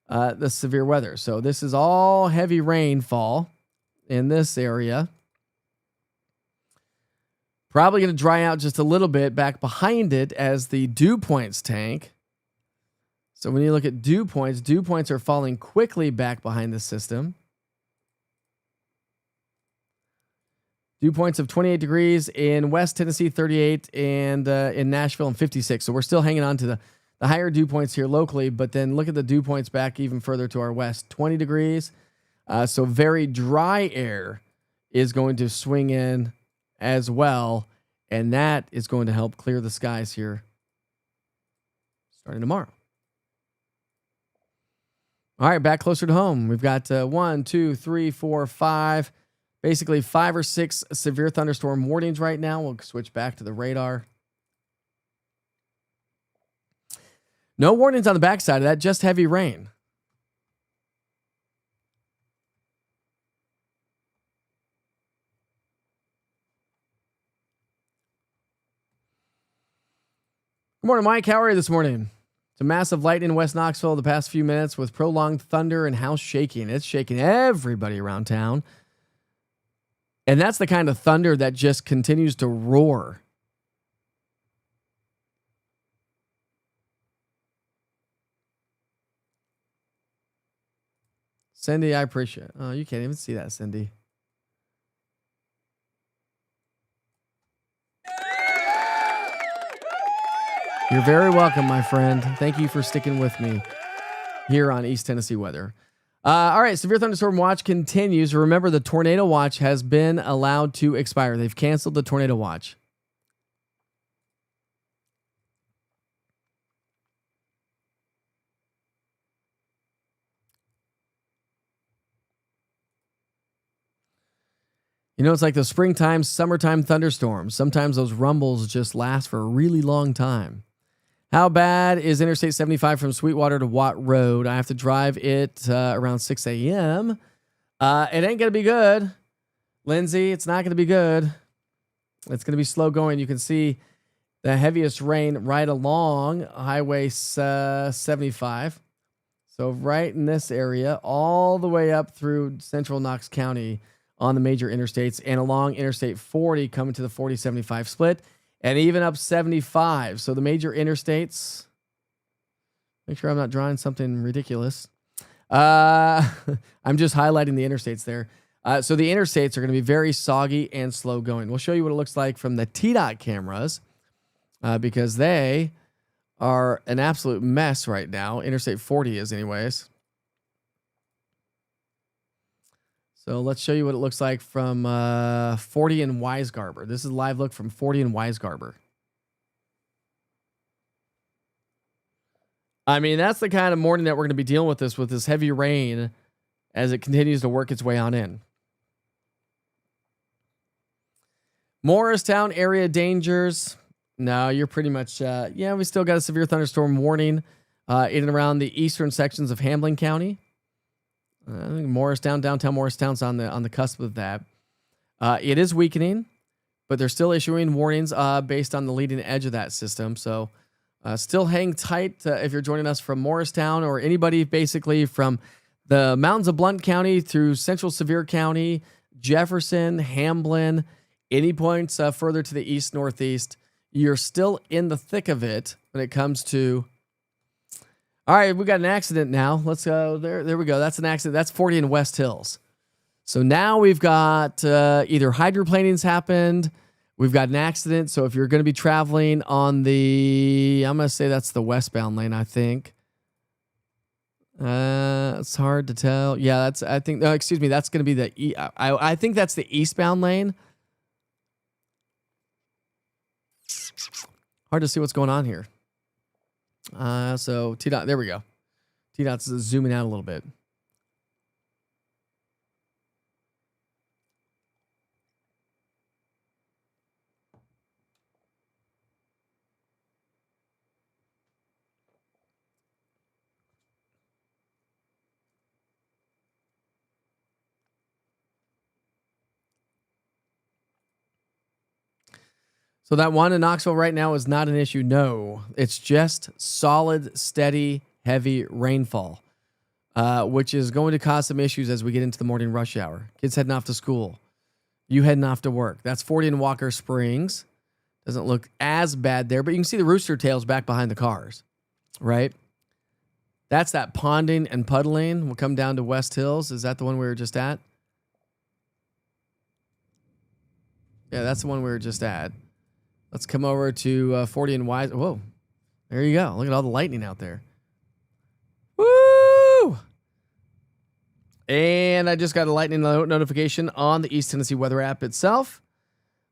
the severe weather. So this is all heavy rainfall in this area. Probably going to dry out just a little bit back behind it as the dew points tank. So when you look at dew points are falling quickly back behind the system. Dew points of 28 degrees in West Tennessee, 38, and in Nashville, and 56. So we're still hanging on to the higher dew points here locally, but then look at the dew points back even further to our west, 20 degrees. So very dry air is going to swing in as well, and that is going to help clear the skies here starting tomorrow. All right, back closer to home. We've got 1, 2, 3, 4, 5, basically 5 or 6 severe thunderstorm warnings right now. We'll switch back to the radar. No warnings on the backside of that, just heavy rain. Good morning, Mike. How are you this morning? It's a massive lightning in West Knoxville the past few minutes with prolonged thunder and house shaking. It's shaking everybody around town. And that's the kind of thunder that just continues to roar. Cindy, I appreciate it. Oh, you can't even see that, Cindy. You're very welcome, my friend. Thank you for sticking with me here on East Tennessee Weather. All right, severe thunderstorm watch continues. Remember, the tornado watch has been allowed to expire. They've canceled the tornado watch. You know, it's like the springtime, summertime thunderstorms. Sometimes those rumbles just last for a really long time. How bad is Interstate 75 from Sweetwater to Watt Road? I have to drive it around 6 a.m. It ain't going to be good. Lindsay, it's not going to be good. It's going to be slow going. You can see the heaviest rain right along Highway 75. So right in this area, all the way up through central Knox County on the major interstates and along Interstate 40 coming to the 40-75 split. And even up 75. So the major interstates. Make sure I'm not drawing something ridiculous. I'm just highlighting the interstates there. So the interstates are going to be very soggy and slow going. We'll show you what it looks like from the TDOT cameras because they are an absolute mess right now. Interstate 40 is anyways. So let's show you what it looks like from 40 and Weisgarber. This is a live look from 40 and Weisgarber. I mean, that's the kind of morning that we're going to be dealing with this heavy rain as it continues to work its way on in. Morristown area dangers. No, you're pretty much, we still got a severe thunderstorm warning in and around the eastern sections of Hamlin County. I think Morristown, downtown Morristown's on the cusp of that. It is weakening, but they're still issuing warnings based on the leading edge of that system. So still hang tight if you're joining us from Morristown or anybody basically from the mountains of Blount County through central Sevier County, Jefferson, Hamlin, any points further to the east, northeast. You're still in the thick of it when it comes to... All right, we got an accident now. Let's go. There we go. That's an accident. That's 40 in West Hills. So now we've got either hydroplaning's happened. We've got an accident. So if you're going to be traveling on the, I'm going to say that's the westbound lane, I think. It's hard to tell. Yeah, that's, I think, no, excuse me. That's going to be I think that's the eastbound lane. Hard to see what's going on here. So TDOT, there we go. TDOT's zooming out a little bit. So that one in Knoxville right now is not an issue. No, it's just solid, steady, heavy rainfall. which is going to cause some issues as we get into the morning rush hour. Kids heading off to school. You heading off to work. That's 40 in Walker Springs. Doesn't look as bad there, but you can see the rooster tails back behind the cars, right? That's that ponding and puddling. We'll come down to West Hills. Is that the one we were just at? Yeah, that's the one we were just at. Let's come over to 40 and Wise. Whoa, there you go. Look at all the lightning out there. Woo! And I just got a lightning notification on the East Tennessee Weather app itself,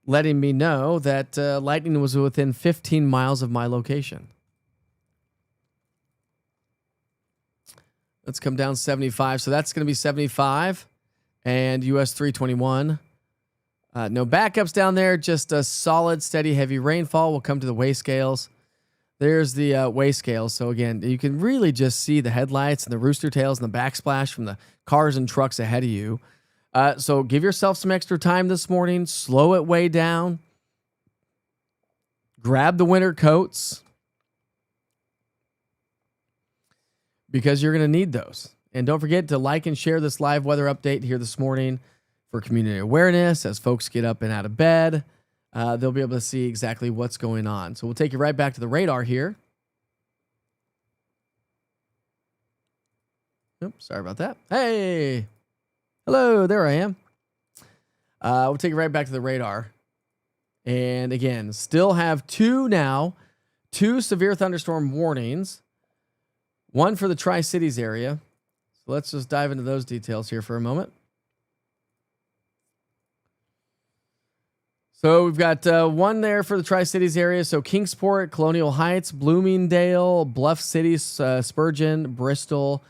letting me know that lightning was within 15 miles of my location. Let's come down 75. So that's going to be 75 and US 321. No backups down there, just a solid, steady, heavy rainfall. We'll come to the weigh scales. There's the weigh scales. So again, you can really just see the headlights and the rooster tails and the backsplash from the cars and trucks ahead of you. So give yourself some extra time this morning. Slow it way down. Grab the winter coats because you're going to need those. And don't forget to like and share this live weather update here this morning for community awareness. As folks get up and out of bed, they'll be able to see exactly what's going on. So we'll take you right back to the radar here. Oops, sorry about that. Hey, hello, there I am. We'll take you right back to the radar. And again, still have two severe thunderstorm warnings. One for the Tri-Cities area. So let's just dive into those details here for a moment. So we've got one there for the Tri-Cities area. So Kingsport, Colonial Heights, Bloomingdale, Bluff City, Spurgeon, Bristol,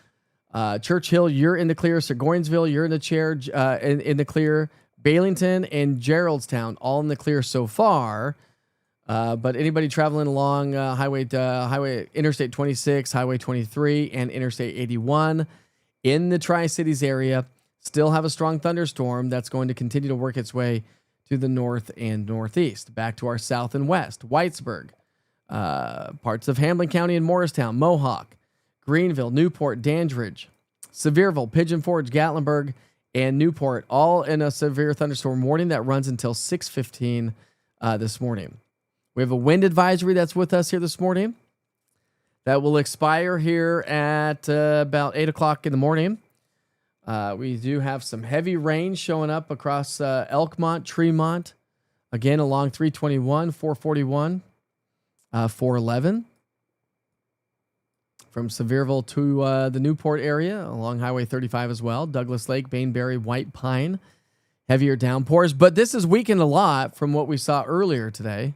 Churchill, you're in the clear. Burgoynesville, you're in the chair, in the clear. Baileyton and Geraldstown, all in the clear so far. But anybody traveling along Highway Interstate 26, Highway 23, and Interstate 81 in the Tri-Cities area still have a strong thunderstorm that's going to continue to work its way to the north and northeast. Back to our south and west. Whitesburg, parts of Hamlin County and Morristown, Mohawk, Greenville, Newport, Dandridge, Sevierville, Pigeon Forge, Gatlinburg, and Newport, all in a severe thunderstorm warning that runs until 6:15 this morning. We have a wind advisory that's with us here this morning that will expire here at about 8 o'clock in the morning. We do have some heavy rain showing up across Elkmont, Tremont, again along 321, 441, 411. From Sevierville to the Newport area, along Highway 35 as well. Douglas Lake, Bainbury, White Pine, heavier downpours. But this has weakened a lot from what we saw earlier today.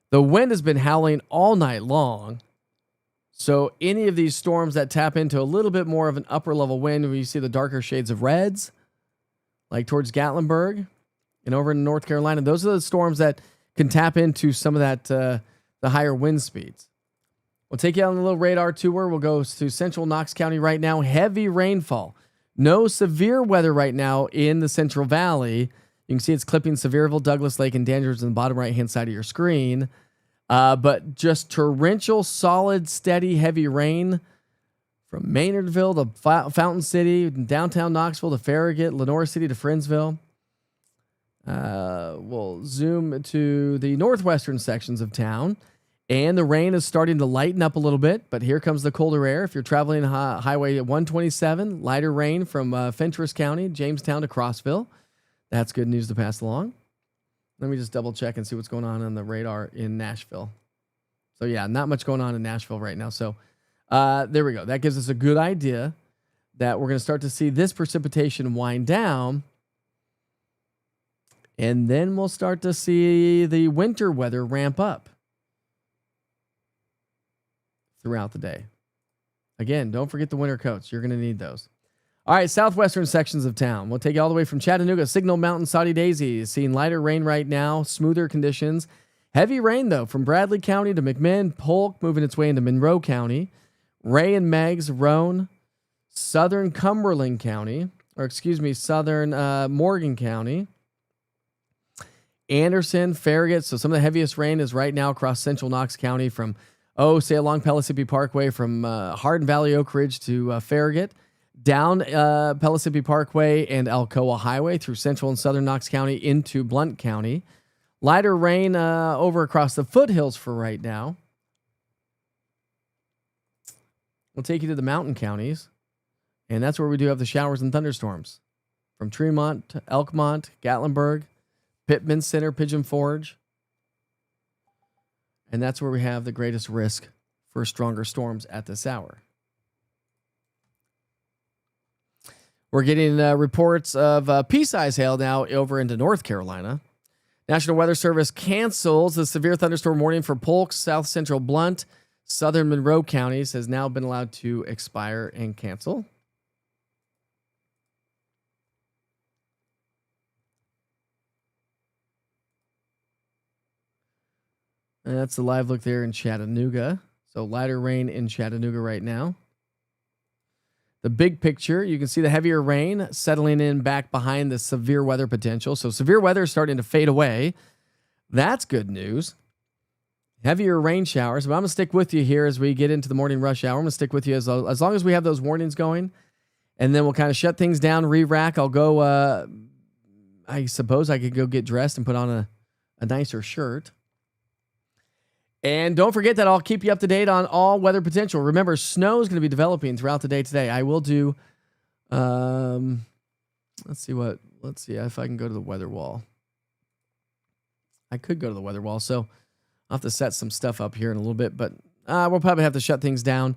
The wind has been howling all night long. So any of these storms that tap into a little bit more of an upper level wind, where you see the darker shades of reds, like towards Gatlinburg and over in North Carolina, those are the storms that can tap into some of that, the higher wind speeds. We'll take you on a little radar tour. We'll go to central Knox County right now. Heavy rainfall. No severe weather right now in the Central Valley. You can see it's clipping Sevierville, Douglas Lake, and Dandridge on the bottom right-hand side of your screen. But just torrential, solid, steady, heavy rain from Maynardville to Fountain City, downtown Knoxville to Farragut, Lenore City to Friendsville. We'll zoom to the northwestern sections of town, and the rain is starting to lighten up a little bit, but here comes the colder air. If you're traveling Highway 127, lighter rain from Fentress County, Jamestown to Crossville. That's good news to pass along. Let me just double check and see what's going on the radar in Nashville. So yeah, not much going on in Nashville right now. So there we go. That gives us a good idea that we're going to start to see this precipitation wind down. And then we'll start to see the winter weather ramp up throughout the day. Again, don't forget the winter coats. You're going to need those. All right, southwestern sections of town. We'll take you all the way from Chattanooga, Signal Mountain, Saudi Daisy. Seeing lighter rain right now, smoother conditions. Heavy rain, though, from Bradley County to McMinn, Polk, moving its way into Monroe County. Ray and Meigs, Roan, southern Cumberland County, southern Morgan County. Anderson, Farragut. So some of the heaviest rain is right now across central Knox County from Oh, say along Pellissippi Parkway from Hardin Valley Oak Ridge to Farragut, down Pellissippi Parkway and Alcoa Highway through central and southern Knox County into Blount County. Lighter rain over across the foothills for right now. We'll take you to the mountain counties, and that's where we do have the showers and thunderstorms. From Tremont, Elkmont, Gatlinburg, Pittman Center, Pigeon Forge. And that's where we have the greatest risk for stronger storms at this hour. We're getting reports of pea-size hail now over into North Carolina. National Weather Service cancels the severe thunderstorm warning for Polk, South Central Blount, Southern Monroe counties has now been allowed to expire and cancel. And that's the live look there in Chattanooga. So lighter rain in Chattanooga right now. The big picture, you can see the heavier rain settling in back behind the severe weather potential. So severe weather is starting to fade away. That's good news. Heavier rain showers. But I'm going to stick with you here as we get into the morning rush hour. I'm going to stick with you as long as we have those warnings going. And then we'll kind of shut things down, re-rack. I'll go, I suppose I could go get dressed and put on a nicer shirt. And don't forget that I'll keep you up to date on all weather potential. Remember, snow is going to be developing throughout the day today. I will do, let's see if I can go to the weather wall. I could go to the weather wall, so I'll have to set some stuff up here in a little bit, but we'll probably have to shut things down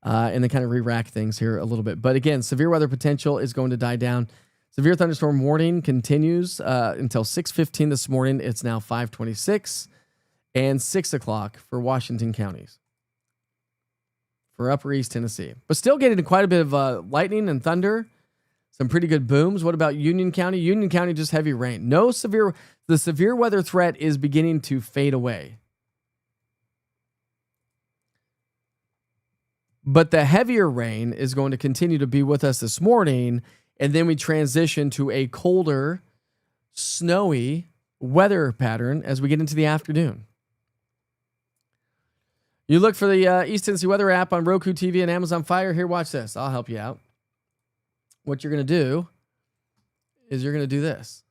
and then kind of re-rack things here a little bit. But again, severe weather potential is going to die down. Severe thunderstorm warning continues until 6:15 this morning. It's now 5:26. And 6 o'clock for Washington counties, for Upper East Tennessee. But still getting quite a bit of lightning and thunder, some pretty good booms. What about Union County? Union County, just heavy rain. The severe weather threat is beginning to fade away. But the heavier rain is going to continue to be with us this morning, and then we transition to a colder, snowy weather pattern as we get into the afternoon. You look for the East Tennessee Weather app on Roku TV and Amazon Fire. Here, watch this. I'll help you out. What you're going to do is you're going to do this.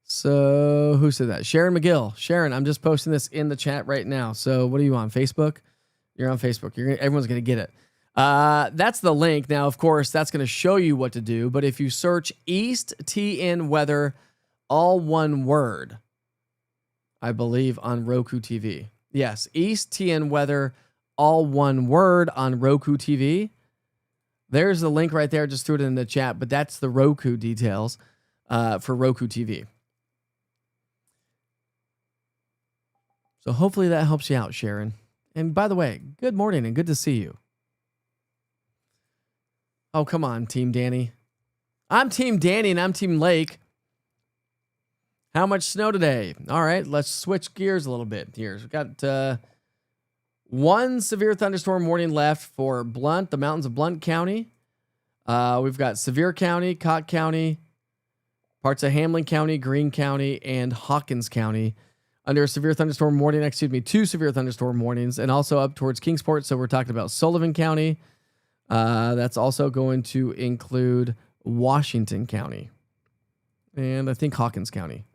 So who said that? Sharon McGill. Sharon, I'm just posting this in the chat right now. So what are you on? Facebook? You're on Facebook. Everyone's going to get it. That's the link. Now, of course, that's going to show you what to do. But if you search East TN Weather, all one word, I believe, on Roku TV. Yes, East TN Weather, all one word on Roku TV. There's the link right there. Just threw it in the chat. But that's the Roku details for Roku TV. So hopefully that helps you out, Sharon. And by the way, good morning and good to see you. Oh, come on, Team Danny. I'm Team Danny and I'm Team Lake. How much snow today? All right, let's switch gears a little bit here. We've got one severe thunderstorm warning left for Blount, the mountains of Blount County. We've got Sevier County, Cott County, parts of Hamlin County, Greene County, and Hawkins County. Under a severe thunderstorm warning, two severe thunderstorm warnings, and also up towards Kingsport. So we're talking about Sullivan County. That's also going to include Washington County. And I think Hawkins County.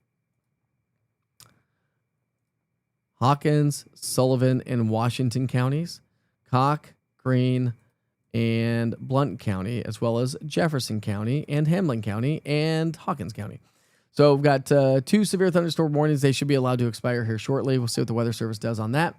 Hawkins, Sullivan, and Washington counties. Cocke, Greene, and Blount County, as well as Jefferson County and Hamlin County and Hawkins County. So we've got two severe thunderstorm warnings. They should be allowed to expire here shortly. We'll see what the Weather Service does on that.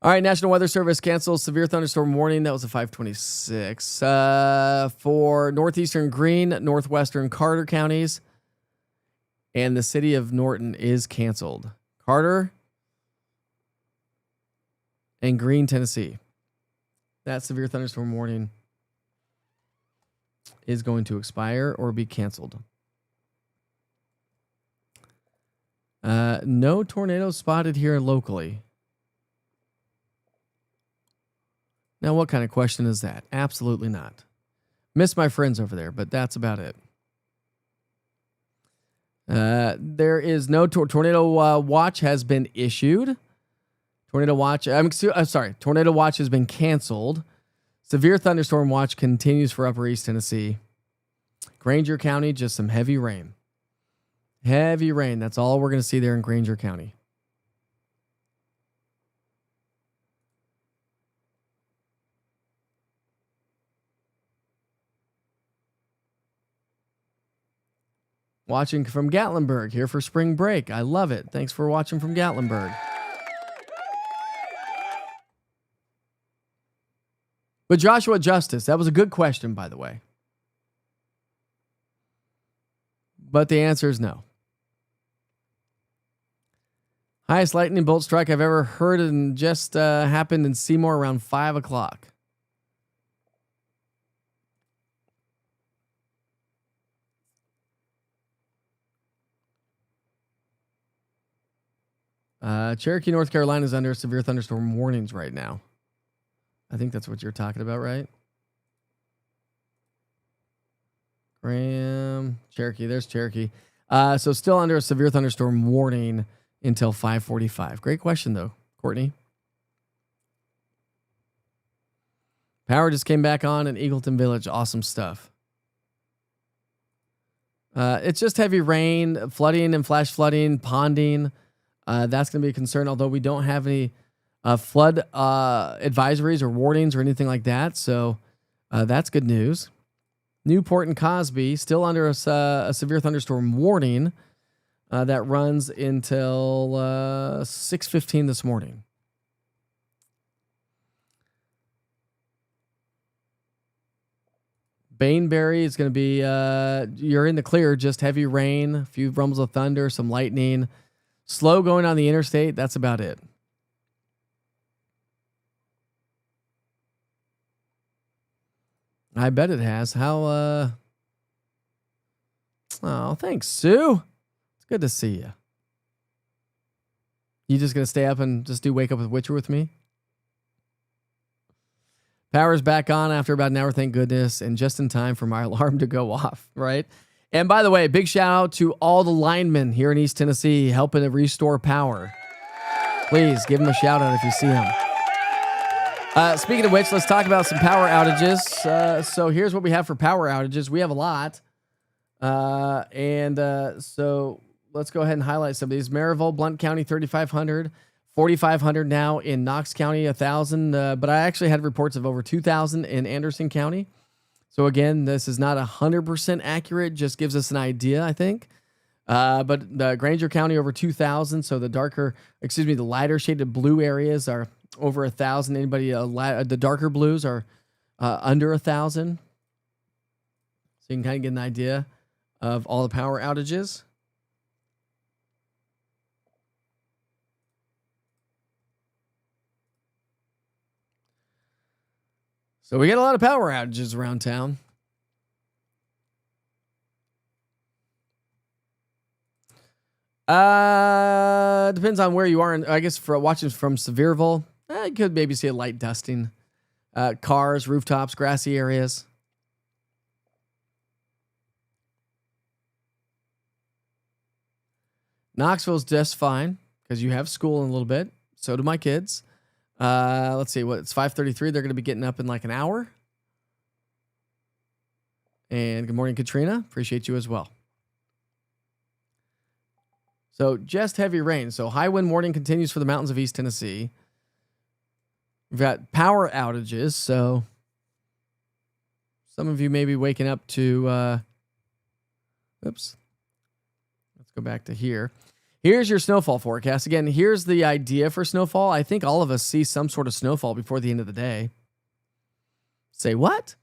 All right, National Weather Service cancels severe thunderstorm warning. That was a 526 for northeastern Greene, northwestern Carter counties, and the city of Norton is canceled. Carter, and Greene, Tennessee. That severe thunderstorm warning is going to expire or be canceled. No tornadoes spotted here locally. Now, what kind of question is that? Absolutely not. Miss my friends over there, but that's about it. There is no tornado watch has been issued. Tornado watch. Tornado watch has been canceled. Severe thunderstorm watch continues for Upper East Tennessee. Granger County, just some heavy rain. Heavy rain. That's all we're going to see there in Granger County. Watching from Gatlinburg here for spring break. I love it. Thanks for watching from Gatlinburg. But Joshua Justice, that was a good question, by the way. But the answer is no. Highest lightning bolt strike I've ever heard, and just happened in Seymour around 5 o'clock. Cherokee, North Carolina is under severe thunderstorm warnings right now. I think that's what you're talking about, right? Graham, Cherokee. There's Cherokee. So still under a severe thunderstorm warning until 5:45. Great question, though, Courtney. Power just came back on in Eagleton Village. Awesome stuff. It's just heavy rain, flooding and flash flooding, ponding. That's going to be a concern, although we don't have any flood advisories or warnings or anything like that. So that's good news. Newport and Cosby still under a severe thunderstorm warning that runs until 6:15 this morning. Bainbury is going to be, you're in the clear, just heavy rain, a few rumbles of thunder, some lightning, slow going on the interstate. That's about it. I bet it has. How, oh, thanks, Sue. It's good to see you. You just going to stay up and just do Wake Up with Witcher with me? Power's back on after about an hour, thank goodness, and just in time for my alarm to go off, right? And by the way, big shout out to all the linemen here in East Tennessee helping to restore power. Please give them a shout out if you see them. Speaking of which, let's talk about some power outages. So here's what we have for power outages. We have a lot. So let's go ahead and highlight some of these. Maryville, Blount County, 3,500. 4,500 now in Knox County, 1,000. But I actually had reports of over 2,000 in Anderson County. So again, this is not 100% accurate, just gives us an idea, I think. But the Granger County over 2,000. So the lighter shaded blue areas are over 1,000. Anybody, the darker blues are under 1,000. So you can kind of get an idea of all the power outages. So we get a lot of power outages around town. Depends on where you are. And I guess for watching from Sevierville, you could maybe see a light dusting. Cars, rooftops, grassy areas. Knoxville's just fine because you have school in a little bit. So do my kids. Let's see, it's 5:33. They're going to be getting up in like an hour. And good morning, Katrina. Appreciate you as well. So just heavy rain. So high wind warning continues for the mountains of East Tennessee. We've got power outages. So some of you may be waking up to, let's go back to here. Here's your snowfall forecast. Again, here's the idea for snowfall. I think all of us see some sort of snowfall before the end of the day. Say what?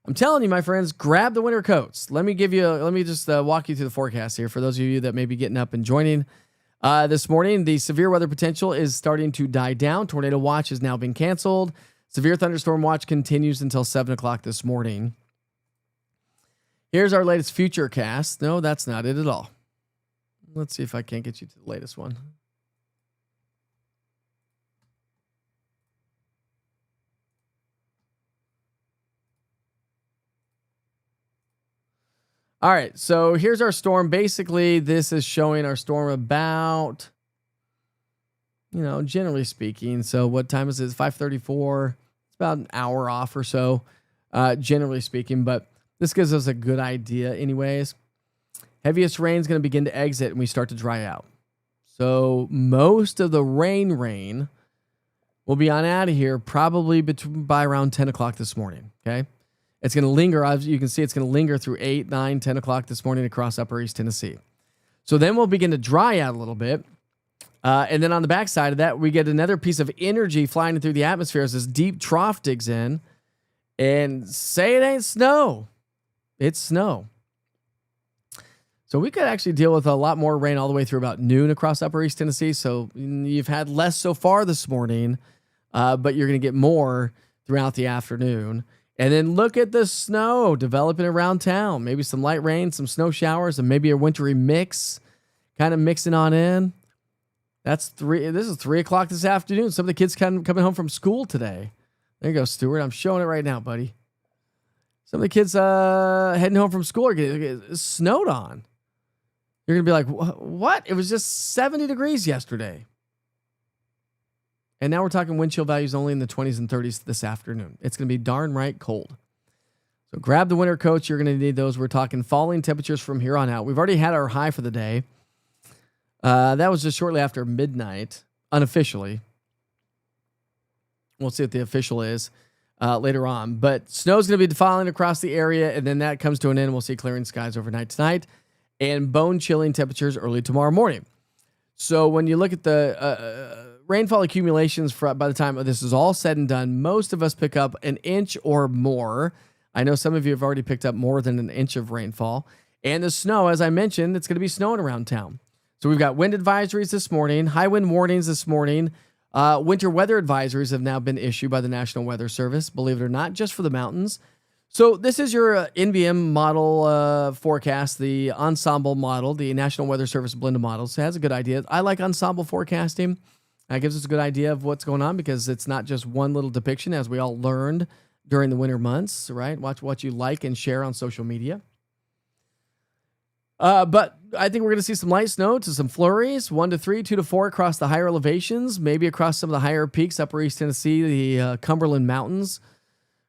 I'm telling you, my friends, grab the winter coats. Let me just walk you through the forecast here for those of you that may be getting up and joining. This morning, the severe weather potential is starting to die down. Tornado watch has now been canceled. Severe thunderstorm watch continues until 7 o'clock this morning. Here's our latest future cast. No, that's not it at all. Let's see if I can't get you to the latest one. All right, so here's our storm. Basically, this is showing our storm about, generally speaking. So what time is it? It's 5:34. It's about an hour off or so, generally speaking. But this gives us a good idea anyways. Heaviest rain is going to begin to exit and we start to dry out. So most of the rain will be on out of here probably by around 10 o'clock this morning, okay? It's going to linger. As you can see, it's going to linger through 8, 9, 10 o'clock this morning across upper East Tennessee. So then we'll begin to dry out a little bit. And then on the backside of that, we get another piece of energy flying through the atmosphere as this deep trough digs in. And say it ain't snow. It's snow. So we could actually deal with a lot more rain all the way through about noon across upper East Tennessee. So you've had less so far this morning, but you're going to get more throughout the afternoon. And then look at the snow developing around town. Maybe some light rain, some snow showers, and maybe a wintry mix kind of mixing on in. This is 3 o'clock this afternoon. Some of the kids coming home from school today. There you go, Stuart. I'm showing it right now, buddy. Some of the kids heading home from school are getting snowed on. You're going to be like, what? It was just 70 degrees yesterday. And now we're talking wind chill values only in the 20s and 30s this afternoon. It's going to be darn right cold. So grab the winter coats. You're going to need those. We're talking falling temperatures from here on out. We've already had our high for the day. That was just shortly after midnight, unofficially. We'll see what the official is later on. But snow's going to be falling across the area, and then that comes to an end. We'll see clearing skies overnight tonight and bone-chilling temperatures early tomorrow morning. So when you look at the rainfall accumulations by the time this is all said and done, most of us pick up an inch or more. I know some of you have already picked up more than an inch of rainfall. And the snow, as I mentioned, it's going to be snowing around town. So we've got wind advisories this morning, high wind warnings this morning. Winter weather advisories have now been issued by the National Weather Service, believe it or not, just for the mountains. So this is your NVM model forecast, the ensemble model, the National Weather Service blend of models. It has a good idea. I like ensemble forecasting. That gives us a good idea of what's going on because it's not just one little depiction, as we all learned during the winter months, right? Watch what you like and share on social media. But I think we're going to see some light snow to some flurries, 1 to 3, 2 to 4 across the higher elevations, maybe across some of the higher peaks, upper East Tennessee, the Cumberland Mountains.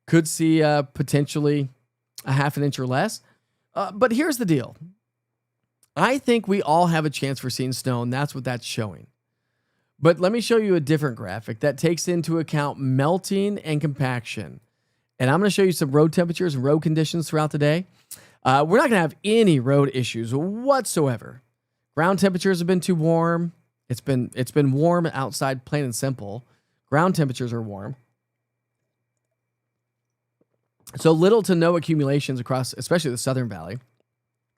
Could see potentially a half an inch or less. But here's the deal. I think we all have a chance for seeing snow, and that's what that's showing. But let me show you a different graphic that takes into account melting and compaction. And I'm going to show you some road temperatures and road conditions throughout the day. We're not going to have any road issues whatsoever. Ground temperatures have been too warm. It's been warm outside, plain and simple. Ground temperatures are warm. So little to no accumulations across, especially the Southern Valley.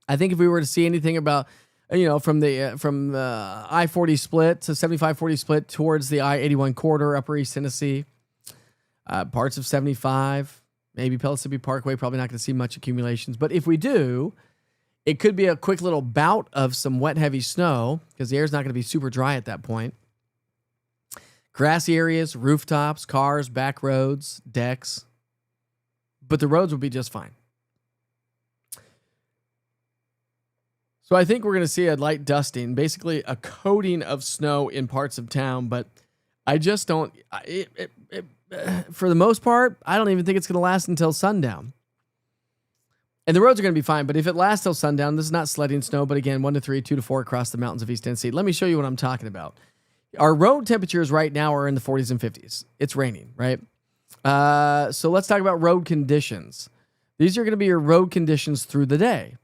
I think if we were to see anything about, from the I-40 split to 75-40 split towards the I-81 corridor, upper East Tennessee, parts of 75, maybe Pellissippi Parkway, probably not going to see much accumulations. But if we do, it could be a quick little bout of some wet, heavy snow because the air's not going to be super dry at that point. Grassy areas, rooftops, cars, back roads, decks. But the roads will be just fine. So I think we're going to see a light dusting, basically a coating of snow in parts of town. But I just don't, for the most part, I don't even think it's going to last until sundown. And the roads are going to be fine. But if it lasts till sundown, this is not sledding snow. But again, 1 to 3, 2 to 4 across the mountains of East Tennessee. Let me show you what I'm talking about. Our road temperatures right now are in the 40s and 50s. It's raining, right? So let's talk about road conditions. These are going to be your road conditions through the day.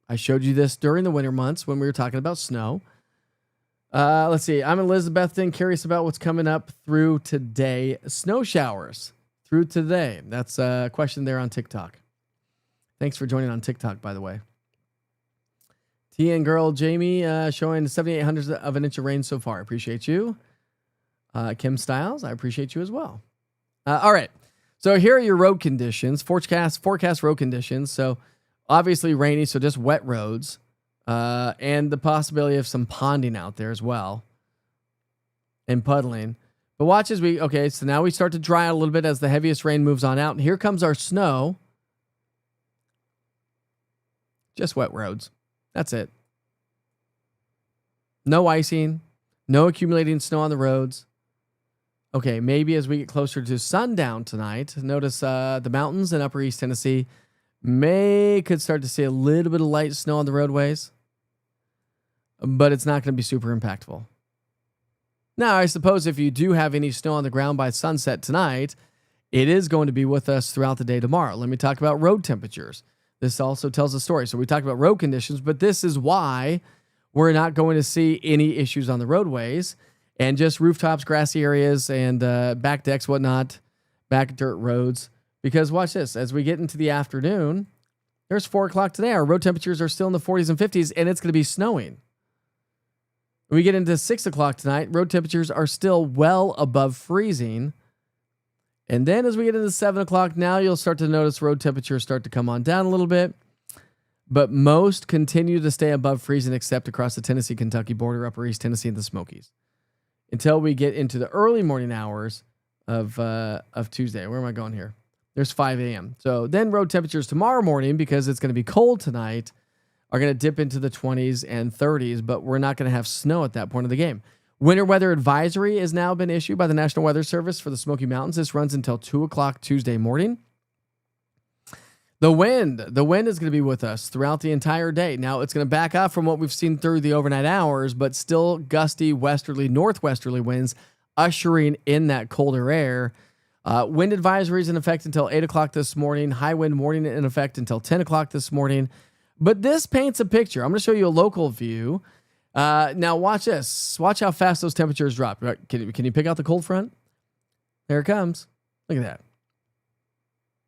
I showed you this during the winter months when we were talking about snow. Let's see. I'm Elizabethton, curious about what's coming up through today. Snow showers through today. That's a question there on TikTok. Thanks for joining on TikTok, by the way. TN girl Jamie showing 7,800 of an inch of rain so far. Appreciate you. Kim Styles, I appreciate you as well. All right. So here are your road conditions. Forecast road conditions. So obviously rainy, so just wet roads. And the possibility of some ponding out there as well. And puddling. But watch as so now we start to dry out a little bit as the heaviest rain moves on out. And here comes our snow. Just wet roads. That's it. No icing. No accumulating snow on the roads. Okay, maybe as we get closer to sundown tonight, notice the mountains in upper East Tennessee could start to see a little bit of light snow on the roadways. But it's not going to be super impactful. Now, I suppose if you do have any snow on the ground by sunset tonight, it is going to be with us throughout the day tomorrow. Let me talk about road temperatures. This also tells a story. So we talked about road conditions, but this is why we're not going to see any issues on the roadways and just rooftops, grassy areas, and back decks, whatnot, back dirt roads. Because watch this. As we get into the afternoon, there's 4 o'clock today. Our road temperatures are still in the 40s and 50s, and it's going to be snowing. When we get into 6 o'clock tonight, road temperatures are still well above freezing. And then as we get into 7 o'clock, now you'll start to notice road temperatures start to come on down a little bit. But most continue to stay above freezing except across the Tennessee-Kentucky border, upper East Tennessee, and the Smokies. Until we get into the early morning hours of Tuesday. Where am I going here? There's 5 a.m. So then road temperatures tomorrow morning, because it's going to be cold tonight, are going to dip into the 20s and 30s, but we're not going to have snow at that point of the game. Winter weather advisory has now been issued by the National Weather Service for the Smoky Mountains. This runs until 2 o'clock Tuesday morning. The wind is going to be with us throughout the entire day. Now, it's going to back off from what we've seen through the overnight hours, but still gusty westerly, northwesterly winds ushering in that colder air. Wind advisory is in effect until 8 o'clock this morning. High wind warning in effect until 10 o'clock this morning. But this paints a picture. I'm going to show you a local view. Now watch this. Watch how fast those temperatures drop. Can you pick out the cold front? There it comes. Look at that.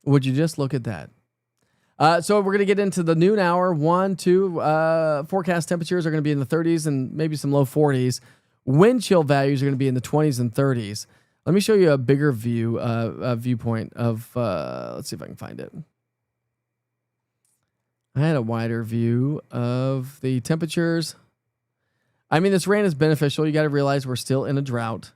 Would you just look at that? So we're going to get into the noon hour. 1, 2. Forecast temperatures are going to be in the 30s and maybe some low 40s. Wind chill values are going to be in the 20s and 30s. Let me show you a bigger viewpoint of. Let's see if I can find it. I had a wider view of the temperatures. I mean, this rain is beneficial. You got to realize we're still in a drought.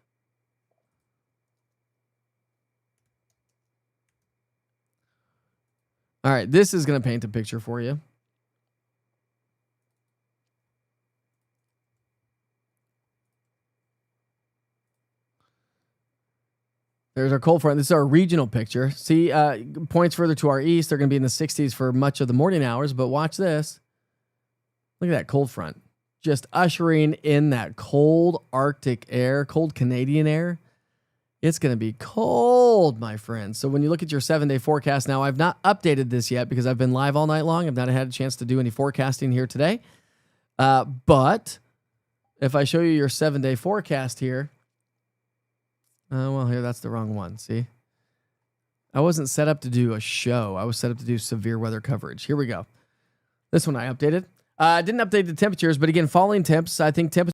All right, this is going to paint a picture for you. There's our cold front. This is our regional picture. See, points further to our east, they're going to be in the 60s for much of the morning hours, but watch this. Look at that cold front. Just ushering in that cold Arctic air, cold Canadian air. It's going to be cold, my friends. So when you look at your 7-day forecast now, I've not updated this yet because I've been live all night long. I've not had a chance to do any forecasting here today. But if I show you your 7-day forecast here, well, here, that's the wrong one. See, I wasn't set up to do a show. I was set up to do severe weather coverage. Here we go. This one I updated. I didn't update the temperatures, but again, falling temps. I think temperatures